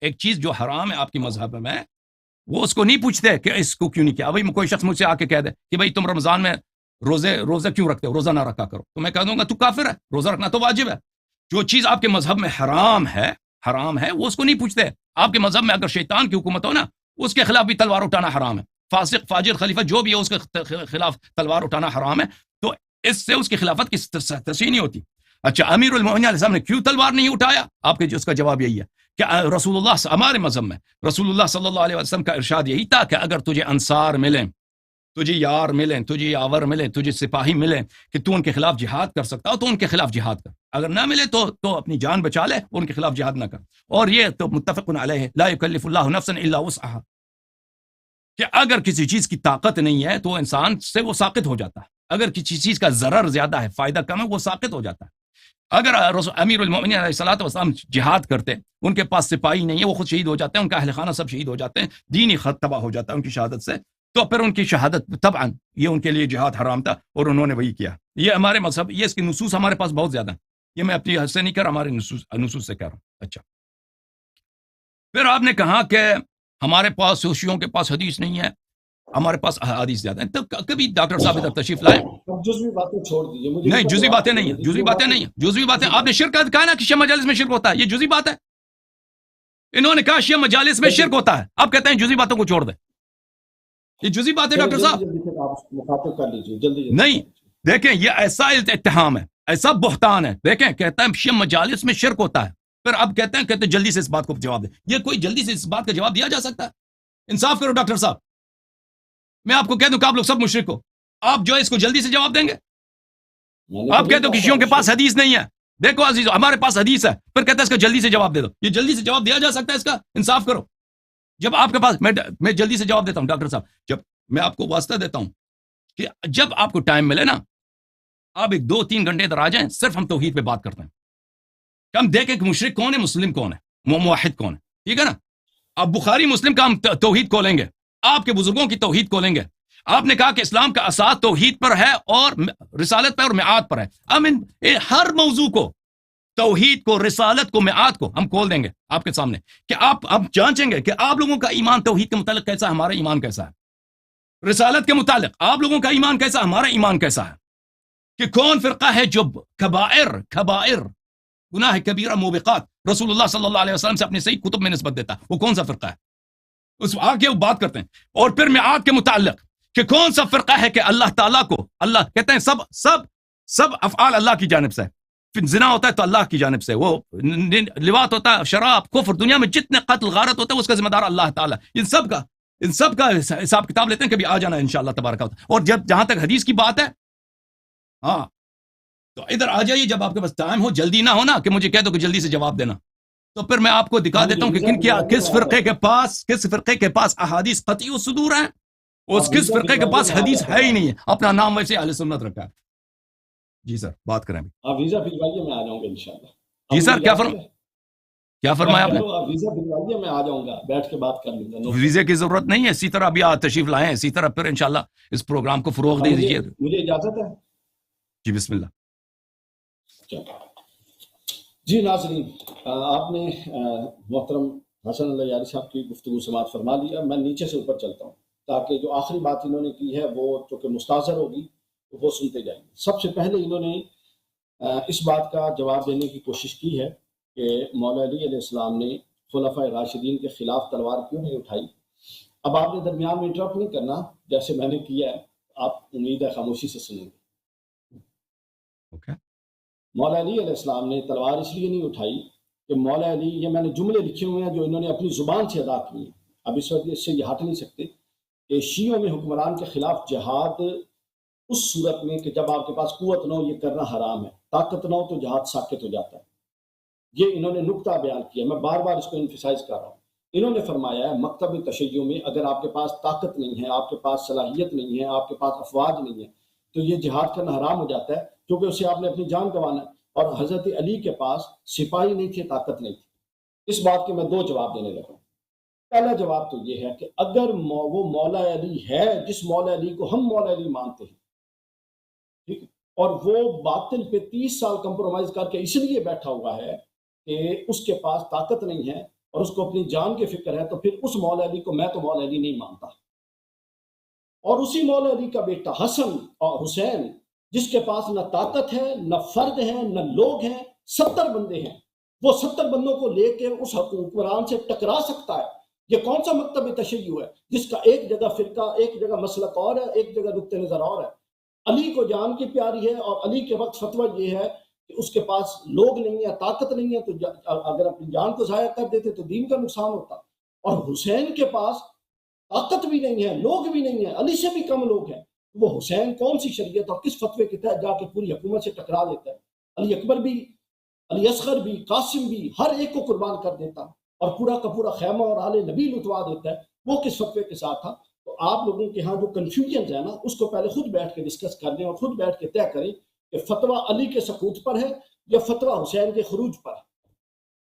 آپ کے مذہب میں وہ اس کو نہیں پوچھتے کہ اس کو کیوں نہیں کیا. ابھی کوئی شخص مجھ سے آ کے کہہ دے کہ بھائی تم رمضان میں روزے کیوں رکھتے ہو, روزہ نہ رکھا کرو, تو میں کہہ دوں گا تو کافر ہے, روزہ رکھنا تو واجب ہے. جو چیز آپ کے مذہب میں حرام ہے وہ اس کو نہیں پوچھتے. آپ کے مذہب میں اگر شیطان کی حکومت ہو نا اس کے خلاف بھی تلوار اٹھانا حرام ہے. فاسق فاجر خلیفہ جو بھی ہے اس کے خلاف تلوار اٹھانا حرام ہے. تو اس سے اس کی خلافت کی تصحیح نہیں ہوتی. اچھا امیر المومنین علیہ السلام نے کیوں تلوار نہیں اٹھایا؟ آپ کے اس کا جواب یہی ہے کہ رسول اللہ ہمارے مذہب میں رسول اللہ صلی اللہ علیہ وسلم کا ارشاد یہی تھا کہ اگر تجھے انصار ملیں, تجھے یار ملیں, تجھے یاور ملیں, تجھے سپاہی ملیں کہ تو ان کے خلاف جہاد کر سکتا ہو تو ان کے خلاف جہاد کر, اگر نہ ملے تو اپنی جان بچا لے, ان کے خلاف جہاد نہ کر. اور یہ تو متفق علیہ لا یکلف اللہ نفسا الا وسعها, کہ اگر کسی چیز کی طاقت نہیں ہے تو انسان سے وہ ساقط ہو جاتا ہے. اگر کسی چیز کا ضرر زیادہ ہے, فائدہ کم ہے, وہ ساقط ہو جاتا ہے. اگر امیر المومنین علیہ الصلوۃ والسلام جہاد کرتے, ان کے پاس سپاہی نہیں ہے, وہ خود شہید ہو جاتے ہیں, ان کا اہل خانہ سب شہید ہو جاتے ہیں, دین ہی خط تباہ ہو جاتا ہے ان کی شہادت سے, تو پھر ان کی شہادت طبعاً یہ ان کے لیے جہاد حرام تھا اور انہوں نے وہی کیا. یہ ہمارے مذہب, یہ اس کی نصوص ہمارے پاس بہت زیادہ ہیں, یہ میں اپنی حد سے نہیں کر رہا, ہمارے نصوص سے کہہ رہا ہوں. اچھا پھر آپ نے کہا کہ ہمارے پاس شیعوں کے پاس حدیث نہیں ہے, ہمارے پاس حدیث زیادہ ہیں. تو کبھی ڈاکٹر صاحب ادھر تشریف لائے. جزوی باتیں چھوڑ دیجیے, نہیں جزوی باتیں نہیں ہیں, جزوی باتیں آپ نے شرک کہا نا کہ شیعہ مجالس میں شرک ہوتا ہے, یہ جزوی بات ہے. انہوں نے کہا شیعہ مجالس میں شرک ہوتا ہے, آپ کہتے ہیں جزوی باتوں کو چھوڑ دیں. یہ جزوی بات ہے ڈاکٹر صاحب. مخاطب کر لیجیے جلدی. نہیں دیکھیں یہ ایسا اتہام ہے, ایسا بہتان ہے. دیکھیں کہتا ہے شیعہ مجالس میں شرک ہوتا ہے, پھر اب کہتے ہیں جلدی سے اس بات کو جواب دیں. یہ کوئی جلدی سے اس بات کا جواب دیا جا سکتا ہے؟ انصاف کرو ڈاکٹر صاحب. میں آپ کو کہہ دوں کہ آپ لوگ سب مشرک ہو, آپ جو ہے اس کو جلدی سے جواب دیں گے. آپ کہتے ہو کہ شیعوں کے پاس حدیث نہیں ہے. دیکھو عزیزو ہمارے پاس حدیث ہے, پھر کہتے ہیں اس کا جلدی سے جواب دے دو. یہ جلدی سے جواب دیا جا سکتا ہے اس کا؟ انصاف کرو. جب آپ کے پاس میں جلدی سے جواب دیتا ہوں ڈاکٹر صاحب, جب میں آپ کو واسطہ دیتا ہوں کہ جب آپ کو ٹائم ملے نا, آپ 2-3 گھنٹے ادھر آ جائیں, صرف ہم توحید پہ بات کرتے ہیں, کہ ہم دیکھیں کہ مشرک کون ہے, مسلم کون ہے, موحد کون ہے. ٹھیک ہے نا. اب بخاری مسلم کا ہم توحید کھولیں گے, آپ کے بزرگوں کی توحید کھولیں گے. آپ نے کہا کہ اسلام کا اساس توحید پر ہے اور رسالت پر اور میعاد پر ہے. ہم ہر موضوع کو, توحید کو, رسالت کو, میعاد کو ہم کھول دیں گے آپ کے سامنے, کہ آپ جانچیں گے کہ آپ لوگوں کا ایمان توحید کے متعلق کیسا ہے, ہمارا ایمان کیسا ہے. رسالت کے متعلق آپ لوگوں کا ایمان کیسا, ہمارا ایمان کیسا ہے. کہ کون فرقہ ہے جو کبائر گناہ کبیرہ موبقات رسول اللہ صلی اللہ علیہ وسلم سے اپنی صحیح کتب میں نسبت دیتا ہے, وہ کون سا فرقہ ہے, اس آگے وہ بات کرتے ہیں. اور پھر میعاد کے متعلق کہ کون سا فرقہ ہے کہ اللہ تعالیٰ کو, اللہ کہتے ہیں سب افعال اللہ کی جانب سے, پھر زنا ہوتا ہے تو اللہ کی جانب سے, وہ لواط ہوتا ہے, شراب, کفر, دنیا میں جتنے قتل غارت ہوتے ہیں اس کا ذمہ دار اللہ تعالیٰ. ان سب کا حساب کتاب لیتے ہیں, کبھی آ جانا انشاءاللہ تبارک و تعالی. اور جہاں تک حدیث کی بات ہے, ہاں تو ادھر آ جائیے جب آپ کے پاس ٹائم ہو, جلدی نہ ہونا کہ مجھے کہہ دو کہ جلدی سے جواب دینا. تو پھر میں آپ کو دکھا دیتا ہوں کہ کس فرقے کے پاس احادیث قطعی الصدور ہیں اس کس فرقے کے پاس حدیث ہے ہی نہیں ہے، اپنا نام ویسے اہل سنت رکھا ہے. جی سر بات کریں ابھی. آپ ویزا بھجوائیے، میں آ جاؤں گا انشاءاللہ. جی سر کیا فرمایا آپ نے؟ آپ ویزا بھجوائیے، میں آ جاؤں گا، بیٹھ کے بات کر لیں گے. ویزے کی ضرورت نہیں ہے، اسی طرح ابھی تشریف لائیں، اسی طرح پھر انشاءاللہ اس پروگرام کو فروغ دے دیجیے. مجھے اجازت ہے؟ جی بسم اللہ. جی ناظرین، آپ نے محترم حسن اللہ یاری صاحب کی گفتگو سماعت فرما لیا. میں نیچے سے اوپر چلتا ہوں تاکہ جو آخری بات انہوں نے کی ہے وہ چونکہ مستاثر ہوگی وہ سنتے جائیں گے. سب سے پہلے انہوں نے اس بات کا جواب دینے کی کوشش کی ہے کہ مولا علی علیہ السلام نے خلفائے راشدین کے خلاف تلوار کیوں نہیں اٹھائی. اب آپ نے درمیان میں انٹرپٹ نہیں کرنا جیسے میں نے کیا ہے، آپ امید ہے خاموشی سے سنیں گے. مولا علی علیہ السلام نے تلوار اس لیے نہیں اٹھائی کہ مولا علی، یہ میں نے جملے لکھے ہوئے ہیں جو انہوں نے اپنی زبان سے ادا کیے ہیں، اب اس وقت اس سے یہ ہٹ نہیں سکتے کہ شیعوں میں حکمران کے خلاف جہاد اس صورت میں کہ جب آپ کے پاس قوت نہ ہو یہ کرنا حرام ہے، طاقت نہ ہو تو جہاد ساکت ہو جاتا ہے. یہ انہوں نے نقطہ بیان کیا، میں بار بار اس کو انفسائز کر رہا ہوں. انہوں نے فرمایا ہے مکتب تشیع میں اگر آپ کے پاس طاقت نہیں ہے، آپ کے پاس صلاحیت نہیں ہے، آپ کے پاس افواج نہیں ہے تو یہ جہاد کرنا حرام ہو جاتا ہے کیونکہ اسے آپ نے اپنی جان گنوانا ہے. اور حضرت علی کے پاس سپاہی نہیں تھے، طاقت نہیں تھی. اس بات کے میں دو جواب دینے لگا ہوں. پہلا جواب تو یہ ہے کہ اگر وہ مولا علی ہے جس مولا علی کو ہم مولا علی مانتے ہیں، ٹھیک، اور وہ باطل پہ 30 سال کمپرومائز کر کے اس لیے بیٹھا ہوا ہے کہ اس کے پاس طاقت نہیں ہے اور اس کو اپنی جان کی فکر ہے، تو پھر اس مولا علی کو میں تو مولا علی نہیں مانتا. اور اسی مولا علی کا بیٹا حسن اور حسین جس کے پاس نہ طاقت ہے، نہ فرد ہے، نہ لوگ ہیں، 70 بندے ہیں، وہ 70 بندوں کو لے کے اس حکمران سے ٹکرا سکتا ہے. یہ کون سا مکتب تشیع ہے جس کا ایک جگہ فرقہ، ایک جگہ مسلک اور ہے، ایک جگہ نقطہ نظر اور ہے. علی کو جان کی پیاری ہے اور علی کے وقت فتویٰ یہ ہے کہ اس کے پاس لوگ نہیں ہے، طاقت نہیں ہے، تو اگر اپنی جان کو ضائع کر دیتے تو دین کا نقصان ہوتا. اور حسین کے پاس طاقت بھی نہیں ہے، لوگ بھی نہیں ہے، علی سے بھی کم لوگ ہیں. وہ حسین کون سی شریعت اور کس فتوے کے تحت جا کے پوری حکومت سے ٹکرا دیتا ہے؟ علی اکبر بھی، علی اصغر بھی، قاسم بھی، ہر ایک کو قربان کر دیتا اور پورا کا پورا خیمہ اور آل نبی لٹوا دیتا ہے. وہ کس فتوے کے ساتھ تھا؟ تو آپ لوگوں کے ہاں جو کنفیوژن ہے نا، اس کو پہلے خود بیٹھ کے ڈسکس کر لیں اور خود بیٹھ کے طے کریں کہ فتویٰ علی کے سقوط پر ہے یا فتویٰ حسین کے خروج پر ہے.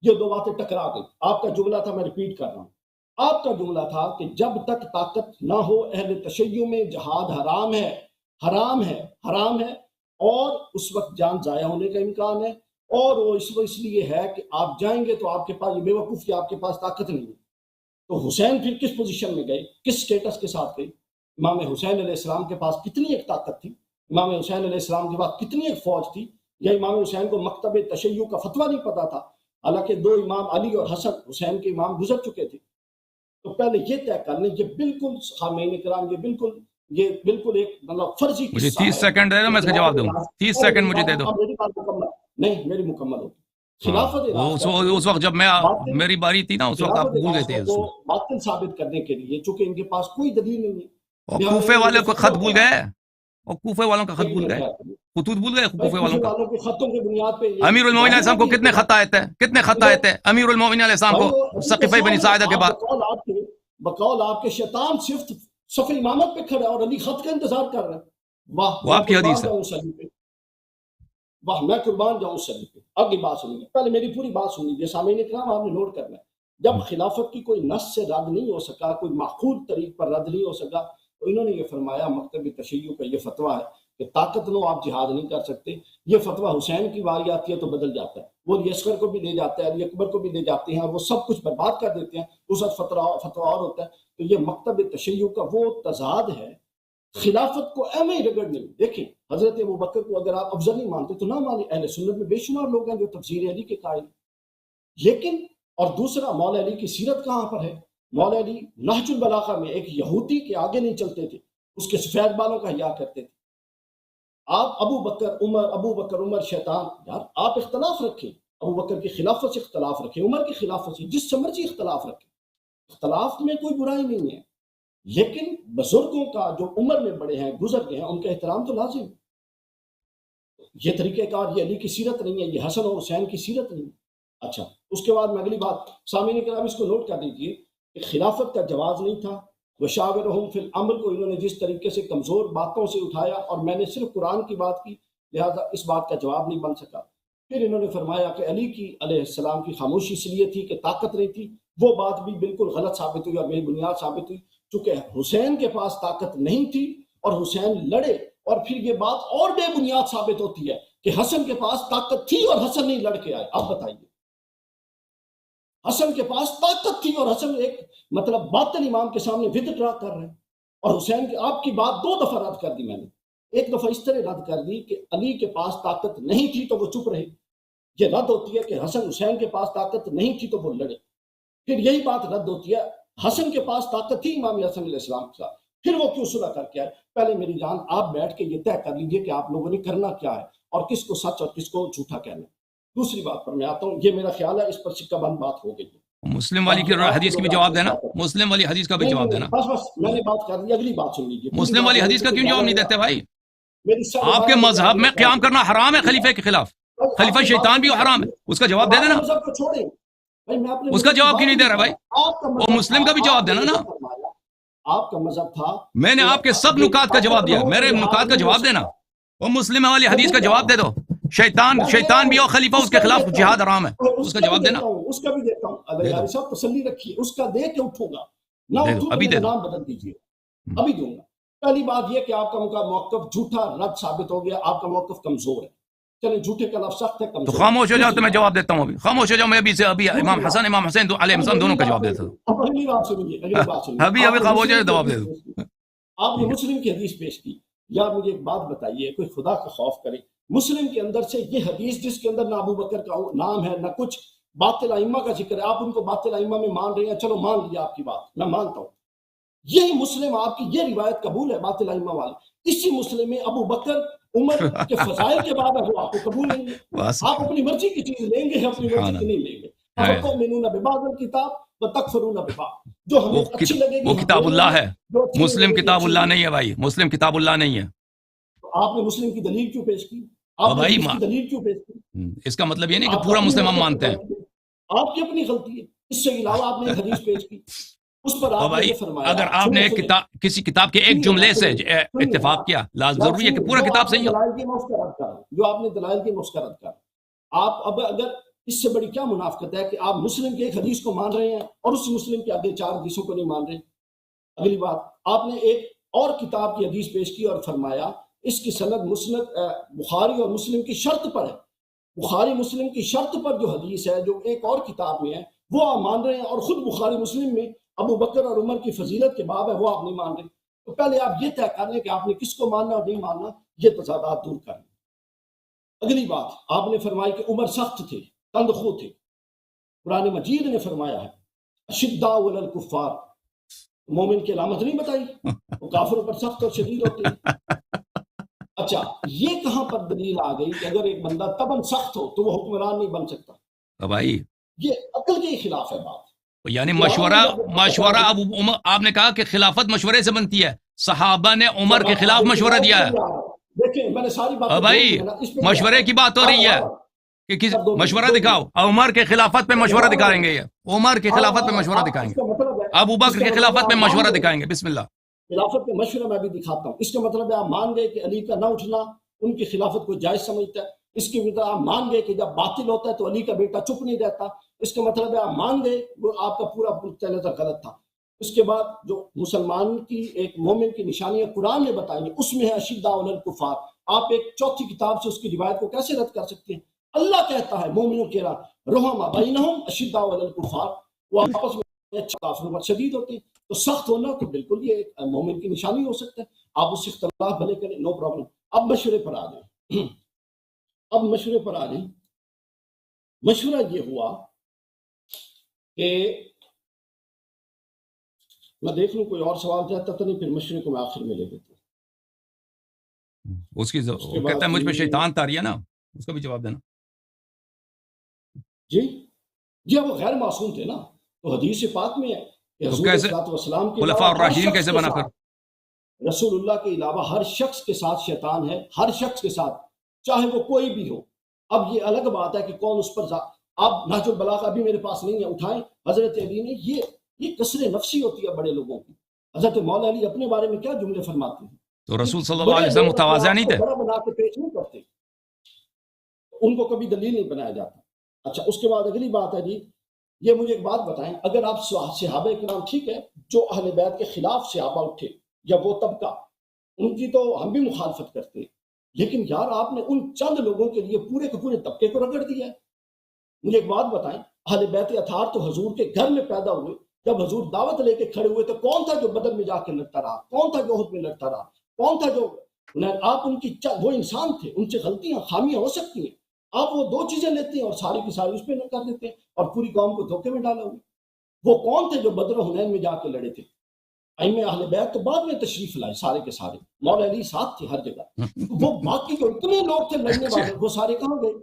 یہ دو باتیں ٹکرا گئی. آپ کا جملہ تھا، میں ریپیٹ کر رہا ہوں، آپ کا جملہ تھا کہ جب تک طاقت نہ ہو اہل تشیع میں جہاد حرام ہے، حرام ہے، حرام ہے، اور اس وقت جان ضائع ہونے کا امکان ہے. اور وہ اس لیے ہے کہ آپ جائیں گے تو آپ کے پاس یہ بے وقوف کہ آپ کے پاس طاقت نہیں ہے. تو حسین پھر کس پوزیشن میں گئے، کس سٹیٹس کے ساتھ گئے؟ امام حسین علیہ السلام کے پاس کتنی ایک طاقت تھی؟ امام حسین علیہ السلام کے پاس کتنی ایک فوج تھی؟ یا امام حسین کو مکتب تشیع کا فتویٰ نہیں پتا تھا، حالانکہ دو امام علی اور حسن حسین کے امام گزر چکے تھے. تو پہلے یہ طے کر لیں، یہ بالکل حامین کرام، یہ بالکل ایک مطلب فرضی مجھے قصہ 30 سیکنڈ دے دو، میں اس کا جواب دوں گا. 30 سیکنڈ مجھے دے دو. میری بات مکمل نہیں، میری مکمل ہوگی. خلافت اس وقت جب میری باری تھی نا، اس وقت آپ بھول گئے تھے کو باطل ثابت کرنے کے لیے، چونکہ ان کے پاس کوئی دلیل نہیں ہے. اور کوفے والے کو خط بھول گئے، اور کوفے والوں کا خط بھول گئے، خطوط بھول گئے کوفے والوں کا. خطوں کی بنیاد پہ امیر المومنین علیہ السلام کو کتنے خط آئے تھے، کتنے خط آئے تھے امیر المومنین علیہ السلام کو ثقیفہ بنی ساعدہ کے بعد؟ بقول آپ کے شیطان صرف صف امامت پہ کھڑا اور علی خط کا انتظار کر رہا ہے. واہ، وہ آپ کی حدیث ہے. واہ، میں قربان جاؤں اس صدی پہ. اگلی بات سنیے، پہلے میری پوری بات سن لیجیے سامعین کرام، آپ نے نوٹ کرنا ہے. جب خلافت کی کوئی نص سے رد نہیں ہو سکا، کوئی معقول طریق پر رد نہیں ہو سکا، تو انہوں نے یہ فرمایا مکتب تشیع کا یہ فتویٰ ہے کہ طاقت نو آپ جہاد نہیں کر سکتے. یہ فتویٰ حسین کی باری آتی ہے تو بدل جاتا ہے، وہ علی اصغر کو بھی لے جاتا ہے، علی اکبر کو بھی لے جاتے ہیں، اور وہ سب کچھ برباد کر دیتے ہیں. اس وقت فتویٰ اور ہوتا ہے. تو یہ مکتب تشیع کا وہ تضاد ہے. خلافت کو ایم ہی رگڑ نہیں. دیکھیں، حضرت ابوبکر کو اگر آپ افضل نہیں مانتے تو نہ مانیں. اہل سنت میں بے شمار لوگ ہیں جو تفسیر علی کے قائل. لیکن اور دوسرا، مولا علی کی سیرت کہاں پر ہے؟ مولا علی نہج البلاغہ میں ایک یہودی کے آگے نہیں چلتے تھے، اس کے سفید بالوں کا حیا کرتے تھے. آپ ابو بکر عمر شیطان، یار آپ اختلاف رکھیں، ابو بکر کی خلافت سے اختلاف رکھیں، عمر کی خلافت سے، جس سے مرضی اختلاف رکھیں، اختلاف میں کوئی برائی نہیں ہے. لیکن بزرگوں کا جو عمر میں بڑے ہیں، گزر گئے ہیں، ان کا احترام تو لازم ہے. یہ طریقہ کار، یہ علی کی سیرت نہیں ہے، یہ حسن اور حسین کی سیرت نہیں ہے. اچھا، اس کے بعد میں اگلی بات، سامعین کرام اس کو نوٹ کر لیجیے کہ خلافت کا جواز نہیں تھا وشاورہم فی الامر کو انہوں نے جس طریقے سے کمزور باتوں سے اٹھایا اور میں نے صرف قرآن کی بات کی، لہذا اس بات کا جواب نہیں بن سکا۔ پھر انہوں نے فرمایا کہ علی کی علیہ السلام کی خاموشی اس لیے تھی کہ طاقت نہیں تھی، وہ بات بھی بالکل غلط ثابت ہوئی اور بے بنیاد ثابت ہوئی، چونکہ حسین کے پاس طاقت نہیں تھی اور حسین لڑے، اور پھر یہ بات اور بے بنیاد ثابت ہوتی ہے کہ حسن کے پاس طاقت تھی اور حسن نہیں لڑ کے آئے۔ اب بتائیے، حسن کے پاس طاقت تھی اور حسن ایک مطلب باطل امام کے سامنے ودڈرا کر رہے ہیں، اور حسین کی آپ کی بات 2 دفعہ رد کر دی میں نے، ایک دفعہ اس طرح رد کر دی کہ علی کے پاس طاقت نہیں تھی تو وہ چپ رہے، یہ رد ہوتی ہے کہ حسن حسین کے پاس طاقت نہیں تھی تو وہ لڑے، پھر یہی بات رد ہوتی ہے حسن کے پاس طاقت تھی امام حسن علیہ السلام کے ساتھ، پھر وہ کیوں صلح کر کے آئے؟ پہلے میری جان آپ بیٹھ کے یہ طے کر لیجئے کہ آپ لوگوں نے کرنا کیا ہے اور کس کو سچ اور کس کو جھوٹا کہنا ہے۔ دوسری بات پر میں آتا ہوں، یہ میرا خیال ہے اس پر سکہ بند بات ہو گئی ہے۔ مسلم والی کی حدیث کی بھی جواب دینا، مسلم والی حدیث کا بھی جواب دینا۔ بس میں نے بات کر دی، اگلی بات سن لیجیے۔ مسلم والی حدیث کا کیوں جواب نہیں دیتے بھائی؟ میری سب آپ کے مذہب میں قیام کرنا حرام ہے خلیفے کے خلاف، خلیفہ شیطان بھی حرام ہے، اس کا جواب دے دینا۔ مذہب کو چھوڑیں بھائی، میں اپنے اس کا جواب کیوں نہیں دے رہا بھائی؟ وہ مسلم کا بھی جواب دینا نا۔ آپ کا مذہب تھا، میں نے آپ کے سب نکات کا جواب دیا، میرے نکات کا جواب دینا۔ وہ مسلم والی حدیث کا جواب دے دو، شیطان بھی اور خلیفہ اس کے خلاف جہاد حرام ہے، اس کا جواب دینا۔ اس کا بھی دیتا ہوں، اللہ صاحب تسلی رکھیے، اس کا دے کے اٹھوں گا، نہ اٹھوں تو میرا نام بدل دیجیے، ابھی دوں گا۔ پہلی بات یہ کہ آپ کا موقف جھوٹا رد ثابت ہو گیا، آپ کا موقف کمزور ہے، چلیں جھوٹے کا لفظ سخت ہے، تو کمزور۔ خاموش ہو جاؤ تو میں جواب دیتا ہوں، ابھی خاموش ہو جاؤ، میں ابھی امام حسن امام حسین علیہ السلام دونوں کا جواب دیتا ہوں۔ اب اگلی بات سنیے، اگلی بات سنیے۔ ابھی خاموش ہو جاؤ، جواب دے دو۔ آپ نے مسلم کی حدیث پیش کی، یا مجھے ایک بات بتائیے، کوئی خدا کا خوف کرے، مسلم کے اندر سے یہ حدیث جس کے اندر نہ ابو بکر کا نام ہے نہ کچھ باطل ائمہ کا ذکر ہے، آپ ان کو باطل ائمہ میں مان رہے ہیں، چلو مان لیا آپ کی بات، میں مانتا ہوں، یہی مسلم آپ کی یہ روایت قبول ہے باطل ائمہ والی، اسی مسلم میں ابو بکر عمر کے فضائل کے بعد ہے وہ آپ کو قبول نہیں ہے، آپ اپنی مرضی کی چیز لیں گے، اپنی مرضی کی نہیں لیں گے۔ تؤمنون ببعض الکتاب وتکفرون ببعض، جو ہمیں اچھی لگے گی وہ کتاب اللہ ہے، مسلم کتاب اللہ نہیں ہے بھائی، مسلم کتاب اللہ نہیں ہے۔ آپ نے مسلم کی دلیل کیوں پیش کی؟ آپ نے اس کی دلیل کیوں پیش کی؟ اس کا مطلب یہ نہیں کہ پورا مسلم ہم مانتے ہیں۔ آپ کی اپنی غلطی ہے، اس سے علاوہ آپ نے ایک حدیث پیش کی، اس پر آپ نے فرمایا، اگر آپ نے کسی کتاب کے ایک جملے سے اتفاق کیا، لازم ضروری ہے کہ پورا کتاب صحیح ہو۔ جو آپ نے دلائل کی مسکرت کر، آپ اب اگر اس سے بڑی کیا منافقت ہے کہ آپ مسلم کی ایک حدیث کو مان رہے ہیں اور اس مسلم کے آگے 4 حدیثوں کو نہیں مان رہے۔ اگلی بات، آپ نے ایک اور کتاب کی حدیث پیش کی اور فرمایا اس کی سند مسند بخاری اور مسلم کی شرط پر ہے، بخاری مسلم کی شرط پر جو حدیث ہے جو ایک اور کتاب میں ہے وہ آپ مان رہے ہیں، اور خود بخاری مسلم میں ابو بکر اور عمر کی فضیلت کے باب ہے وہ آپ نہیں مان رہے۔ تو پہلے آپ یہ طے کر لیں کہ آپ نے کس کو ماننا اور نہیں ماننا، یہ تضادات دور کر لیں۔ اگلی بات، آپ نے فرمائی کہ عمر سخت تھے، تندخو تھے، قرآن مجید نے فرمایا ہے اشداء علی الکفار، مومن کی علامت نہیں بتائی، وہ کافروں پر سخت اور شدید ہوتے ہیں۔ اچھا، یہ کہاں پر دلیل آ گئی کہ اگر ایک بندہ تباً سخت ہو تو وہ حکمران نہیں بن سکتا؟ بھائی یہ عقل کے خلاف ہے بات، یعنی مشورہ آپ نے کہا کہ خلافت مشورے سے بنتی ہے، صحابہ نے عمر کے خلاف مشورہ دیا ہے۔ دیکھیں میں نے ساری بات بھائی مشورے کی بات ہو رہی ہے کہ مشورہ دکھاؤ، عمر کے خلافت پہ مشورہ دکھائیں گے، یہ عمر کے خلافت پہ مشورہ دکھائیں گے، ابو بکر کے خلافت پہ مشورہ دکھائیں گے۔ بسم اللہ، خلافت پہ مشورہ میں بھی دکھاتا ہوں۔ اس کا مطلب ہے آپ مان گئے کہ علی کا نہ اٹھنا ان کی خلافت کو جائز سمجھتا ہے، اس کے مطلب آپ مان گئے کہ جب باطل ہوتا ہے تو علی کا بیٹا چپ نہیں رہتا، اس کا مطلب ہے آپ مان گئے وہ آپ کا پورا نقطہ نظر غلط تھا۔ اس کے بعد جو مسلمان کی ایک مومن کی نشانیاں قرآن نے بتائی ہیں اس میں ہے اشداء علی الکفار، آپ ایک چوتھی کتاب سے اس کی روایت کو کیسے رد کر سکتے ہیں؟ اللہ کہتا ہے مومنوں کے رحماء بینہم اشداء علی الکفار، وہ آپس میں کافروں پر شدید ہوتے ہیں، تو سخت ہونا تو بالکل یہ ایک مومن کی نشانی ہو سکتا ہے، آپ اس سے اختلاف بھلے کریں، نو پرابلم۔ اب مشورے پر آ جائیں، مشورہ یہ ہوا کہ میں دیکھ لوں کوئی اور سوال چاہتا تو نہیں، پھر مشورے کو میں آخر میں لے لیتا ہوں۔ اس کی کہتا ہے مجھ پہ شیطان طاری ہے نا، اس کا بھی جواب دینا۔ جی وہ غیر معصوم تھے نا، تو حدیث پاک میں ہے کہ حضور صلی اللہ علیہ وسلم کے خلفاء الراشدین کیسے بنا کر رسول اللہ کے علاوہ ہر شخص کے ساتھ شیطان ہے، ہر شخص کے ساتھ، چاہے وہ کوئی بھی ہو۔ اب یہ الگ بات ہے کہ کون اس پر اب نہج البلاغہ ابھی میرے پاس نہیں ہے، اٹھائیں، حضرت علی نے یہ کثر نفسی ہوتی ہے بڑے لوگوں کی، حضرت مولا علی اپنے بارے میں کیا جملے فرماتے ہیں؟ تو رسول صلی اللہ علیہ وسلم متواضع نہیں تھے؟ بڑا بنا کے پیش نہیں کرتے، ان کو کبھی دلیل نہیں بنایا جاتا۔ اچھا، اس کے بعد اگلی بات ہے جی، یہ مجھے ایک بات بتائیں، اگر آپ صحابہ کرام، ٹھیک ہے، جو اہل بیت کے خلاف صحابہ اٹھے یا وہ طبقہ، ان کی تو ہم بھی مخالفت کرتے ہیں، لیکن یار آپ نے ان چند لوگوں کے لیے پورے کے پورے طبقے کو رگڑ دیا ہے۔ مجھے ایک بات بتائیں، اہل بیت اطہار تو حضور کے گھر میں پیدا ہوئے، جب حضور دعوت لے کے کھڑے ہوئے تو کون تھا جو بدر میں جا کے لڑتا رہا؟ کون تھا جو احد میں لڑتا رہا؟ کون تھا جو آپ ان کی وہ انسان تھے، ان سے غلطیاں خامیاں ہو سکتی ہیں، آپ وہ دو چیزیں لیتے ہیں اور ساری کی ساری اس پہ کر دیتے ہیں اور پوری قوم کو دھوکے میں ڈالا ہوئے۔ وہ کون تھے جو بدر و حنین میں جا کے لڑے تھے؟ ائمہ اہل بیت تو بعد میں تشریف لائے سارے کے سارے، مولا علی ساتھ تھے ہر جگہ، وہ باقی جو اتنے لوگ تھے لڑنے والے وہ سارے کہاں گئے؟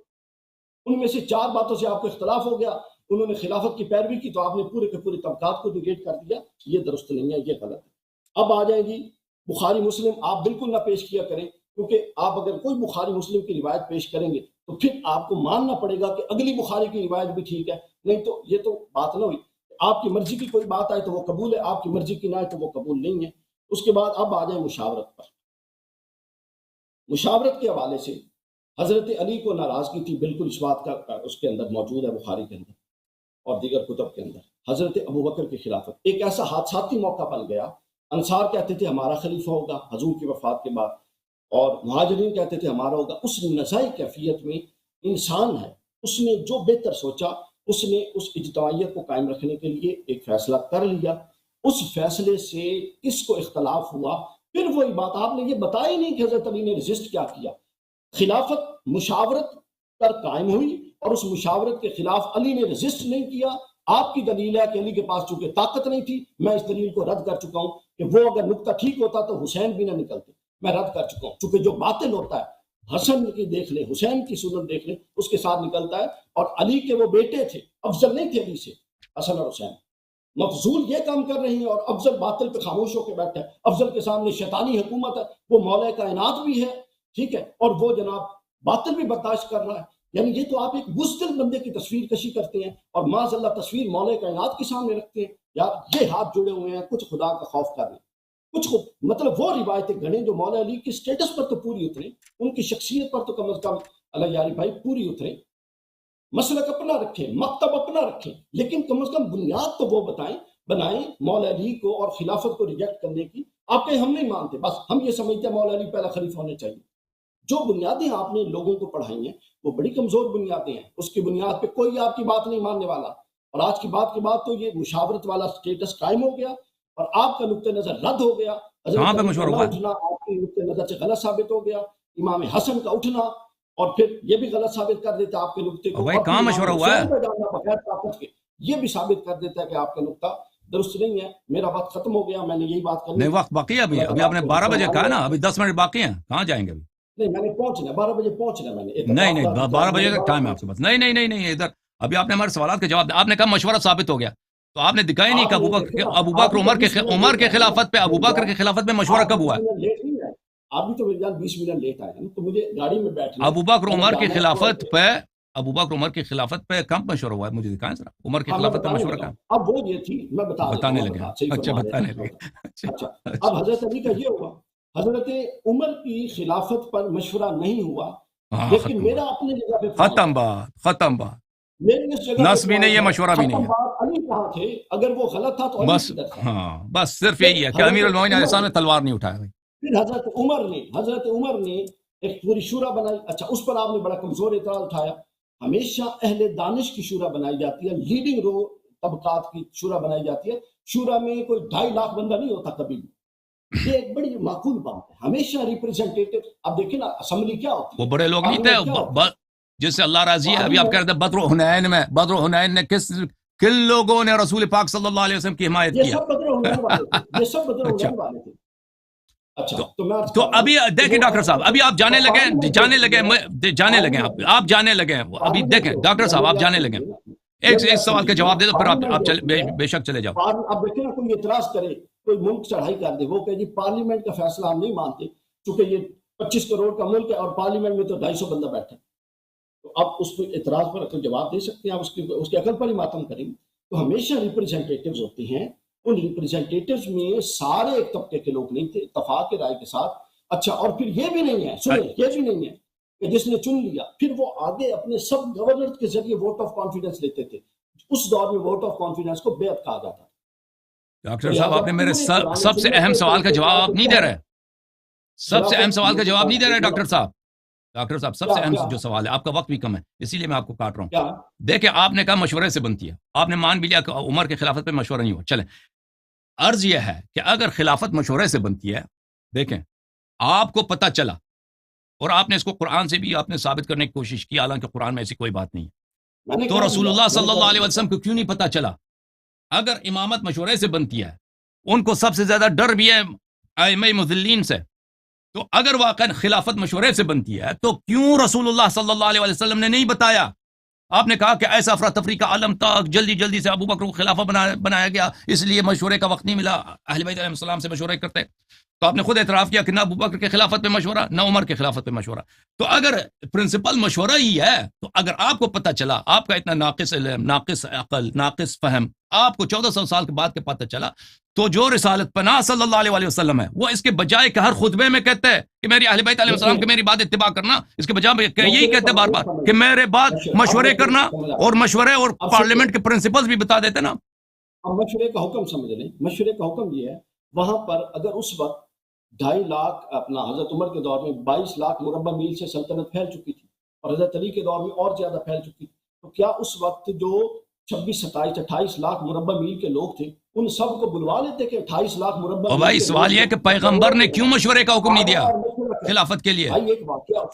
ان میں سے 4 باتوں سے آپ کو اختلاف ہو گیا، انہوں نے خلافت کی پیروی کی تو آپ نے پورے کے پورے طبقات کو نگیٹ کر دیا، یہ درست نہیں ہے، یہ غلط ہے۔ اب آ جائیں گی بخاری مسلم، آپ بالکل نہ پیش کیا کریں، کیونکہ آپ اگر کوئی بخاری مسلم کی روایت پیش کریں گے تو پھر آپ کو ماننا پڑے گا کہ اگلی بخاری کی روایت بھی ٹھیک ہے، نہیں تو یہ تو بات نہ ہوئی۔ آپ کی مرضی کی کوئی بات آئے تو وہ قبول ہے، آپ کی مرضی کی نہ آئے تو وہ قبول نہیں ہے۔ اس کے بعد اب آ جائیں مشاورت پر۔ مشاورت کے حوالے سے حضرت علی کو ناراضگی تھی، بالکل اس بات کا اس کے اندر موجود ہے بخاری کے اندر اور دیگر کتب کے اندر۔ حضرت ابوبکر کی خلافت ایک ایسا حادثاتی موقع بن گیا، انصار کہتے تھے ہمارا خلیفہ ہوگا حضور کی وفات کے بعد، اور مہاجرین کہتے تھے ہمارا ہوگا۔ اس نزاعی کیفیت میں انسان ہے، اس نے جو بہتر سوچا، اس نے اس اجتماعیت کو قائم رکھنے کے لیے ایک فیصلہ کر لیا۔ اس فیصلے سے کس کو اختلاف ہوا؟ پھر وہی بات، آپ نے یہ بتایا ہی نہیں کہ حضرت علی نے رجسٹ کیا کیا۔ خلافت مشاورت پر قائم ہوئی اور اس مشاورت کے خلاف علی نے رجسٹ نہیں کیا۔ آپ کی دلیل ہے کہ علی کے پاس چونکہ طاقت نہیں تھی، میں اس دلیل کو رد کر چکا ہوں کہ وہ اگر نقطہ ٹھیک ہوتا تو حسین بھی نہ نکلتے، میں رد کر چکا ہوں، چونکہ جو باطل ہوتا ہے حسن کی دیکھ لیں، حسین کی سنت دیکھ لیں، اس کے ساتھ نکلتا ہے۔ اور علی کے وہ بیٹے تھے، افضل نہیں تھے علی سے، حسن اور حسین، مفضول یہ کام کر رہے ہیں اور افضل باطل پہ خاموش ہو کے بیٹھا ہے۔ افضل کے سامنے شیطانی حکومت ہے، وہ مولا کائنات بھی ہے، ٹھیک ہے، اور وہ جناب باطل بھی برداشت کر رہا ہے۔ یعنی یہ تو آپ ایک بزدل بندے کی تصویر کشی کرتے ہیں اور معاذ اللہ تصویر مولا کائنات کے سامنے رکھتے ہیں۔ یار یہ ہاتھ جڑے ہوئے ہیں، کچھ خدا کا خوف کر لیں، کچھ مطلب وہ روایتیں گھڑیں جو مولا علی کی سٹیٹس پر تو پوری اتریں، ان کی شخصیت پر تو کم از کم اللہ یاری بھائی پوری اتریں، مسلک اپنا رکھیں، مکتب اپنا رکھیں، لیکن کم از کم بنیاد تو وہ بنائیں مولا علی کو اور خلافت کو ریجیکٹ کرنے کی۔ آپ کہیں ہم نہیں مانتے، بس ہم یہ سمجھتے ہیں مولا علی پہلا خلیفہ ہونے چاہیے۔ جو بنیادیں آپ نے لوگوں کو پڑھائی ہیں وہ بڑی کمزور بنیادیں ہیں، اس کی بنیاد پہ کوئی آپ کی بات نہیں ماننے والا۔ اور آج کی بات کے بعد تو یہ مشاورت والا سٹیٹس قائم ہو گیا اور آپ کا نقطہ نظر رد ہو گیا۔ کہاں پہ مشورہ ہوا؟ اٹھنا آپ کی نقطہ نظر سے غلط ثابت ہو گیا، امام حسن کا اٹھنا اور پھر یہ بھی غلط ثابت کر دیتا آپ کے نقطے کو، بھائی کہاں مشورہ ہوا ہے؟ بغیر طاقت کے یہ بھی ثابت کر دیتا ہے کہ آپ کا نقطہ درست نہیں ہے۔ میرا وقت ختم ہو گیا، میں نے یہی بات کرنی، نہیں وقت باقی ہے ابھی آپ نے 12 بجے کہا نا، ابھی 10 منٹ باقی ہیں، کہاں جائیں گے ابھی؟ نہیں میں نے پہنچنا 12 بجے پہنچنا، میں نے نہیں 12 بجے کا ٹائم ہے آپ کے پاس؟ نہیں ادھر ابھی آپ نے ہمارے سوالات کے جواب دیا، آپ نے کہا مشورہ ثابت ہو گیا، تو آپ نے دکھایا نہیں کہ ابوبکر عمر کے خلافت پہ، ابوبکر کے خلافت پہ مشورہ کب ہوا ہے؟ آپ بھی تو میرے جان 20 منٹ لیٹ آئے ہیں تو مجھے گاڑی میں بیٹھنا۔ ابوبکر عمر کی خلافت پہ کب مشورہ ہوا ہے؟ مجھے دکھائیں ذرا، عمر کی خلافت پہ مشورہ کہاں؟ اب وہ یہ تھی، میں بتانے لگے۔ اچھا بتانے لگے۔ اچھا اب حضرت علی کا یہ ہوا، حضرت عمر کی خلافت پر مشورہ نہیں ہوا، لیکن میرا اپنے جگہ پہ ختم بات نس بھی نہیں ہے، مشورہ بھی نہیں ہے۔ علی کہاں تھے؟ اگر وہ غلط تھا تو بس ہاں، بس صرف یہی ہے کہ امیر المومنین علیہ السلام نے تلوار نہیں اٹھایا۔ پھر حضرت عمر نے ایک پوری شورا بنائی۔ اچھا اس پر آپ نے بڑا کمزور اعتراض اٹھایا۔ ہمیشہ اہل دانش کی شورا بنائی جاتی ہے، لیڈنگ رو طبقات کی شورا بنائی جاتی ہے، شورا میں کوئی 2.5 لاکھ بندہ نہیں ہوتا کبھی بھی، یہ ایک بڑی معقول بات ہے۔ ہمیشہ ریپرزینٹیٹو، اب دیکھیں نا اسمبلی کیا ہوتی ہے، وہ بڑے لوگ نہیں تھے جس سے اللہ راضی ہے۔ ابھی آپ کہہ رہے تھے بدر و حنین میں کن لوگوں نے رسول پاک صلی اللہ علیہ وسلم کی حمایت کی؟ یہ سب بدر و حنین والے تھے، یہ سب بدر و حنین والے تھے۔ اچھا تو ابھی دیکھیں ڈاکٹر صاحب، ابھی آپ جانے لگے آپ جانے لگے ابھی دیکھیں ڈاکٹر صاحب آپ جانے لگے، ایک سوال کا جواب دے دو پھر آپ بے شک چلے جاؤ۔ اب دیکھیں نا، کوئی اعتراض کرے، کوئی ملک چڑھائی کر دے، وہ کہ جی پارلیمنٹ کا فیصلہ ہم نہیں مانتے چونکہ یہ 25 کروڑ کا ملک ہے اور پارلیمنٹ میں تو 250 بندہ بیٹھا ہے، تو اب اس پہ اعتراض پر جواب دے سکتے ہیں، آپ اس کی عقل پر ہی ماتم کریں۔ تو ہمیشہ ریپرزینٹیٹیوز ہوتے ہیں ان ریپرزینٹیٹیوز میں سارے ایک طبقے کے لوگ نہیں تھے اتفاق کے رائے کے ساتھ. اچھا اور پھر یہ بھی نہیں ہے سنیں یہ بھی نہیں ہے کہ جس نے چن لیا پھر وہ آگے اپنے سب گورنر کے ذریعے ووٹ آف کانفیڈنس لیتے تھے. اس دور میں ووٹ آف کانفیڈنس کو بیعت کہا جاتا تھا. ڈاکٹر صاحب آپ نے میرے سب سے اہم سوال کا جواب آپ نہیں دے رہے. سب سے اہم سوال کا جواب نہیں دے رہے ڈاکٹر صاحب. ڈاکٹر صاحب سب سے اہم جو سوال ہے، آپ کا وقت بھی کم ہے اسی لیے میں آپ کو کاٹ رہا ہوں. دیکھیں آپ نے کہا مشورے سے بنتی ہے، آپ نے مان بھی لیا کہ عمر کے خلافت پہ مشورہ نہیں ہوا. چلیں عرض یہ ہے کہ اگر خلافت مشورے سے بنتی ہے، دیکھیں آپ کو پتہ چلا اور آپ نے اس کو قرآن سے بھی آپ نے ثابت کرنے کی کوشش کی، حالانکہ قرآن میں ایسی کوئی بات نہیں ہے، تو رسول اللہ صلی اللہ علیہ وسلم کو کیوں نہیں پتہ چلا؟ اگر امامت مشورے سے بنتی ہے، ان کو سب سے زیادہ ڈر بھی ہے ائمہ مضلین سے، تو اگر واقعا خلافت مشورے سے بنتی ہے تو کیوں رسول اللہ صلی اللہ علیہ وسلم نے نہیں بتایا؟ آپ نے کہا کہ ایسا افراتفری کا عالم تھا، جلدی سے ابو بکر کو خلافہ بنایا گیا، اس لیے مشورے کا وقت نہیں ملا، اہل بیت علیہ السلام سے مشورے کرتے. تو آپ نے خود اعتراف کیا کہ نہ ابو بکر کے خلافت پہ مشورہ، نہ عمر کے خلافت پہ مشورہ. تو اگر پرنسپل مشورہ ہی ہے تو اگر آپ کو پتہ چلا، آپ کا اتنا ناقص علم، ناقص عقل، ناقص فہم، آپ کو 1400 سال کے بعد کے پتہ چلا، تو جو رسالت پناہ صلی اللہ علیہ وسلم ہے وہ اس کے بجائے کہ ہر خطبے میں کہتے ہیں کہ میری اہل بیت علیہ السلام کی میری بات اتباع کرنا، اس کے بجائے یہی کہتے ہیں بار بار کہ میرے بعد مشورے کرنا، اور مشورے اور پارلیمنٹ کے پرنسپلز بھی بتا دیتے نا. اب مشورے کا حکم سمجھ لیں. مشورے کا حکم یہ ہے وہاں پر اگر اس وقت 2.5 لاکھ اپنا حضرت عمر کے دور میں 22 لاکھ مربع میل سے سلطنت پھیل چکی تھی اور حضرت علی کے دور میں اور زیادہ پھیل چکی تھی، تو کیا اس وقت جو 26 27 28 لاکھ مربع میل کے لوگ تھے ان سب کو بلوا لیتے کہ 28 لاکھ مربع بھائی سوال یہ ہے کہ پیغمبر نے کیوں مشورے کا حکم نہیں دیا خلافت کے لیے؟ بھائی ایک واقعہ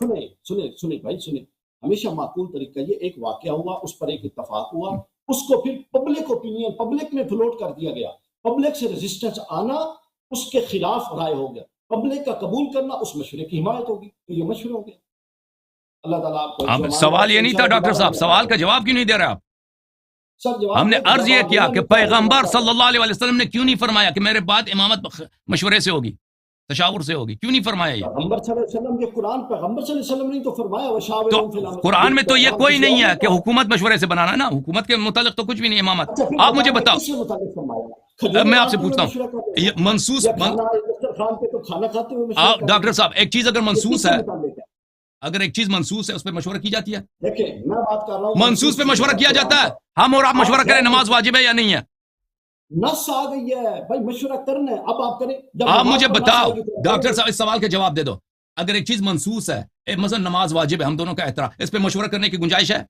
سنیں ہمیشہ معقول طریقہ یہ ایک واقعہ ہوا، اس پر ایک اتفاق ہوا، اس کو پھر پبلک اوپینین پبلک میں فلوٹ کر دیا گیا، پبلک سے ریزسٹنس آنا اس کے خلاف رائے ہو گیا، پبلک کا قبول کرنا اس مشورے کی حمایت ہوگی، تو یہ مشورہ ہو گیا. اللہ تعالیٰ آپ کو سوال یہ نہیں تھا ڈاکٹر صاحب، سوال کا جواب کیوں نہیں دے رہے آپ؟ ہم نے عرض یہ کیا کہ پیغمبر صلی اللہ علیہ وسلم نے کیوں نہیں فرمایا کہ میرے بعد امامت مشورے سے ہوگی، تشاور سے ہوگی؟ کیوں نہیں فرمایا یہ؟ پیغمبر صلی اللہ علیہ وسلم یہ قرآن پیغمبر صلی اللہ علیہ وسلم نے تو فرمایا تو قرآن میں تو یہ کوئی نہیں ہے کہ حکومت مشورے سے بنانا ہے نا، حکومت کے متعلق تو کچھ بھی نہیں امامت. آپ مجھے بتاؤ، میں آپ سے پوچھتا ہوں یہ منسوس ڈاکٹر صاحب ایک چیز اگر منسوس ہے، اگر ایک چیز منسوس ہے اس پہ مشورہ کی جاتی ہے؟ دیکھیں میں بات کر رہا ہوں منسوس پہ مشورہ کیا جاتا ہے. ہم اور آپ مشورہ کریں نماز واجب ہے یا نہیں ہے؟ نص آ گئی ہے بھائی مشورہ کرنا ہے، اب آپ کریں. آپ مجھے بتاؤ ڈاکٹر صاحب اس سوال کا جواب دے دو. اگر ایک چیز منسوس ہے، مثلا نماز واجب ہے، ہم دونوں کا احترام، اس پہ مشورہ کرنے کی گنجائش ہے؟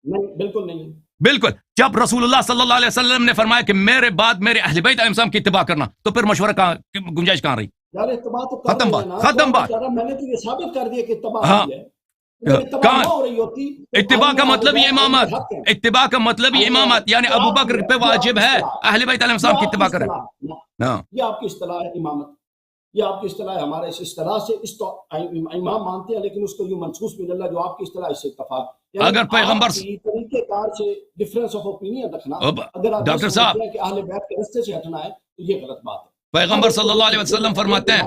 نہیں بالکل نہیں. بالکل. جب رسول اللہ صلی اللہ علیہ وسلم نے فرمایا کہ میرے بعد میرے اہل بیت علیہ السلام کی اتباع کرنا، تو پھر مشورہ کا گنجائش کہاں رہی؟ یار اتباع تو ختم بات. میں نے تو یہ ثابت کر دیا کہ اتباع ہے. اتباع کا مطلب یہ امامت، اتباع کا مطلب یہ امامت، یعنی ابو بکر پہ واجب ہے اہل بیت علیہ السلام کی اتباع کریں. یہ آپ کی اصطلاح ہے امامت، یہ آپ کی اصطلاح ہے. ہمارے اس اصطلاح سے اس تو امام مانتے ہیں لیکن اس کو یوں منسوس من اللہ جو آپ کی اصطلاح اس سے اتفاق. اگر پیغمبر طریقے کار سے ڈفرنس آف اوپینین رکھنا، اگر آپ ڈاکٹر صاحب کہ اہل بیت کے رستے سے ہٹنا ہے تو یہ غلط بات ہے. پیغمبر صلی اللہ علیہ وسلم فرماتے ہیں،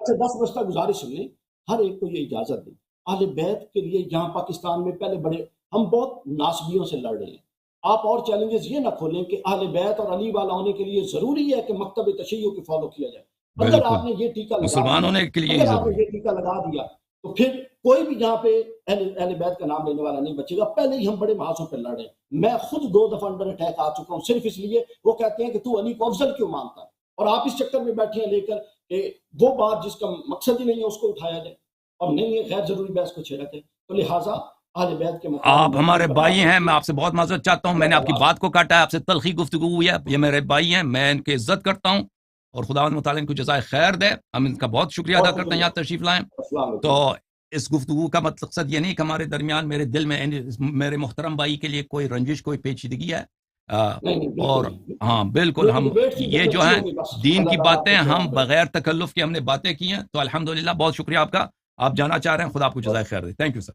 اچھا 10 بجے تک گزارش سن لیں، ہر ایک کو یہ اجازت دیں اہل بیت کے لیے. یہاں پاکستان میں پہلے بڑے ہم بہت ناسبیوں سے لڑ رہے ہیں. آپ اور چیلنجز یہ نہ کھولیں کہ اہل بیت اور علی والا ہونے کے لیے ضروری ہے کہ مکتب تشیع کو فالو کیا جائے. اگر آپ نے یہ ٹیکہ مسلمان ہونے کے لیے یہ ٹیکہ لگا دیا تو پھر کوئی بھی یہاں پہ اہل بیت کا نام لینے والا نہیں بچے گا. پہلے ہی ہم بڑے محاذوں پہ لڑ رہے ہیں. میں خود 2 دفعہ انڈر اٹیک آ چکا ہوں صرف اس لیے وہ کہتے ہیں کہ تو علی کو افضل کیوں مانتا ہے، اور آپ اس چکر میں بیٹھے ہیں لے کر کہ وہ بات جس کا مقصد ہی نہیں ہے اس کو اٹھایا جائے اور نہیں ہے غیر ضروری بحث کو چھیڑا جائے. تو لہٰذا اہل بیت کے آپ ہمارے بھائی ہیں، میں آپ سے بہت معذرت چاہتا ہوں، میں نے آپ کی بات کو کاٹا ہے، آپ سے تلخی گفتگو ہوئی ہے. یہ میرے بھائی ہیں، میں ان کی عزت کرتا ہوں اور خداوند متعالی ان کو جزائے خیر دے. ہم ان کا بہت شکریہ ادا کرتے ہیں یہاں تشریف لائیں. تو اس گفتگو کا مقصد یہ نہیں کہ ہمارے درمیان میرے دل میں میرے محترم بھائی کے لیے کوئی رنجش کوئی پیچیدگی ہے، اور ہاں بالکل ہم یہ جو ہیں دین کی باتیں ہم بغیر تکلف کے ہم نے باتیں کی ہیں. تو الحمدللہ بہت شکریہ آپ کا. آپ جانا چاہ رہے ہیں، خدا آپ کو جزائے خیر دے. Thank you sir.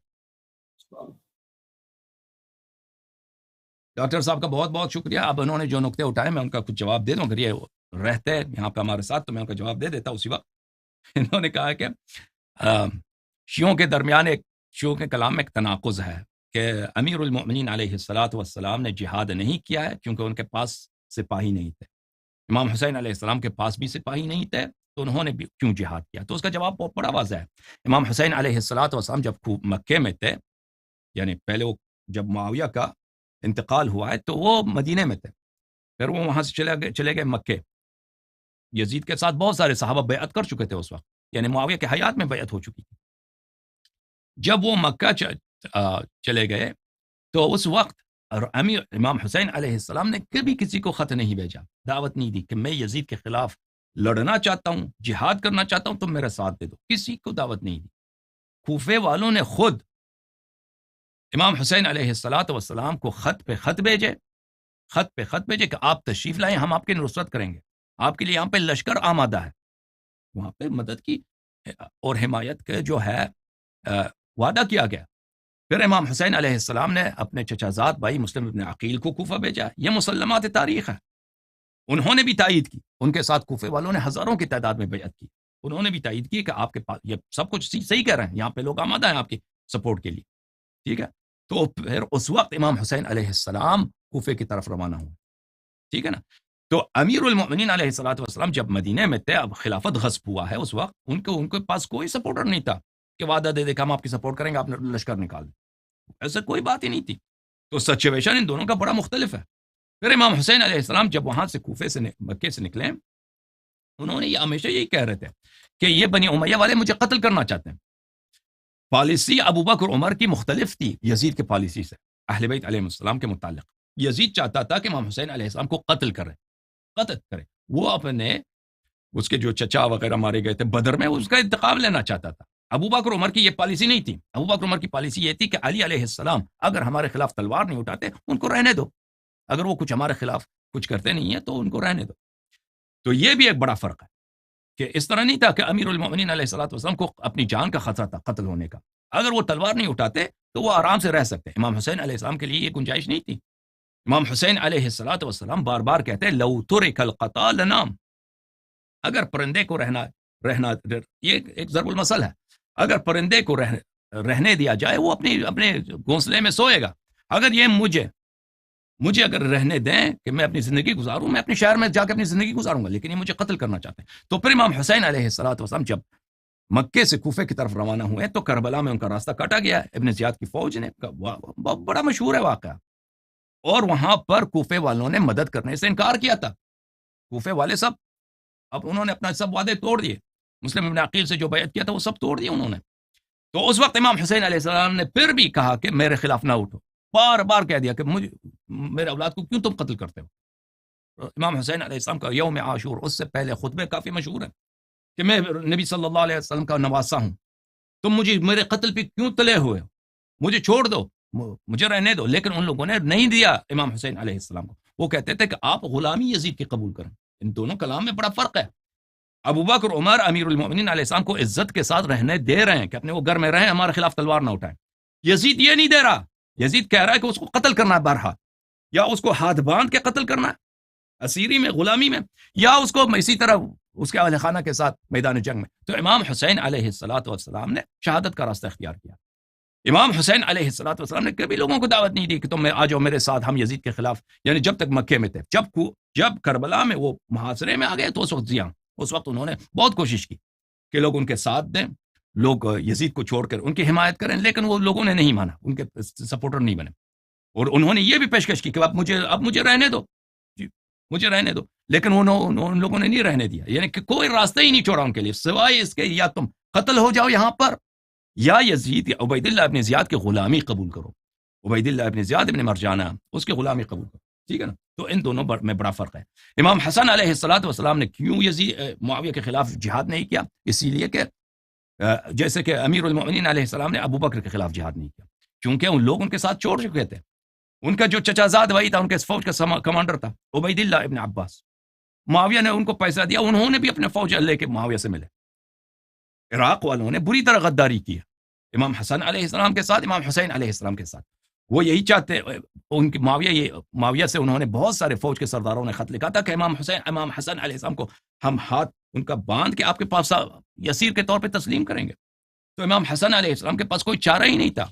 ڈاکٹر صاحب کا بہت بہت شکریہ. اب انہوں نے جو نقطے اٹھائے میں ان کا کچھ جواب دے دوں. اگر یہ رہتے یہاں پہ ہمارے ساتھ تو میں ان کا جواب دے دیتا اسی وقت. انہوں نے کہا کہ شیعوں کے درمیان شیعوں کے کلام میں ایک تناقض ہے کہ امیر المؤمنین علیہ الصلوۃ والسلام نے جہاد نہیں کیا ہے کیونکہ ان کے پاس سپاہی نہیں تھے، امام حسین علیہ السلام کے پاس بھی سپاہی نہیں تھے تو انہوں نے بھی کیوں جہاد کیا؟ تو اس کا جواب بہت بڑا واضح ہے. امام حسین علیہ السلام جب مکے میں تھے، یعنی پہلے وہ جب معاویہ کا انتقال ہوا ہے تو وہ مدینے میں تھے، پھر وہ وہاں سے چلے گئے مکے. یزید کے ساتھ بہت سارے صحابہ بیعت کر چکے تھے اس وقت، یعنی معاویہ کے حیات میں بیعت ہو چکی تھی. جب وہ مکہ چلے گئے تو اس وقت امام حسین علیہ السلام نے کبھی کسی کو خط نہیں بھیجا، دعوت نہیں دی کہ میں یزید کے خلاف لڑنا چاہتا ہوں، جہاد کرنا چاہتا ہوں، تم میرا ساتھ دے دو. کسی کو دعوت نہیں دی. کوفے والوں نے خود امام حسین علیہ السلام کو خط پہ خط بھیجے کہ آپ تشریف لائیں، ہم آپ کی نصرت کریں گے، آپ کے لیے یہاں پہ لشکر آمادہ ہے. وہاں پہ مدد کی اور حمایت کے جو ہے وعدہ کیا گیا. پھر امام حسین علیہ السلام نے اپنے چچا زاد بھائی مسلم ابن عقیل کو کوفہ بھیجا. یہ مسلمات تاریخ ہے. انہوں نے بھی تائید کی، ان کے ساتھ کوفے والوں نے ہزاروں کی تعداد میں بیعت کی. انہوں نے بھی تائید کی کہ آپ کے پاس یہ سب کچھ صحیح کہہ رہے ہیں، یہاں پہ لوگ آمادہ ہیں آپ کی سپورٹ کے لیے. ٹھیک ہے. تو پھر اس وقت امام حسین علیہ السلام کوفے کی طرف روانہ ہوئے. ٹھیک ہے نا. تو امیر المؤمنین علیہ السلام جب مدینے میں تھے، اب خلافت غصب ہوا ہے، اس وقت ان کے پاس کوئی سپورٹر نہیں تھا کہ وعدہ دے دے کہ ہم آپ کی سپورٹ کریں گے، آپ لشکر نکال دیں. ایسا کوئی بات ہی نہیں تھی. تو سچویشن ان دونوں کا بڑا مختلف ہے. پھر امام حسین علیہ السلام جب وہاں سے کوفے سے مکے سے نکلے، انہوں نے یہ ہمیشہ یہی کہہ رہے تھے کہ یہ بنی امیہ والے مجھے قتل کرنا چاہتے ہیں. پالیسی ابو بکر عمر کی مختلف تھی یزید کے پالیسی سے اہل بیت علیہ السلام کے متعلق. یزید چاہتا تھا کہ امام حسین علیہ السلام کو قتل کرے. وہ اپنے اس کے جو چچا وغیرہ مارے گئے تھے بدر میں، اس کا انتقام لینا چاہتا تھا. ابو بکر عمر کی یہ پالیسی نہیں تھی. ابو بکر عمر کی پالیسی یہ تھی کہ علی علیہ السلام اگر ہمارے خلاف تلوار نہیں اٹھاتے ان کو رہنے دو، اگر وہ کچھ ہمارے خلاف کچھ کرتے نہیں ہیں تو ان کو رہنے دو. تو یہ بھی ایک بڑا فرق ہے کہ اس طرح نہیں تھا کہ امیر المؤمنین علیہ السلام کو اپنی جان کا خطرہ تھا قتل ہونے کا. اگر وہ تلوار نہیں اٹھاتے تو وہ آرام سے رہ سکتے. امام حسین علیہ السلام کے لیے یہ گنجائش نہیں تھی. امام حسین علیہ السلام بار بار کہتے ہیں لو ترک القتال لنام. اگر پرندے کو رہنا یہ ایک ضرب المثل ہے، اگر پرندے کو رہنے دیا جائے وہ اپنے گھونسلے میں سوئے گا. اگر یہ مجھے اگر رہنے دیں کہ میں اپنی زندگی گزاروں، میں اپنے شہر میں جا کے اپنی زندگی گزاروں گا، لیکن یہ مجھے قتل کرنا چاہتے ہیں. تو پھر امام حسین علیہ السلام جب مکے سے کوفے کی طرف روانہ ہوئے تو کربلا میں ان کا راستہ کاٹا گیا ابن زیاد کی فوج نے. بڑا مشہور ہے واقعہ. اور وہاں پر کوفے والوں نے مدد کرنے سے انکار کیا تھا. کوفے والے سب اب انہوں نے اپنا سب وعدے توڑ دیے. مسلم ابن عقیل سے جو بیعت کیا تھا وہ سب توڑ دیے انہوں نے. تو اس وقت امام حسین علیہ السلام نے پھر بھی کہا کہ میرے خلاف نہ اٹھو. بار بار کہہ دیا کہ میرے اولاد کو کیوں تم قتل کرتے ہو. امام حسین علیہ السلام کا یوم عاشور، اس سے پہلے خطبے کافی مشہور ہیں کہ میں نبی صلی اللہ علیہ وسلم کا نواسا ہوں، تم مجھے میرے قتل پہ کیوں تلے ہوئے ہو، مجھے چھوڑ دو، مجھے رہنے دو. لیکن ان لوگوں نے نہیں دیا امام حسین علیہ السلام کو. وہ کہتے تھے کہ آپ غلامی یزید کی قبول کریں. ان دونوں کلام میں بڑا فرق ہے. ابو بکر عمر امیر المؤمنین علیہ السلام کو عزت کے ساتھ رہنے دے رہے ہیں کہ اپنے وہ گھر میں رہیں، ہمارے خلاف تلوار نہ اٹھائیں. یزید یہ نہیں دے رہا. یزید کہہ رہا ہے کہ اس کو قتل کرنا ہے بارہا، یا اس کو ہاتھ باندھ کے قتل کرنا ہے اسیری میں، غلامی میں، یا اس کو اسی طرح اس کے اہل خانہ کے ساتھ میدان جنگ میں. تو امام حسین علیہ السلام نے شہادت کا راستہ اختیار کیا. امام حسین علیہ السلام نے کبھی لوگوں کو دعوت نہیں دی کہ تم آ جاؤ میرے ساتھ، ہم یزید کے خلاف، یعنی جب تک مکے میں تھے. جب کربلا میں وہ محاصرے میں آ گئے تو اس وقت انہوں نے بہت کوشش کی کہ لوگ ان کے ساتھ دیں، لوگ یزید کو چھوڑ کر ان کی حمایت کریں، لیکن وہ لوگوں نے نہیں مانا، ان کے سپورٹر نہیں بنے. اور انہوں نے یہ بھی پیشکش کی کہ اب مجھے رہنے دو، مجھے رہنے دو، لیکن ان لوگوں نے نہیں رہنے دیا. یعنی کہ کوئی راستہ ہی نہیں چھوڑا ان کے لیے سوائے اس کے یا تم قتل ہو جاؤ یہاں پر، یا یزید یا عبید اللہ ابن زیاد کی غلامی قبول کرو. عبید اللہ ابن زیاد ابن مرجانہ اس کی غلامی قبول کرو. ٹھیک ہے نا. تو ان دونوں میں بڑا فرق ہے. امام حسن علیہ السلام نے کیوں معاویہ کے خلاف جہاد نہیں کیا؟ اسی لیے کہ جیسے کہ امیر المؤمنین علیہ السلام نے ابو بکر کے خلاف جہاد نہیں کیا، کیونکہ ان لوگ ان کے ساتھ چھوڑ چکے تھے. ان کا جو چچا زاد بھائی تھا، ان کے فوج کا کمانڈر تھا عبید اللہ ابن عباس. معاویہ نے ان کو پیسہ دیا، انہوں نے بھی اپنے فوج لے کے معاویہ سے ملے. عراق والوں نے بری طرح غداری کی ہے امام حسن علیہ السلام کے ساتھ، امام حسین علیہ السلام کے ساتھ. وہ یہی چاہتے ان کی معاویہ سے انہوں نے بہت سارے فوج کے سرداروں نے خط لکھا تھا کہ امام حسن علیہ السلام کو ہم ہاتھ ان کا باندھ کے آپ کے پاس یسیر کے طور پہ تسلیم کریں گے. تو امام حسن علیہ السلام کے پاس کوئی چارہ ہی نہیں تھا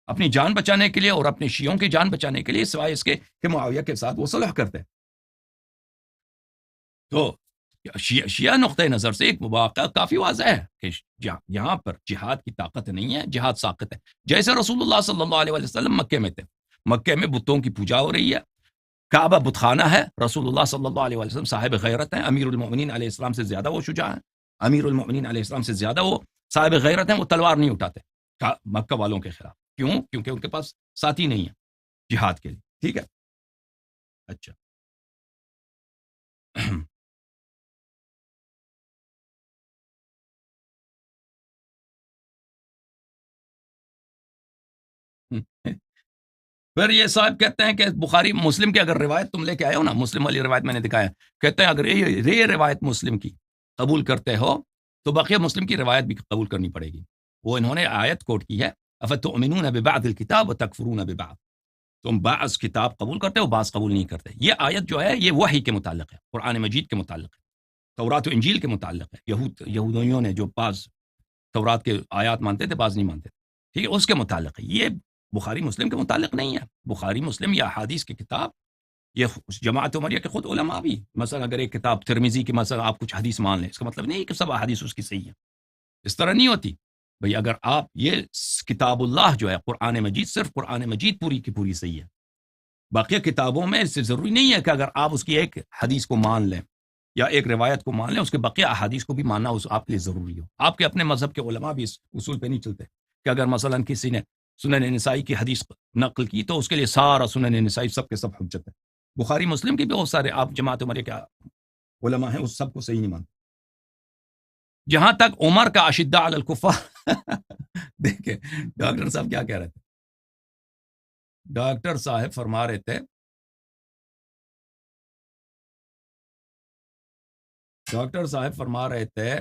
اپنی جان بچانے کے لیے اور اپنے شیعوں کی جان بچانے کے لیے، سوائے اس کے کہ معاویہ کے ساتھ وہ صلح کرتے. تو شیعہ نقطۂ نظر سے ایک واقعہ کافی واضح ہے کہ یہاں پر جہاد کی طاقت نہیں ہے، جہاد ساقط ہے. جیسے رسول اللہ صلی اللہ علیہ وسلم مکے میں تھے، مکے میں بتوں کی پوجا ہو رہی ہے، کعبہ بت خانہ ہے، رسول اللہ صلی اللہ علیہ وسلم صاحب غیرت ہیں، امیر المؤمنین علیہ السلام سے زیادہ وہ شجاع ہیں، امیر المؤمنین علیہ السلام سے زیادہ وہ صاحب غیرت ہیں، وہ تلوار نہیں اٹھاتے مکہ والوں کے خلاف. کیوں؟ کیونکہ ان کے پاس ساتھی نہیں ہے جہاد کے لیے. ٹھیک ہے. اچھا پھر یہ صاحب کہتے ہیں کہ بخاری مسلم کی اگر روایت تم لے کے آئے ہو نا، مسلم والی روایت میں نے دکھایا، کہتے ہیں اگر یہ روایت مسلم کی قبول کرتے ہو تو بقیہ مسلم کی روایت بھی قبول کرنی پڑے گی. وہ انہوں نے آیت کوٹ کی ہے، افتؤمنون ببعض الکتاب وتکفرون ببعض، تم بعض کتاب قبول کرتے ہو، بعض قبول نہیں کرتے. یہ آیت جو ہے یہ وحی کے متعلق ہے، قرآن مجید کے متعلق ہے، تورات و انجیل کے متعلق ہے. یہودیوں نے جو بعض تورات کے آیات مانتے تھے، بعض نہیں مانتے تھے. ٹھیک ہے، اس کے متعلق ہے. یہ بخاری مسلم کے متعلق نہیں ہے. بخاری مسلم یا احادیث کی کتاب، یہ جماعت عمریہ کے خود علماء بھی، مثلا اگر ایک کتاب ترمذی کی مثلا آپ کچھ حدیث مان لیں، اس کا مطلب نہیں کہ سب احادیث اس کی صحیح ہے. اس طرح نہیں ہوتی بھئی. اگر آپ یہ کتاب اللہ جو ہے قرآن مجید، صرف قرآن مجید پوری کی پوری صحیح ہے. باقی کتابوں میں اس سے ضروری نہیں ہے کہ اگر آپ اس کی ایک حدیث کو مان لیں یا ایک روایت کو مان لیں، اس کے بقیہ احادیث کو بھی ماننا آپ کے لیے ضروری ہو. آپ کے اپنے مذہب کے علماء بھی اس اصول پہ نہیں چلتے کہ اگر مثلا کسی نے سنن نسائی کی حدیث نقل کی تو اس کے لیے سارا سنن نسائی سب کے سب حجت ہے. بخاری مسلم کے بھی بہت سارے آپ جماعت عمریہ کے علماء ہیں، اس سب کو صحیح نہیں مانتے. جہاں تک عمر کا اشداء علی الکفار دیکھیں ڈاکٹر صاحب کیا کہہ رہے تھے. ڈاکٹر صاحب فرما رہے تھے، ڈاکٹر صاحب فرما رہے تھے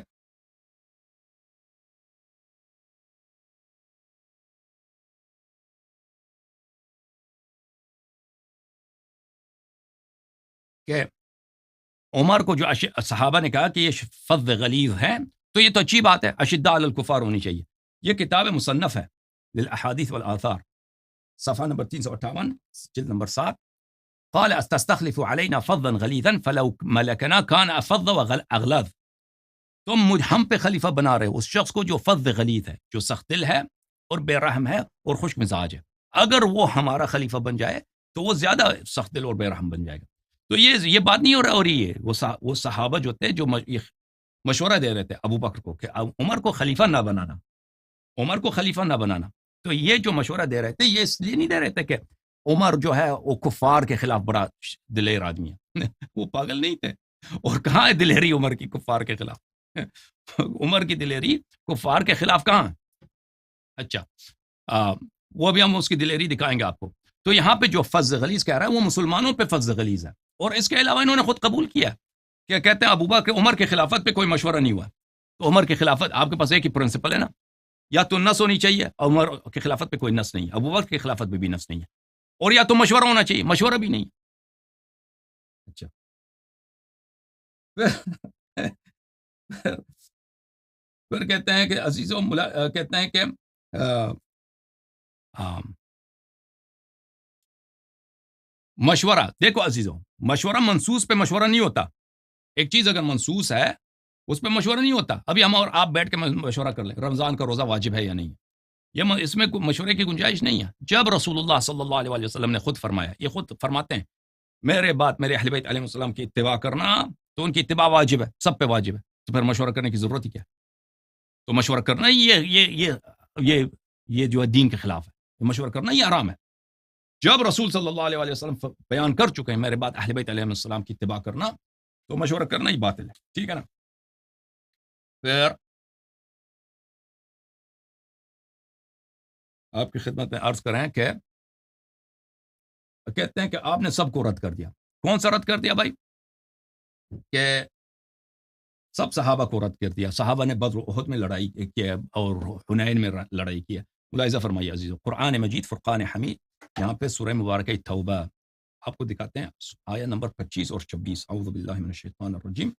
کہ عمر کو جو صحابہ نے کہا کہ یہ فظ غلیظ ہے، تو یہ تو اچھی بات ہے، اشداء علی الکفار ہونی چاہیے. یہ کتاب مصنف ہے للاحادیث والآثار، صفحہ نمبر 358، جلد نمبر 7. قال استخلف علينا فظا غليظا فلو ملكنا كان افظ واغلظ. تم ہم پہ خلیفہ بنا رہے ہو اس شخص کو جو فظ غلیظ ہے، جو سخت دل ہے اور بے رحم ہے اور خوش مزاج ہے. اگر وہ ہمارا خلیفہ بن جائے تو وہ زیادہ سخت دل اور بے رحم بن جائے گا. تو یہ بات نہیں ہو رہی ہے. وہ صحابہ جو تھے جو مشورہ دے رہے تھے ابو بکر کو کہ عمر کو خلیفہ نہ بنانا، عمر کو خلیفہ نہ بنانا. تو یہ جو مشورہ دے رہے تھے یہ اس لیے نہیں دے رہے تھے کہ عمر جو ہے وہ کفار کے خلاف بڑا دلیر آدمی ہے. وہ پاگل نہیں تھے. اور کہاں ہے دلیری عمر کی کفار کے خلاف؟ عمر کی دلیری کفار کے خلاف کہاں؟ اچھا وہ بھی ہم اس کی دلیری دکھائیں گے آپ کو. تو یہاں پہ جو فظ غلیظ کہہ رہا ہے وہ مسلمانوں پہ فظ غلیظ ہے. اور اس کے علاوہ انہوں نے خود قبول کیا کہ کہتے ہیں ابو بکر عمر کے خلافت پہ کوئی مشورہ نہیں ہوا. تو عمر کی خلافت آپ کے پاس ایک ہی پرنسپل ہے نا، یا تو نس ہونی چاہیے، عمر کی خلافت پہ کوئی نس نہیں ہے، ابو بکر کی خلافت پہ بھی نس نہیں ہے، اور یا تو مشورہ ہونا چاہیے، مشورہ بھی نہیں. اچھا پھر کہتے ہیں کہ عزیزوں کہتے ہیں کہ مشورہ، دیکھو عزیزوں، مشورہ منصوص پہ مشورہ نہیں ہوتا. ایک چیز اگر منصوص ہے اس پہ مشورہ نہیں ہوتا. ابھی ہم اور آپ بیٹھ کے مشورہ کر لیں رمضان کا روزہ واجب ہے یا نہیں، اس میں مشورے کی گنجائش نہیں ہے. جب رسول اللہ صلی اللہ علیہ وسلم نے خود فرمایا، یہ خود فرماتے ہیں میرے بعد میرے اہل بیت علیہ السلام کی اتباع کرنا، تو ان کی اتباع واجب ہے، سب پہ واجب ہے. تو پھر مشورہ کرنے کی ضرورت ہی کیا؟ تو مشورہ کرنا یہ جو ہے دین کے خلاف ہے. مشورہ کرنا یہ حرام ہے. جب رسول صلی اللہ علیہ وسلم بیان کر چکے ہیں میرے بعد اہل بیت علیہ السلام کی اتباع کرنا، تو مشورہ کرنا ہی باطل ہے. ٹھیک ہے نا؟ پھر آپ کی خدمت میں عرض کریں کہ کہتے ہیں کہ آپ نے سب کو رد کر دیا. کون سا رد کر دیا بھائی؟ کہ سب صحابہ کو رد کر دیا. صحابہ نے بدر و احد میں لڑائی کی اور حنین میں لڑائی کی. ملاحظہ فرمائیے عزیزو، قرآن مجید فرقان حمید، یہاں پہ سورہ مبارکہ توبہ آپ کو دکھاتے ہیں، آیہ نمبر 25 اور 26. اعوذ باللہ من الشیطان الرجیم.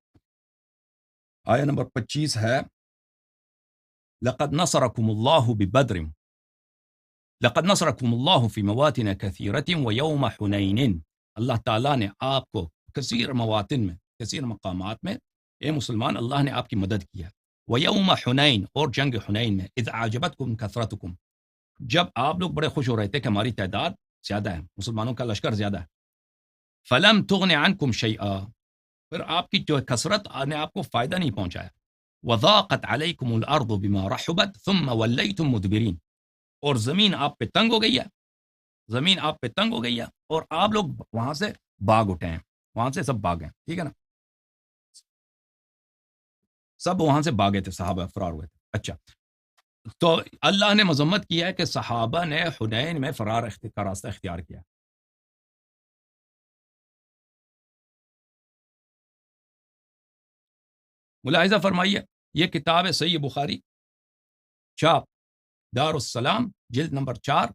آیہ نمبر 25 ہے لقد نصرکم اللہ ببدر لقد نصرکم اللہ فی مواطن کثیرۃ ویوم حنین. اللہ تعالیٰ نے آپ کو کثیر مواطن میں کثیر مقامات میں اے مسلمان اللہ نے آپ کی مدد کیا. وَيَوْمَ حُنَيْن اور جنگ حنین میں اذ اعجبتکم کثرتکم جب آپ لوگ بڑے خوش ہو رہے تھے کہ ہماری تعداد زیادہ ہے, مسلمانوں کا لشکر زیادہ ہے. فَلَمْ تُغْنِ عَنْكُمْ شَيْئًا پھر آپ کی جو کثرت نے آپ کو فائدہ نہیں پہنچایا. وَضَاقَتْ عَلَيْكُمُ الْأَرْضُ بِمَا رَحُبَتْ ثُمَّ وَلَّيْتُمْ مُدْبِرِينَ اور زمین آپ پہ تنگ ہو گئی ہے, زمین آپ پہ تنگ ہو گئی ہے اور آپ لوگ وہاں سے بھاگ اٹھے ہیں, وہاں سے سب بھاگے ہیں, ٹھیک ہے نا, سب وہاں سے بھاگے تھے, صحابہ فرار ہوئے تھے. اچھا, تو اللہ نے مذمت کیا ہے کہ صحابہ نے حنین میں فرار کا راستہ اختیار کیا. ملاحظہ فرمائیے, یہ کتاب ہے صحیح بخاری, چھاپ دار السلام, جلد نمبر 4,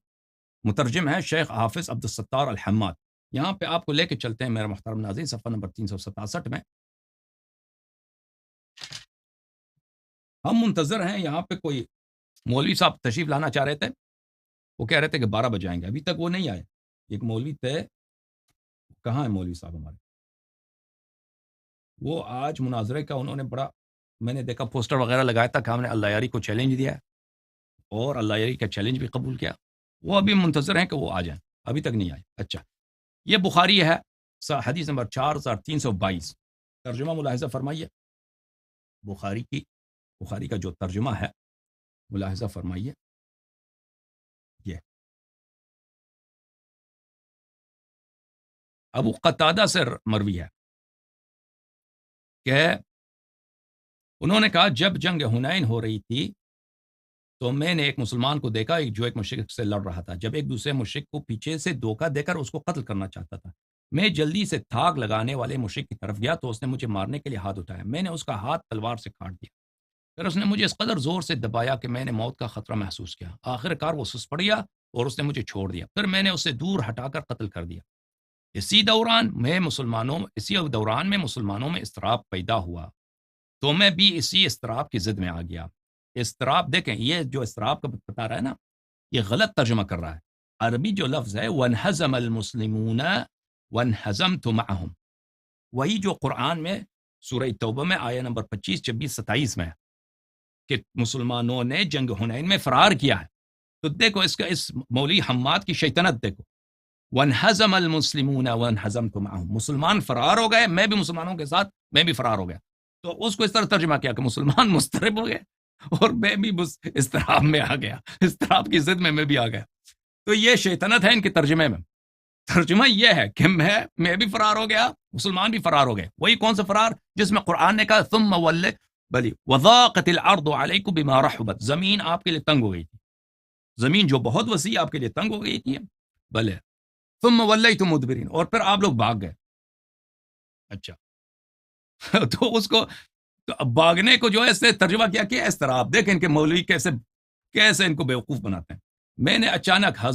مترجم ہے شیخ حافظ عبد الستار الحماد. یہاں پہ آپ کو لے کے چلتے ہیں میرا محترم ناظرین, صفحہ نمبر 367 میں. ہم منتظر ہیں, یہاں پہ کوئی مولوی صاحب تشریف لانا چاہ رہے تھے, وہ کہہ رہے تھے کہ 12 بجے آئیں گے, ابھی تک وہ نہیں آئے. ایک مولوی تھے, کہاں ہے مولوی صاحب ہمارے, وہ آج مناظرے کا انہوں نے بڑا, میں نے دیکھا پوسٹر وغیرہ لگایا تھا کہ ہم نے اللہ یاری کو چیلنج دیا ہے اور اللہ یاری کا چیلنج بھی قبول کیا. وہ ابھی منتظر ہیں کہ وہ آ جائیں, ابھی تک نہیں آئے. اچھا, یہ بخاری ہے, حدیث نمبر 4322. ترجمہ ملاحظہ فرمائیے, بخاری کا جو ترجمہ ہے ملاحظہ فرمائیے. یہ ابو قتادہ سے مروی ہے کہ انہوں نے کہا جب جنگ حنین ہو رہی تھی تو میں نے ایک مسلمان کو دیکھا جو ایک مشرک سے لڑ رہا تھا. جب ایک دوسرے مشرک کو پیچھے سے دھوکہ دے کر اس کو قتل کرنا چاہتا تھا, میں جلدی سے تھاگ لگانے والے مشرک کی طرف گیا تو اس نے مجھے مارنے کے لیے ہاتھ اٹھایا. میں نے اس کا ہاتھ تلوار سے کاٹ دیا. پھر اس نے مجھے اس قدر زور سے دبایا کہ میں نے موت کا خطرہ محسوس کیا. آخر کار وہ سست پڑ گیا اور اس نے مجھے چھوڑ دیا. پھر میں نے اسے دور ہٹا کر قتل کر دیا. اسی دوران میں مسلمانوں میں اضطراب پیدا ہوا تو میں بھی اسی اضطراب کی زد میں آ گیا. اضطراب دیکھیں, یہ جو اضطراب کا بتا رہا ہے نا, یہ غلط ترجمہ کر رہا ہے. عربی جو لفظ ہے وَانْهَزَمَ الْمُسْلِمُونَ وَانْهَزَمْتُ مَعَهُمْ, وہی جو قرآن میں سورہ توبہ میں آیہ نمبر 25, 26, 27 میں ہے کہ مسلمانوں نے جنگ حنین میں فرار کیا ہے. تو دیکھو اس مولوی حماد کی شیطنت دیکھو, وَانْهَزَمَ الْمُسْلِمُونَ وَانْهَزَمْتُ مَعَهُمْ, مسلمان فرار ہو گئے, میں بھی مسلمانوں کے ساتھ میں بھی فرار ہو گیا. تو اس کو اس طرح ترجمہ کیا کہ مسلمان مضطرب ہو گئے اور میں بھی اضطراب میں آ گیا, اضطراب کی ضد میں بھی آ گیا. تو یہ شیطنت ہے ان کے ترجمے میں. ترجمہ یہ ہے کہ میں بھی فرار ہو گیا, مسلمان بھی فرار ہو گئے. وہی کون سا فرار جس میں قرآن نے کہا ثم بلی وضاقت الارض علیکم بما رحبت, زمین آپ کے لیے تنگ ہو گئی تھی, زمین جو بہت وسیع آپ کے لیے تنگ ہو گئی تھی. بلے ثم ولیتم مدبرین, اور پھر آپ لوگ بھاگ گئے. اچھا, تو اس کو بھاگنے کو جو ہے اس نے ترجمہ کیا کہ اضطراب. دیکھیں ان کے مولوی کیسے ان کو بیوقوف بناتے ہیں. میں نے اچانک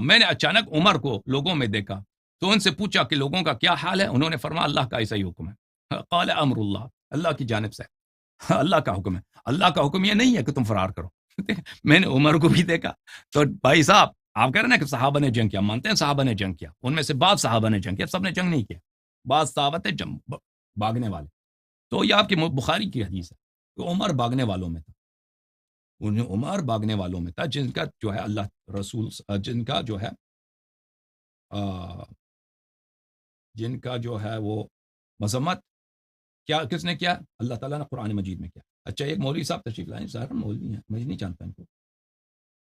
میں نے اچانک عمر کو لوگوں میں دیکھا تو ان سے پوچھا کہ لوگوں کا کیا حال ہے. انہوں نے فرمایا اللہ کا ایسا ہی حکم ہے. قال امر اللہ, اللہ کی جانب سے اللہ کا حکم ہے. اللہ کا حکم یہ نہیں ہے کہ تم فرار کرو. میں نے عمر کو بھی دیکھا. تو بھائی صاحب آپ کہہ رہے ہیں نا کہ صحابہ نے جنگ کیا, مانتے ہیں صحابہ نے جنگ کیا, ان میں سے بعض صحابہ نے جنگ کیا, سب نے جنگ نہیں کیا, بعض صحابہ تھے بھاگنے والے. تو یہ آپ کی بخاری کی حدیث ہے کہ عمر بھاگنے والوں میں تھا. عمر بھاگنے والوں میں تھا جن کا جو ہے اللہ رسول, جن کا جو ہے وہ مذمت کیا کس نے کیا, اللہ تعالیٰ نے قرآن مجید میں کیا. اچھا, ایک مولوی صاحب تشریف لائیں, ظاہر مولوی ہیں, میں نہیں جانتا ان کو,